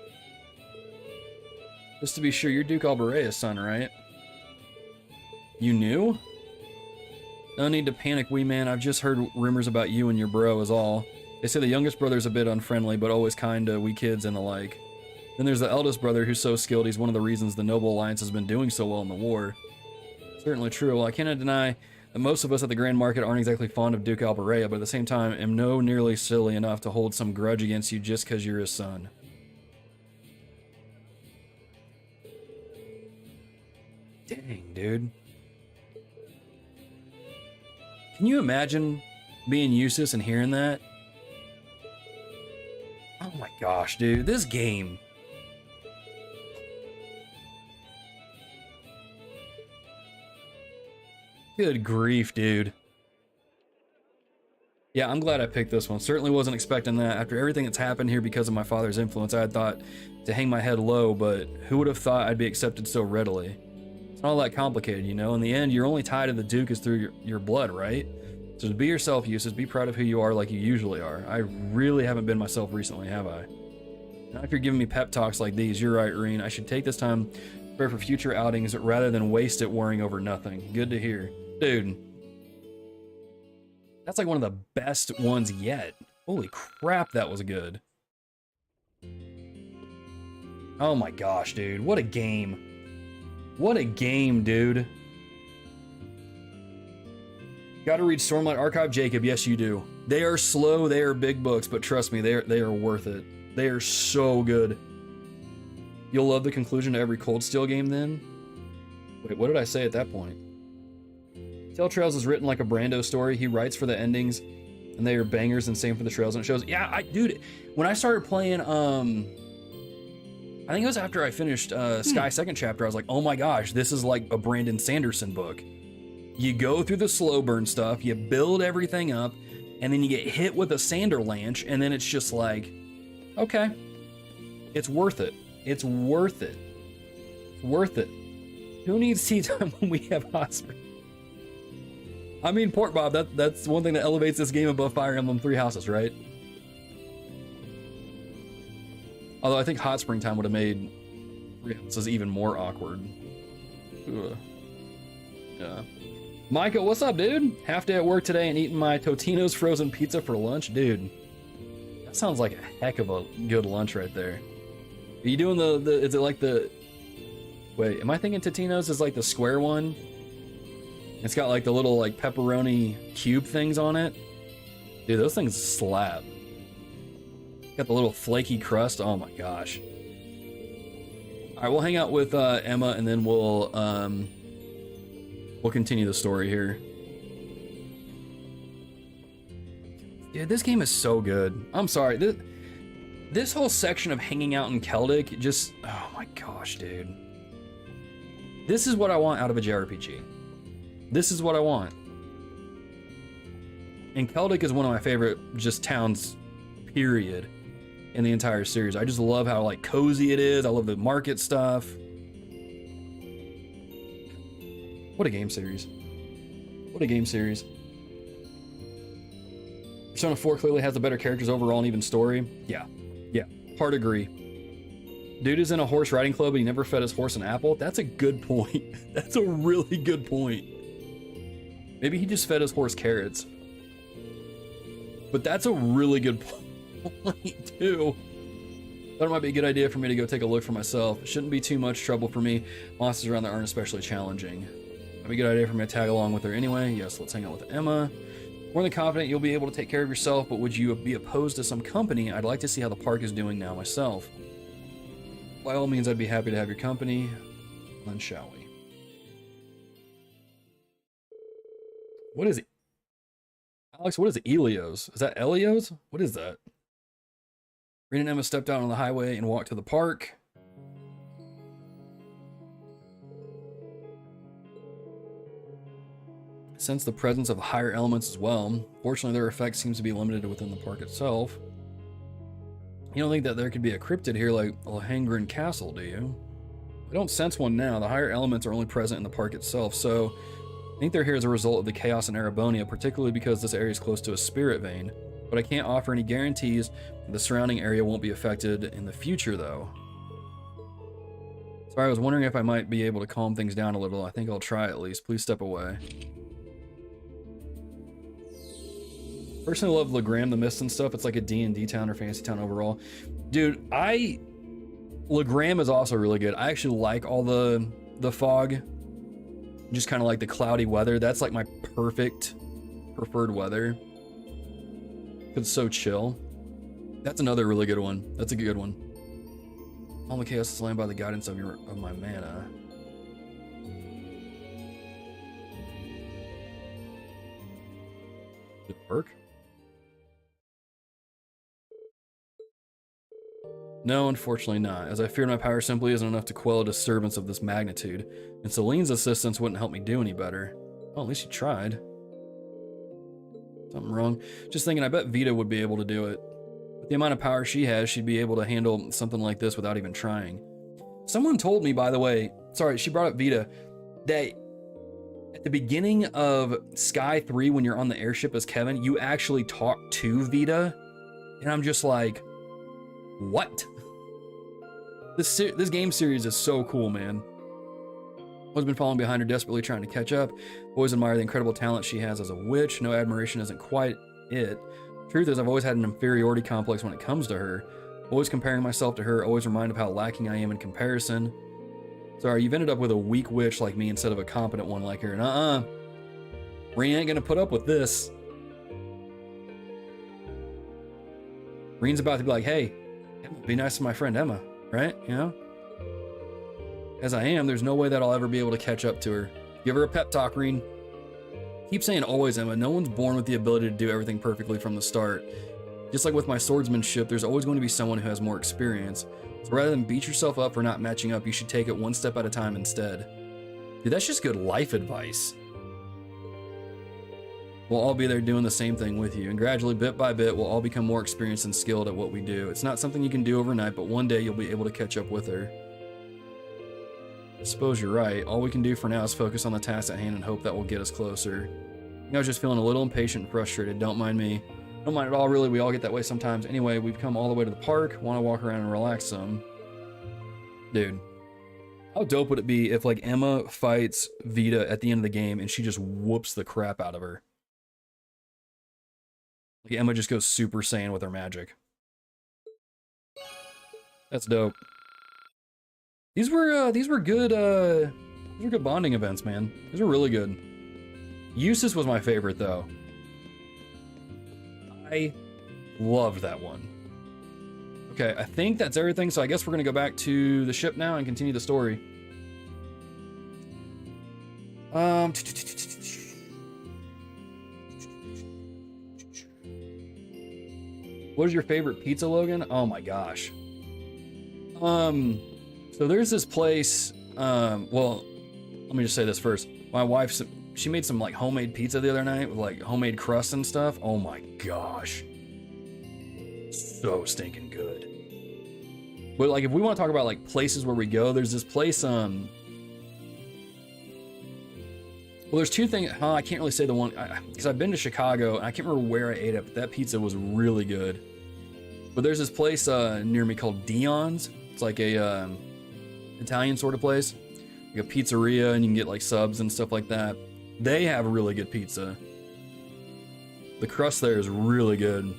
Just to be sure, you're Duke Alberea's son, right? You knew? No need to panic, wee man. I've just heard rumors about you and your bro is all. They say the youngest brother's a bit unfriendly, but always kind to we kids and the like. Then there's the eldest brother who's so skilled he's one of the reasons the Noble Alliance has been doing so well in the war. Certainly true. Well, I cannot deny that most of us at the Grand Market aren't exactly fond of Duke Alberea, but at the same time, am no nearly silly enough to hold some grudge against you just because you're his son. Dang, dude. Can you imagine being Eustace and hearing that? Oh my gosh, dude. This game. Good grief, dude. Yeah, I'm glad I picked this one. Certainly wasn't expecting that. After everything that's happened here because of my father's influence, I had thought to hang my head low, but who would have thought I'd be accepted so readily? It's not all that complicated, you know? In the end, your only tie to the Duke is through your blood, right? So to be yourself, Eustace, be proud of who you are like you usually are. I really haven't been myself recently, have I? Now, if you're giving me pep talks like these, you're right, Rean. I should take this time to prepare for future outings rather than waste it worrying over nothing. Good to hear. Dude. That's like one of the best ones yet. Holy crap, that was good. Oh my gosh, dude. What a game. What a game, dude. Gotta read Stormlight Archive, Jacob. Yes, you do. They are slow, they are big books, but trust me, they are worth it. They are so good. You'll love the conclusion to every Cold Steel game then? Wait, what did I say at that point? Telltrails is written like a Brando story. He writes for the endings, and they are bangers, and same for the trails and it shows. Yeah, dude, when I started playing, I think it was after I finished Sky Second Chapter, I was like, oh my gosh, this is like a Brandon Sanderson book. You go through the slow burn stuff, you build everything up, and then you get hit with a Sander Lanch, and then it's just like, okay, it's worth it. It's worth it. It's worth it. Who needs tea time when we have hot spring? I mean, Pork Bob, that's one thing that elevates this game above Fire Emblem Three Houses, right? Although I think Hot Spring Time would have made Three Houses even more awkward. Ugh. Yeah. Micah, what's up, dude? Half day at work today and eating my Totino's frozen pizza for lunch. Dude, that sounds like a heck of a good lunch right there. Are you doing is it like the... Wait, am I thinking Totino's is like the square one? It's got like the little like pepperoni cube things on it. Dude, those things slap. Got the little flaky crust. Oh my gosh. All right, we'll hang out with Emma and then we'll continue the story here. Dude, this game is so good. I'm sorry. This whole section of hanging out in Celdic just... Oh my gosh, dude. This is what I want out of a JRPG. This is what I want. And Celdic is one of my favorite just towns, period, in the entire series. I just love how like cozy it is. I love the market stuff. What a game series. What a game series. Persona 4 clearly has the better characters overall and even story. Yeah, hard agree. Dude is in a horse riding club and he never fed his horse an apple. That's a good point. That's a really good point. Maybe he just fed his horse carrots. But that's a really good point too. Thought it might be a good idea for me to go take a look for myself. It shouldn't be too much trouble for me. Monsters around there aren't especially challenging. Might be a good idea for me to tag along with her anyway. Yes, let's hang out with Emma. More than confident you'll be able to take care of yourself, but would you be opposed to some company? I'd like to see how the park is doing now myself. By all means, I'd be happy to have your company. Then shall we? What is it? Alex, what is Elios? Is that Elios? What is that? Rean and Emma stepped out on the highway and walked to the park. Sense the presence of higher elements as well. Fortunately, their effect seems to be limited within the park itself. You don't think that there could be a cryptid here like Lohengrin Castle, do you? I don't sense one now. The higher elements are only present in the park itself, so I think they're here as a result of the chaos in Erebonia, particularly because this area is close to a spirit vein. But I can't offer any guarantees that the surrounding area won't be affected in the future, though. Sorry, I was wondering if I might be able to calm things down a little. I think I'll try at least. Please step away. Personally love Legram, the Mist and stuff. It's like a D&D town or fantasy town overall. Dude, Legram is also really good. I actually like all the fog just kind of like the cloudy weather. That's like my perfect preferred weather. It's so chill. That's another really good one. That's a good one. All the chaos is slain by the guidance of my mana. Did it work? No, unfortunately not, as I feared my power simply isn't enough to quell a disturbance of this magnitude, and Celine's assistance wouldn't help me do any better. Well, at least you tried. Something wrong. Just thinking, I bet Vita would be able to do it. With the amount of power she has, she'd be able to handle something like this without even trying. Someone told me, by the way, sorry, she brought up Vita, that at the beginning of Sky 3, when you're on the airship as Kevin, you actually talk to Vita, and I'm just like, what? This game series is so cool, man. Always been following behind her, desperately trying to catch up. Always admire the incredible talent she has as a witch. No admiration isn't quite it. Truth is, I've always had an inferiority complex when it comes to her. Always comparing myself to her, always reminded of how lacking I am in comparison. Sorry, you've ended up with a weak witch like me instead of a competent one like her. And Rean ain't gonna put up with this. Rean's about to be like, hey, be nice to my friend Emma, right? You know? As I am, there's no way that I'll ever be able to catch up to her. Give her a pep talk, Rean. Keep saying always, Emma. No one's born with the ability to do everything perfectly from the start. Just like with my swordsmanship, there's always going to be someone who has more experience. So rather than beat yourself up for not matching up, you should take it one step at a time instead. Dude, that's just good life advice. We'll all be there doing the same thing with you, and gradually, bit by bit, we'll all become more experienced and skilled at what we do. It's not something you can do overnight, but one day you'll be able to catch up with her. I suppose you're right. All we can do for now is focus on the task at hand and hope that will get us closer. I was just feeling a little impatient and frustrated. Don't mind me. Don't mind at all, really. We all get that way sometimes. Anyway, we've come all the way to the park. Want to walk around and relax some. Dude, how dope would it be if, like, Emma fights Vita at the end of the game and she just whoops the crap out of her? Like, Emma just goes Super Saiyan with her magic. That's dope. These were good bonding events, man. These were really good. Eustace was my favorite, though. I loved that one. Okay, I think that's everything, so I guess we're gonna go back to the ship now and continue the story. What is your favorite pizza, Logan? Oh my gosh. So there's this place, well, let me just say this first. My wife, she made some like homemade pizza the other night with like homemade crust and stuff. Oh my gosh. So stinking good. But like if we want to talk about like places where we go, there's this place, well, there's two things, I can't really say the one, because I've been to Chicago, and I can't remember where I ate it, but that pizza was really good. But there's this place near me called Dion's. It's like a Italian sort of place, like a pizzeria, and you can get like subs and stuff like that. They have really good pizza. The crust there is really good.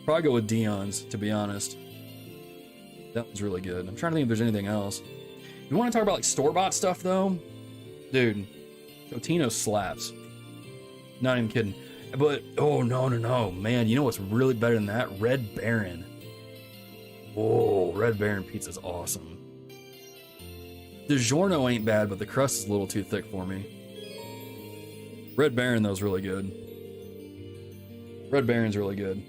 Probably go with Dion's, to be honest. That was really good. I'm trying to think if there's anything else. You want to talk about like store-bought stuff though? Dude, Totino slaps. Not even kidding. But, oh, no, man, you know what's really better than that? Red Baron. Oh, Red Baron pizza's awesome. DiGiorno ain't bad, but the crust is a little too thick for me. Red Baron, though, is really good. Red Baron's really good.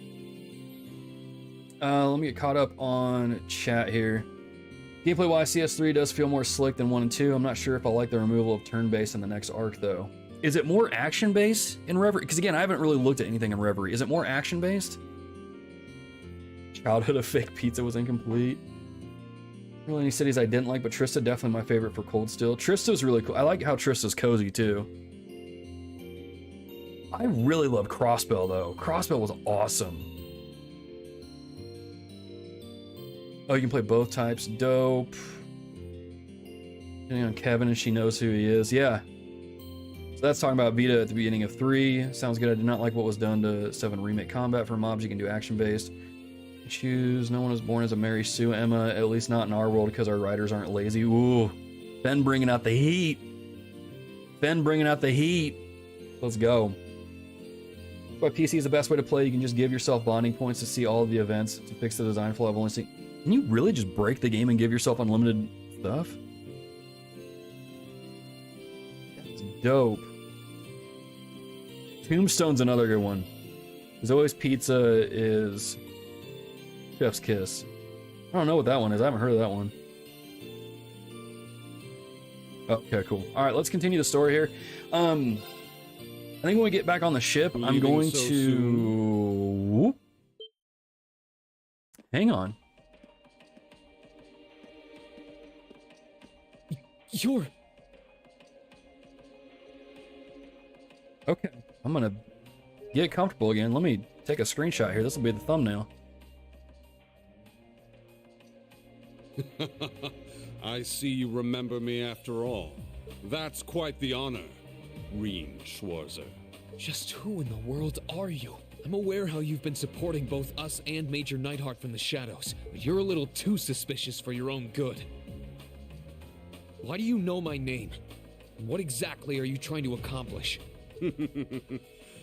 Let me get caught up on chat here. Gameplay-wise, CS3 does feel more slick than 1 and 2. I'm not sure if I like the removal of turn-based in the next arc, though. Is it more action-based in Reverie? Because again, I haven't really looked at anything in Reverie. Is it more action-based? Childhood of fake pizza was incomplete. Really any cities I didn't like, but Trista definitely my favorite for Cold Steel. Trista's really cool. I like how Trista's cozy too. I really love Crossbell though. Crossbell was awesome. Oh, you can play both types. Dope. Depending on Kevin and she knows who he is. Yeah. So that's talking about Vita at the beginning of 3. Sounds good. I did not like what was done to 7 Remake Combat. For mobs, you can do action-based. Issues. No one is born as a Mary Sue Emma, at least not in our world because our writers aren't lazy. Ooh. Ben bringing out the heat. Finn bringing out the heat. Let's go. But PC is the best way to play. You can just give yourself bonding points to see all of the events to fix the design flaw. I've only seen. Can you really just break the game and give yourself unlimited stuff? That's dope. Tombstone's another good one. There's always pizza is Chef's Kiss. I don't know what that one is. I haven't heard of that one. Okay, cool. All right, let's continue the story here. I think when we get back on the ship, I'm going to... Hang on. You're... Okay, I'm gonna get comfortable again. Let me take a screenshot here. This will be the thumbnail. I see you remember me after all. That's quite the honor, Rean Schwarzer. Just who in the world are you? I'm aware how you've been supporting both us and Major Nightheart from the shadows, but you're a little too suspicious for your own good. Why do you know my name? And what exactly are you trying to accomplish?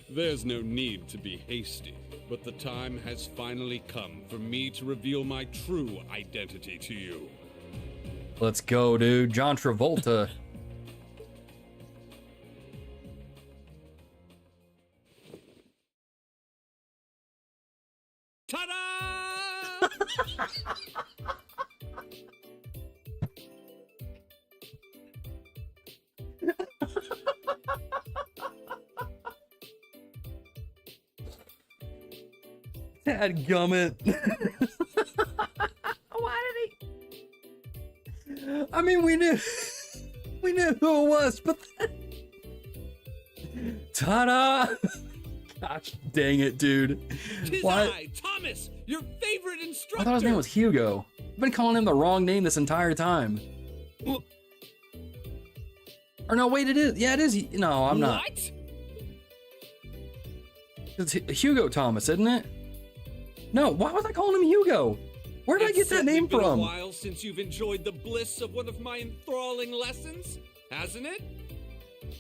There's no need to be hasty, but the time has finally come for me to reveal my true identity to you. Let's go, dude. John Travolta. Ta-da! Dadgummit. Why did he? I mean, we knew who it was, but ta-da! Gosh dang it, dude. Tis I, Thomas, your favorite instructor. I thought his name was Hugo. I've been calling him the wrong name this entire time. Or no, wait, it is. Yeah, it is. No, I'm not. What? It's Hugo Thomas, isn't it? No, why was I calling him Hugo? Where did I get that name It's been from? a while since you've enjoyed the bliss of one of my enthralling lessons, hasn't it?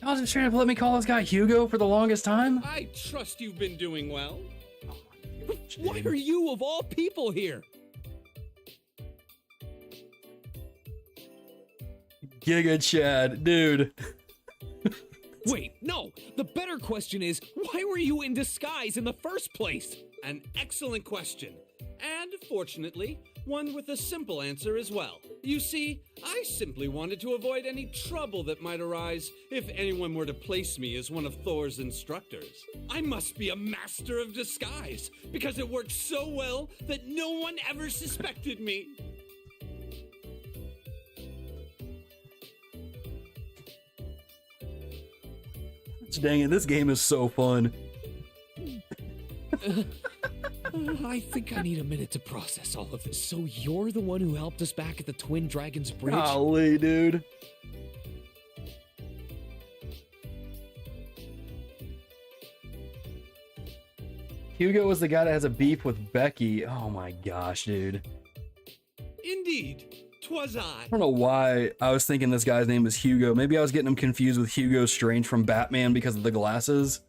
I was just trying to let me call this guy Hugo for the longest time. I trust you've been doing well. Why are you of all people here? Giga Chad, dude. Wait, no. The better question is, why were you in disguise in the first place? An excellent question. And fortunately, one with a simple answer as well. You see, I simply wanted to avoid any trouble that might arise if anyone were to place me as one of Thor's instructors. I must be a master of disguise, because it worked so well that no one ever suspected me. Dang it, this game is so fun. I think I need a minute to process all of this. So you're the one who helped us back at the Twin Dragons Bridge? Golly, dude. Hugo was the guy that has a beef with Becky. Oh my gosh, dude. Indeed, 'twas I. I don't know why I was thinking this guy's name was Hugo. Maybe I was getting him confused with Hugo Strange from Batman because of the glasses.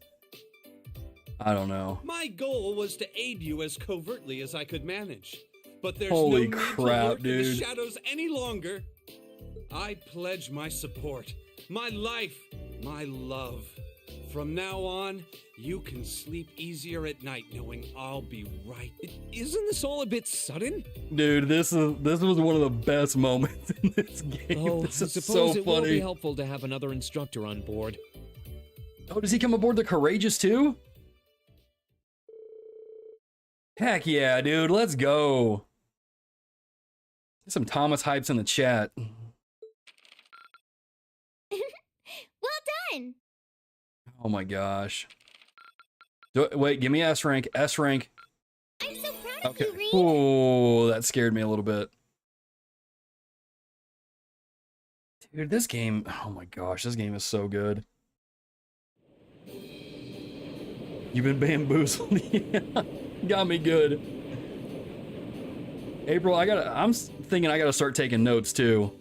I don't know. My goal was to aid you as covertly as I could manage. But there's Holy no need crap, to lurk in the dude. shadows any longer. I pledge my support, my life, my love. From now on, you can sleep easier at night knowing I'll be right. Isn't this all a bit sudden? Dude, this was one of the best moments in this game. Oh, This I is suppose so it will be funny. helpful to have another instructor on board. Oh, does he come aboard the Courageous too? Heck yeah, dude, let's go. Get some Thomas hypes in the chat. Well done! Oh my gosh. Wait, give me S rank, S rank. I'm so proud Okay. of you, Rean. Oh, that scared me a little bit. Dude, this game, oh my gosh, this game is so good. You've been bamboozled. Yeah, got me good. April, I'm thinking I gotta start taking notes too.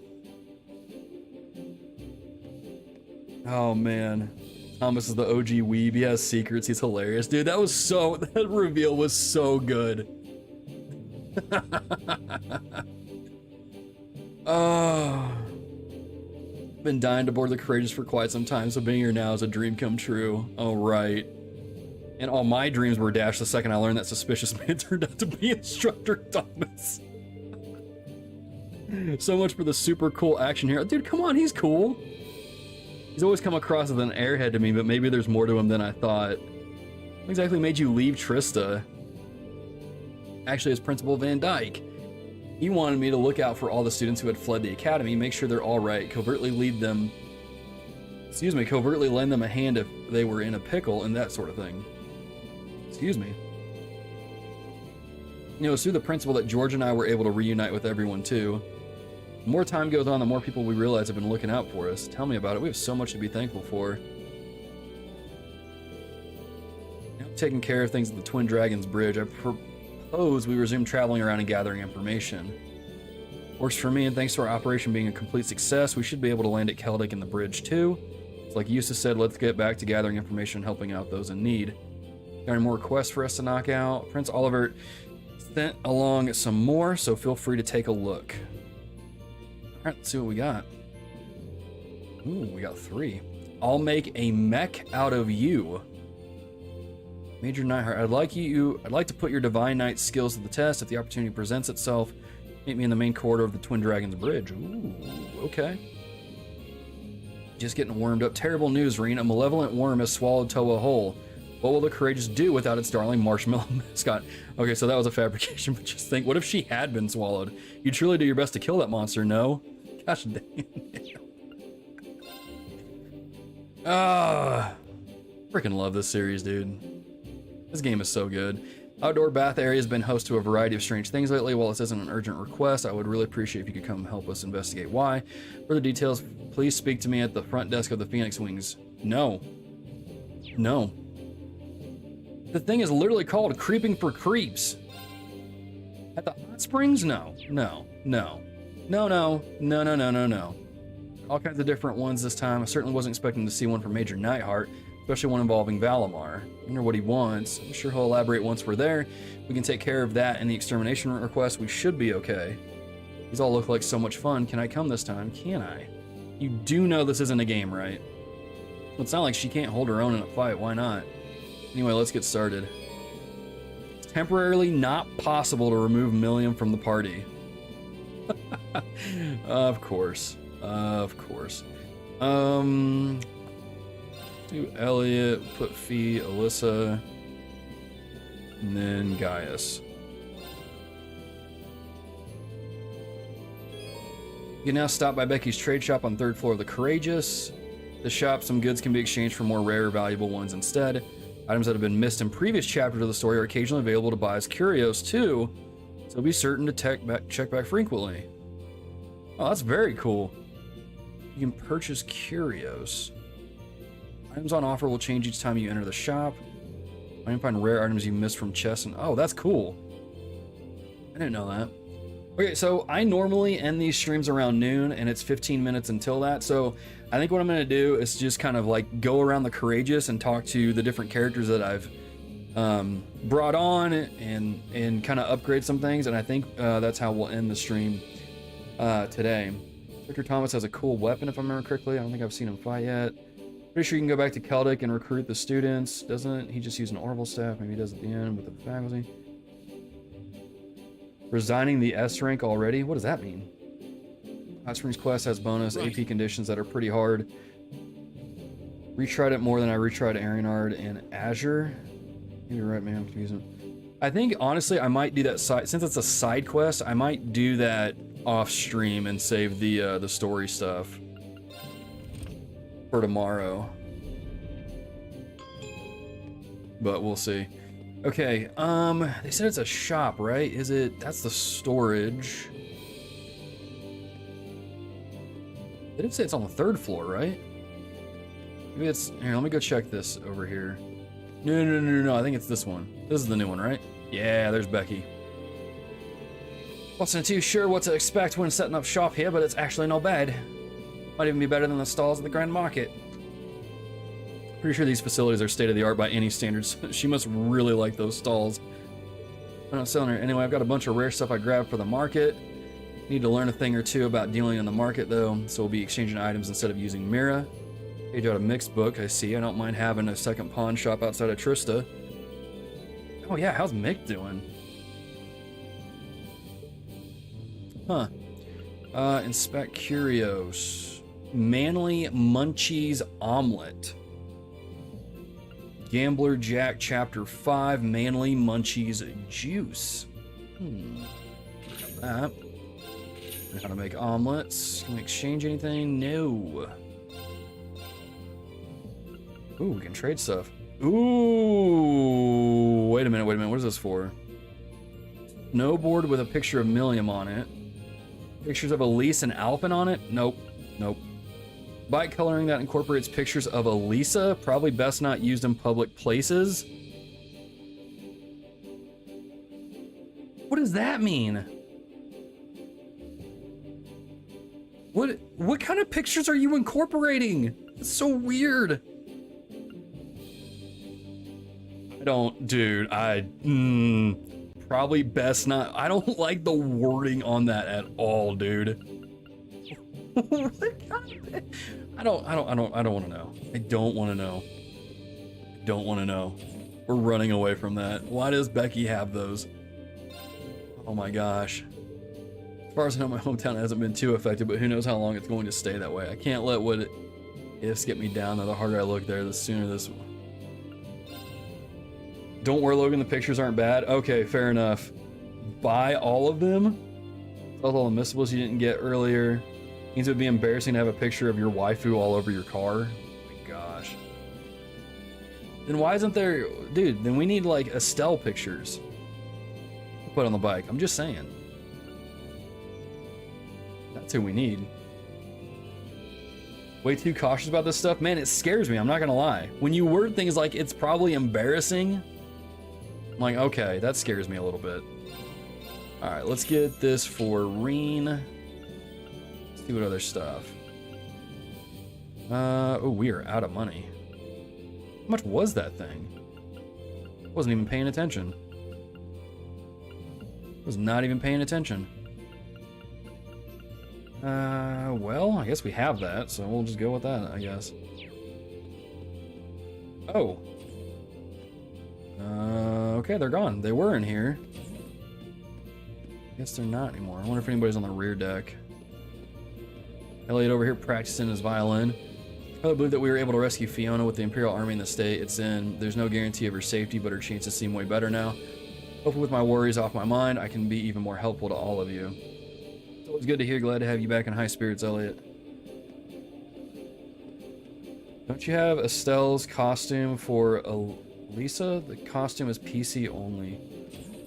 Oh man. Thomas is the OG weeb. He has secrets. He's hilarious. Dude, that reveal was so good. Oh. Been dying to board the Courageous for quite some time, so being here now is a dream come true. Oh, right. And all my dreams were dashed the second I learned that suspicious man turned out to be Instructor Thomas. So much for the super cool action hero. Dude, come on, he's cool. He's always come across as an airhead to me, but maybe there's more to him than I thought. What exactly made you leave Trista? Actually, it's Principal Van Dyke. He wanted me to look out for all the students who had fled the academy, make sure they're all right, covertly lend them a hand if they were in a pickle, and that sort of thing. Excuse me. You know, it's through the principal that George and I were able to reunite with everyone, too. The more time goes on, the more people we realize have been looking out for us. Tell me about it. We have so much to be thankful for. You know, taking care of things at the Twin Dragons Bridge, I propose we resume traveling around and gathering information. Works for me, and thanks to our operation being a complete success, we should be able to land at Celdic and the bridge, too. It's like Eustace said, let's get back to gathering information and helping out those in need. Got any more requests for us to knock out? Prince Oliver sent along some more, so feel free to take a look. Alright, let's see what we got. Ooh, we got 3. I'll make a mech out of you. Major Nightheart, I'd like to put your Divine Knight skills to the test if the opportunity presents itself. Meet me in the main corridor of the Twin Dragons Bridge. Ooh, okay. Just getting warmed up. Terrible news, Rean. A malevolent worm has swallowed Toa whole. What will the Courageous do without its darling marshmallow mascot? Okay, so that was a fabrication, but just think, what if she had been swallowed? You truly do your best to kill that monster, no? Gosh dang it. Freaking love this series, dude. This game is so good. Outdoor bath area has been host to a variety of strange things lately. While this isn't an urgent request, I would really appreciate if you could come help us investigate why. Further details, please speak to me at the front desk of the Phoenix Wings. No. No. The thing is literally called Creeping for Creeps. At the hot springs? No. No. No. No, no. No, no, no, no, no. All kinds of different ones this time. I certainly wasn't expecting to see one from Major Nightheart, especially one involving Valimar. I wonder what he wants. I'm sure he'll elaborate once we're there. We can take care of that and the extermination request. We should be okay. These all look like so much fun. Can I come this time? Can I? You do know this isn't a game, right? Well, it's not like she can't hold her own in a fight. Why not? Anyway, let's get started. It's temporarily not possible to remove Milliam from the party. Of course. Of course. Do Elliot, put Fee, Alyssa, and then Gaius. You can now stop by Becky's trade shop on 3rd floor of the Courageous. The shop, some goods can be exchanged for more rare, valuable ones instead. Items that have been missed in previous chapters of the story are occasionally available to buy as curios too, so be certain to check back frequently. Oh, that's very cool. You can purchase curios. Items on offer will change each time you enter the shop. I can find rare items you missed from chests and oh, that's cool. I didn't know that. Okay, so I normally end these streams around noon and it's 15 minutes until that. So I think what I'm gonna do is just kind of like go around the Courageous and talk to the different characters that I've brought on and kind of upgrade some things. And I think that's how we'll end the stream today. Victor Thomas has a cool weapon if I remember correctly. I don't think I've seen him fight yet. Pretty sure you can go back to Celdic and recruit the students. Doesn't he just use an Orville staff? Maybe he does at the end with the faculty. Resigning the S rank already? What does that mean? Hot Springs quest has bonus AP conditions that are pretty hard. Retried it more than I retried Arianard and Azure. You're right, man. I'm confusing. I think honestly I might do that side since it's a side quest. I might do that off stream and save the story stuff for tomorrow. But we'll see. Okay, they said it's a shop, right? Is it? That's the storage. They didn't say it's on the 3rd floor, right? Maybe it's, here, let me go check this over here. No, I think it's this one. This is the new one, right? Yeah, there's Becky. Wasn't too sure what to expect when setting up shop here, but it's actually not bad. Might even be better than the stalls at the Grand Market. Pretty sure these facilities are state-of-the-art by any standards. She must really like those stalls. I'm not selling her. Anyway, I've got a bunch of rare stuff I grabbed for the market. Need to learn a thing or two about dealing in the market, though, so we'll be exchanging items instead of using Mira. Page out a mixed book, I see. I don't mind having a second pawn shop outside of Trista. Oh yeah, how's Mick doing? Huh. Inspect Curios. Manly Munchies Omelet. Gambler Jack Chapter 5 Manly Munchies Juice. That. How to make omelets. Can we exchange anything? No. Ooh, we can trade stuff. Ooh, wait a minute. What is this for? Snowboard with a picture of Milliam on it. Pictures of Elise and Alpin on it? Nope. Bike coloring that incorporates pictures of Elisa. Probably best not used in public places. What does that mean? What kind of pictures are you incorporating? It's so weird. Probably best not. I don't like the wording on that at all, dude. I don't want to know. I don't want to know. We're running away from that. Why does Becky have those? Oh my gosh. As far as I know, my hometown hasn't been too affected, but who knows how long it's going to stay that way. I can't let what ifs get me down, though. The harder I look there, the sooner this... Don't worry, Logan, the pictures aren't bad. Okay, fair enough. Buy all of them? All the missables you didn't get earlier. Means it would be embarrassing to have a picture of your waifu all over your car. Oh my gosh. Then why isn't there... Dude, then we need, like, Estelle pictures to put on the bike. I'm just saying. That's who we need. Way too cautious about this stuff? Man, it scares me, I'm not gonna lie. When you word things like, it's probably embarrassing, I'm like, okay, that scares me a little bit. Alright, let's get this for Rean. Let's see what other stuff. Oh, we are out of money. How much was that thing? Wasn't even paying attention. Was not even paying attention. Well, I guess we have that, so we'll just go with that, I guess. Oh. Okay, they're gone. They were in here. Guess they're not anymore. I wonder if anybody's on the rear deck. Elliot over here practicing his violin. I believe that we were able to rescue Fiona with the Imperial Army in the state it's in. There's no guarantee of her safety, but her chances seem way better now. Hopefully with my worries off my mind, I can be even more helpful to all of you. It's always good to hear. Glad to have you back in high spirits, Elliot. Don't you have Estelle's costume for Elisa? The costume is PC only.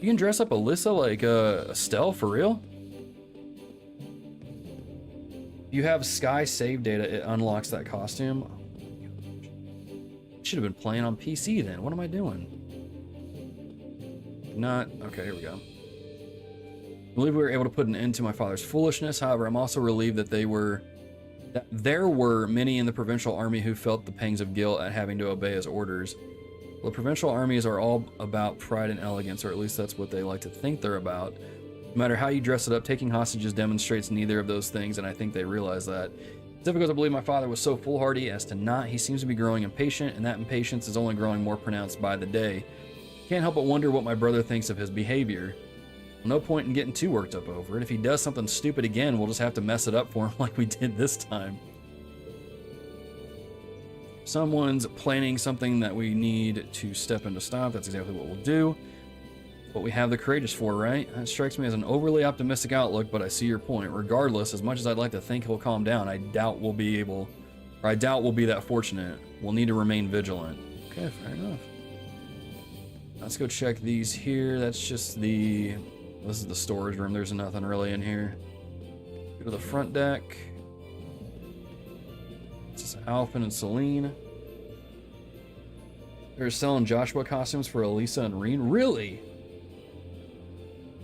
You can dress up Elisa like Estelle, for real? You have Sky save data, it unlocks that costume. Should have been playing on PC then. What am I doing? Not... Okay, here we go. I believe we were able to put an end to my father's foolishness. However, I'm also relieved that there were many in the provincial army who felt the pangs of guilt at having to obey his orders. Well, the provincial armies are all about pride and elegance, or at least that's what they like to think they're about. No matter how you dress it up, taking hostages demonstrates neither of those things, and I think they realize that. It's difficult to believe my father was so foolhardy as to not. He seems to be growing impatient, and that impatience is only growing more pronounced by the day. Can't help but wonder what my brother thinks of his behavior. No point in getting too worked up over it. If he does something stupid again, we'll just have to mess it up for him like we did this time. Someone's planning something that we need to step in to stop. That's exactly what we'll do. What we have the courageous for, right? That strikes me as an overly optimistic outlook, but I see your point. Regardless, as much as I'd like to think he'll calm down, I doubt we'll be that fortunate. We'll need to remain vigilant. Okay, fair enough. Let's go check these here. That's just this is the storage room. There's nothing really in here. Go to the front deck. This is Alphen and Celine. They're selling Joshua costumes for Elisa and Rean. Really?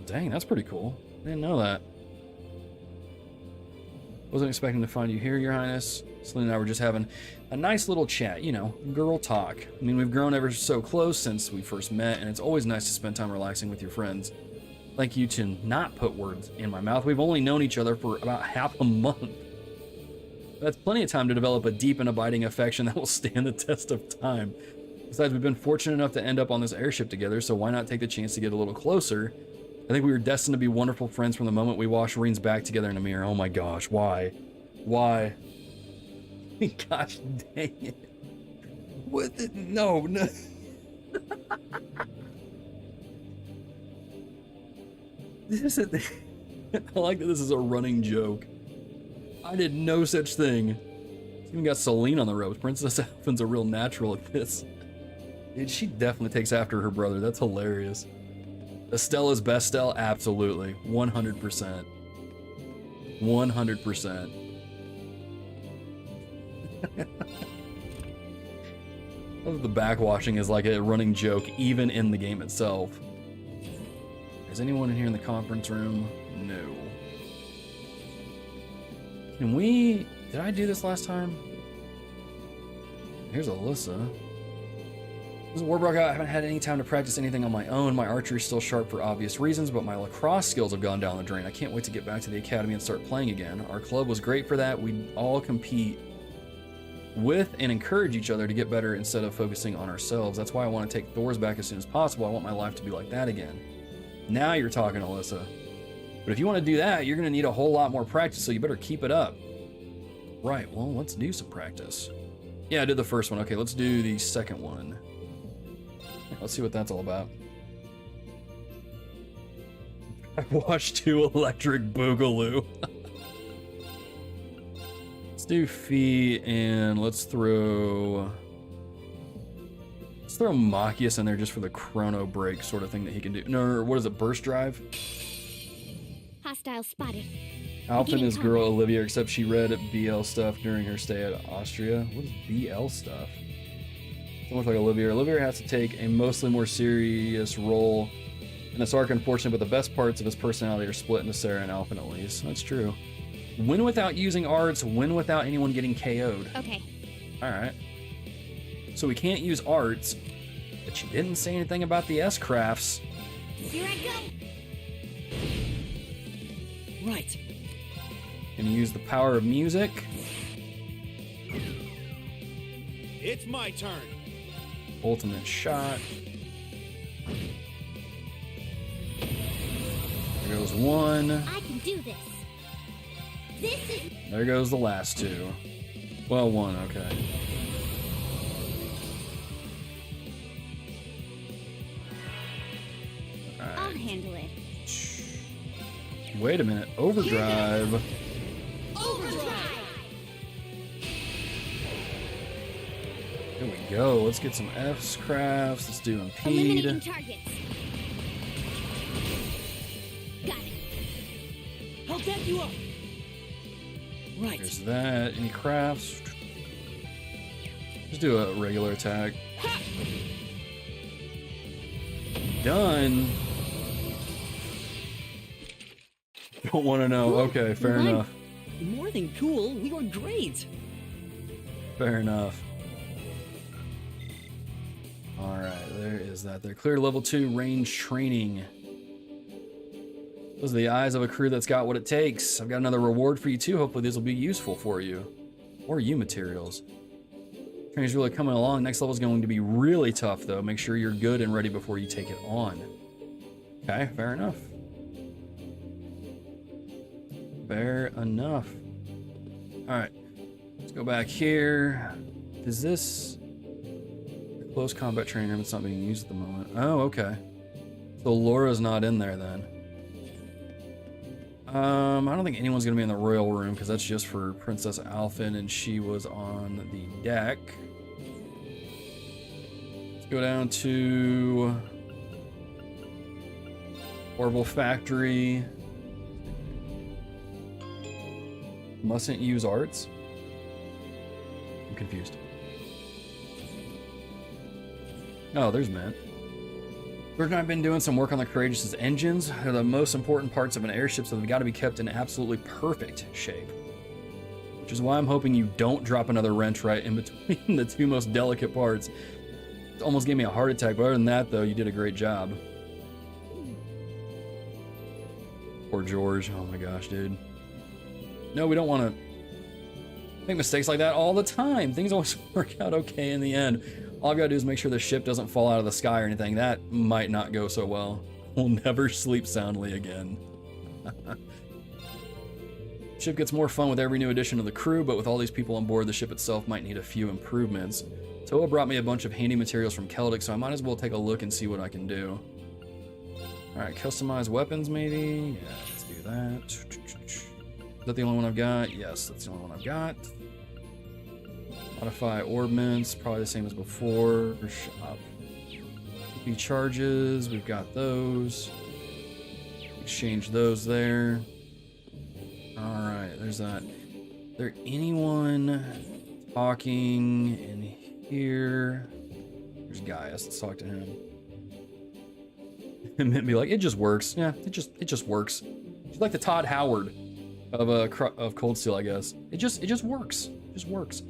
Dang, that's pretty cool. I didn't know that. Wasn't expecting to find you here, Your Highness. Selena and I were just having a nice little chat, you know, girl talk. I mean, we've grown ever so close since we first met, and it's always nice to spend time relaxing with your friends. Thank you to not put words in my mouth. We've only known each other for about half a month. That's plenty of time to develop a deep and abiding affection that will stand the test of time. Besides, we've been fortunate enough to end up on this airship together, so why not take the chance to get a little closer? I think we were destined to be wonderful friends from the moment we watched Rean's back together in a mirror. Oh my gosh, why? Why? Gosh dang it. What the, no. This is I like that this is a running joke. I did no such thing. It's even got Celine on the ropes. Princess Elfin's a real natural at this. Dude, she definitely takes after her brother. That's hilarious. Estella's best Stella? Absolutely. 100%. 100%. The backwashing is like a running joke even in the game itself. Is anyone in here in the conference room? No. Can we... Did I do this last time? Here's Alyssa. This war broke out. I haven't had any time to practice anything on my own. My archery is still sharp for obvious reasons, but my lacrosse skills have gone down the drain. I can't wait to get back to the academy and start playing again. Our club was great for that. We all compete with and encourage each other to get better instead of focusing on ourselves. That's why I want to take Thor's back as soon as possible. I want my life to be like that again. Now you're talking, Alyssa. But if you want to do that, you're going to need a whole lot more practice, so you better keep it up. Right, well, let's do some practice. Yeah, I did the first one. Okay, let's do the second one. Let's see what that's all about. I watched 2 Electric Boogaloo. Let's do feet, and let's throw Machias in there just for the chrono break sort of thing that he can do. No, what is it, burst drive? Hostile spotted. Alpha and his girl Olivia, except she read BL stuff during her stay at Austria. What is BL stuff? So much like Olivia. Olivia has to take a mostly more serious role in this arc, unfortunately, but the best parts of his personality are split into Sarah and Alpha at least. That's true. Win without using arts, win without anyone getting KO'd. Okay. Alright. So we can't use arts, but you didn't say anything about the S-crafts. Here I go. Right. Can you use the power of music? It's my turn. Ultimate shot. There goes one. I can do this. This is... There goes the last 2. Well, 1, okay. Alright. I'll handle it. Wait a minute. Overdrive. Overdrive! Here we go. Let's get some S-crafts. Let's do Eliminating impede. targets. Got it. I'll back you up. Right. There's that. Any crafts? Just do a regular attack. Ha! Done. Don't want to know. Okay, fair enough. More than cool, we were great. Fair enough. Alright, there is that. They're clear level 2 range training. Those are the eyes of a crew that's got what it takes. I've got another reward for you too. Hopefully this will be useful for you. Or you materials. Training's really coming along. Next level is going to be really tough though. Make sure you're good and ready before you take it on. Okay, fair enough. Fair enough. Alright. Let's go back here. Is this close combat training room? It's not being used at the moment. Oh, okay. So Laura's not in there then. I don't think anyone's gonna be in the royal room because that's just for Princess Alphen and she was on the deck. Let's go down to Orbital Factory. Mustn't use arts? I'm confused. Oh, there's Matt. George and I have been doing some work on the Courageous' engines. They're the most important parts of an airship, so they've got to be kept in absolutely perfect shape. Which which is why I'm hoping you don't drop another wrench right in between the two most delicate parts. It almost gave me a heart attack, but other than that, though, you did a great job. Poor George. Oh my gosh, dude. No, we don't want to make mistakes like that all the time. Things always work out okay in the end. All I've got to do is make sure the ship doesn't fall out of the sky or anything. That might not go so well. We'll never sleep soundly again. Ship gets more fun with every new addition to the crew, but with all these people on board, the ship itself might need a few improvements. Toa brought me a bunch of handy materials from Celdic, so I might as well take a look and see what I can do. Alright, customize weapons maybe? Yeah, let's do that. Is that the only one I've got? Yes, that's the only one I've got. Modify orbments, probably the same as before. Shop. EP charges, we've got those. Exchange those there. Alright, there's that. Is there anyone talking in here? There's Gaius, let's talk to him. And be like, it just works. Yeah, it just works. She's like the Todd Howard of Cold Steel, I guess. It just works. It just works.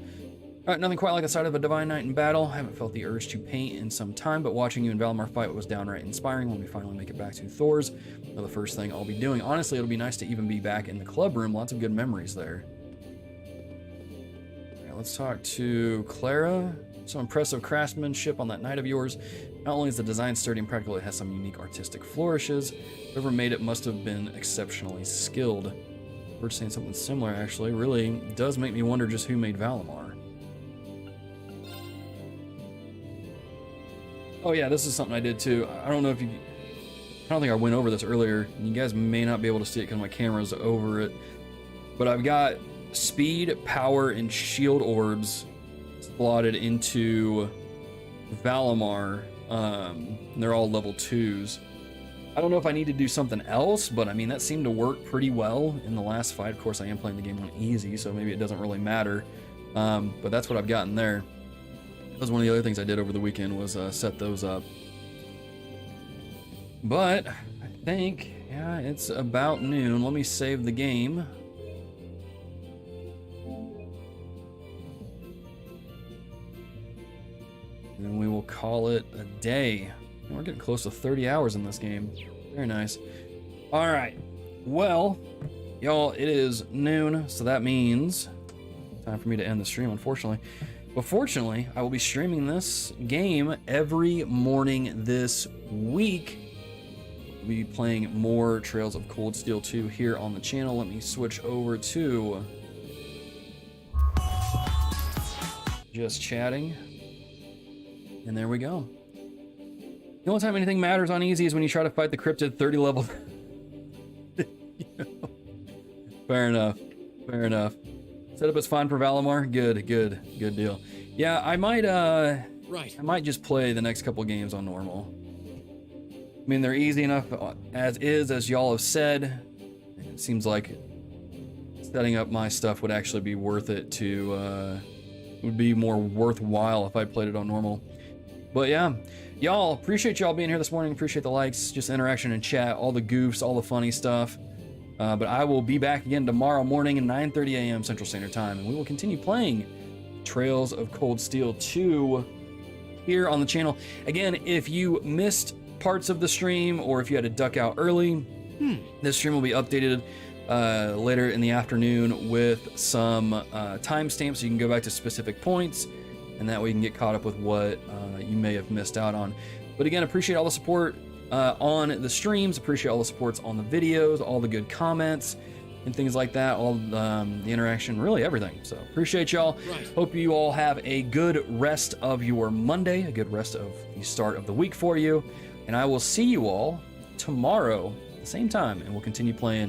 Alright, nothing quite like the sight of a divine knight in battle. I haven't felt the urge to paint in some time, but watching you and Valimar fight was downright inspiring when we finally make it back to Thor's. The first thing I'll be doing. Honestly, it'll be nice to even be back in the club room. Lots of good memories there. Alright, let's talk to Clara. Some impressive craftsmanship on that knight of yours. Not only is the design sturdy and practical, it has some unique artistic flourishes. Whoever made it must have been exceptionally skilled. We're saying something similar, actually. Really does make me wonder just who made Valimar. Oh yeah, this is something I did too. I don't think I went over this earlier. You guys may not be able to see it because my camera's over it. But I've got speed, power, and shield orbs slotted into Valimar. They're all level 2s. I don't know if I need to do something else, but I mean, that seemed to work pretty well in the last fight. Of course, I am playing the game on easy, so maybe it doesn't really matter. But that's what I've gotten there. That was one of the other things I did over the weekend was set those up. But I think, yeah, it's about noon. Let me save the game. And then we will call it a day. We're getting close to 30 hours in this game. Very nice. All right. Well, y'all, it is noon, so that means time for me to end the stream, unfortunately. But fortunately, I will be streaming this game every morning this week. We'll be playing more Trails of Cold Steel 2 here on the channel. Let me switch over to just chatting. And there we go. The only time anything matters on easy is when you try to fight the cryptid 30 level. Fair enough. Fair enough. Setup is fine for Valimar. Good deal. Yeah, I might just play the next couple games on normal. I mean, they're easy enough as y'all have said. It seems like setting up my stuff would actually be worth it to, would be more worthwhile if I played it on normal. But yeah, y'all, appreciate y'all being here this morning. Appreciate the likes, just interaction in chat, all the goofs, all the funny stuff. But I will be back again tomorrow morning at 9:30 a.m. Central Standard Time, and we will continue playing Trails of Cold Steel 2 here on the channel. Again, if you missed parts of the stream, or if you had to duck out early, this stream will be updated later in the afternoon with some timestamps, so you can go back to specific points, and that way you can get caught up with what you may have missed out on. But again, appreciate all the support on the streams, appreciate all the supports on the videos, all the good comments and things like that, all the interaction, really everything. So appreciate y'all. Hope you all have a good rest of your Monday, a good rest of the start of the week for you, and I will see you all tomorrow at the same time, and we'll continue playing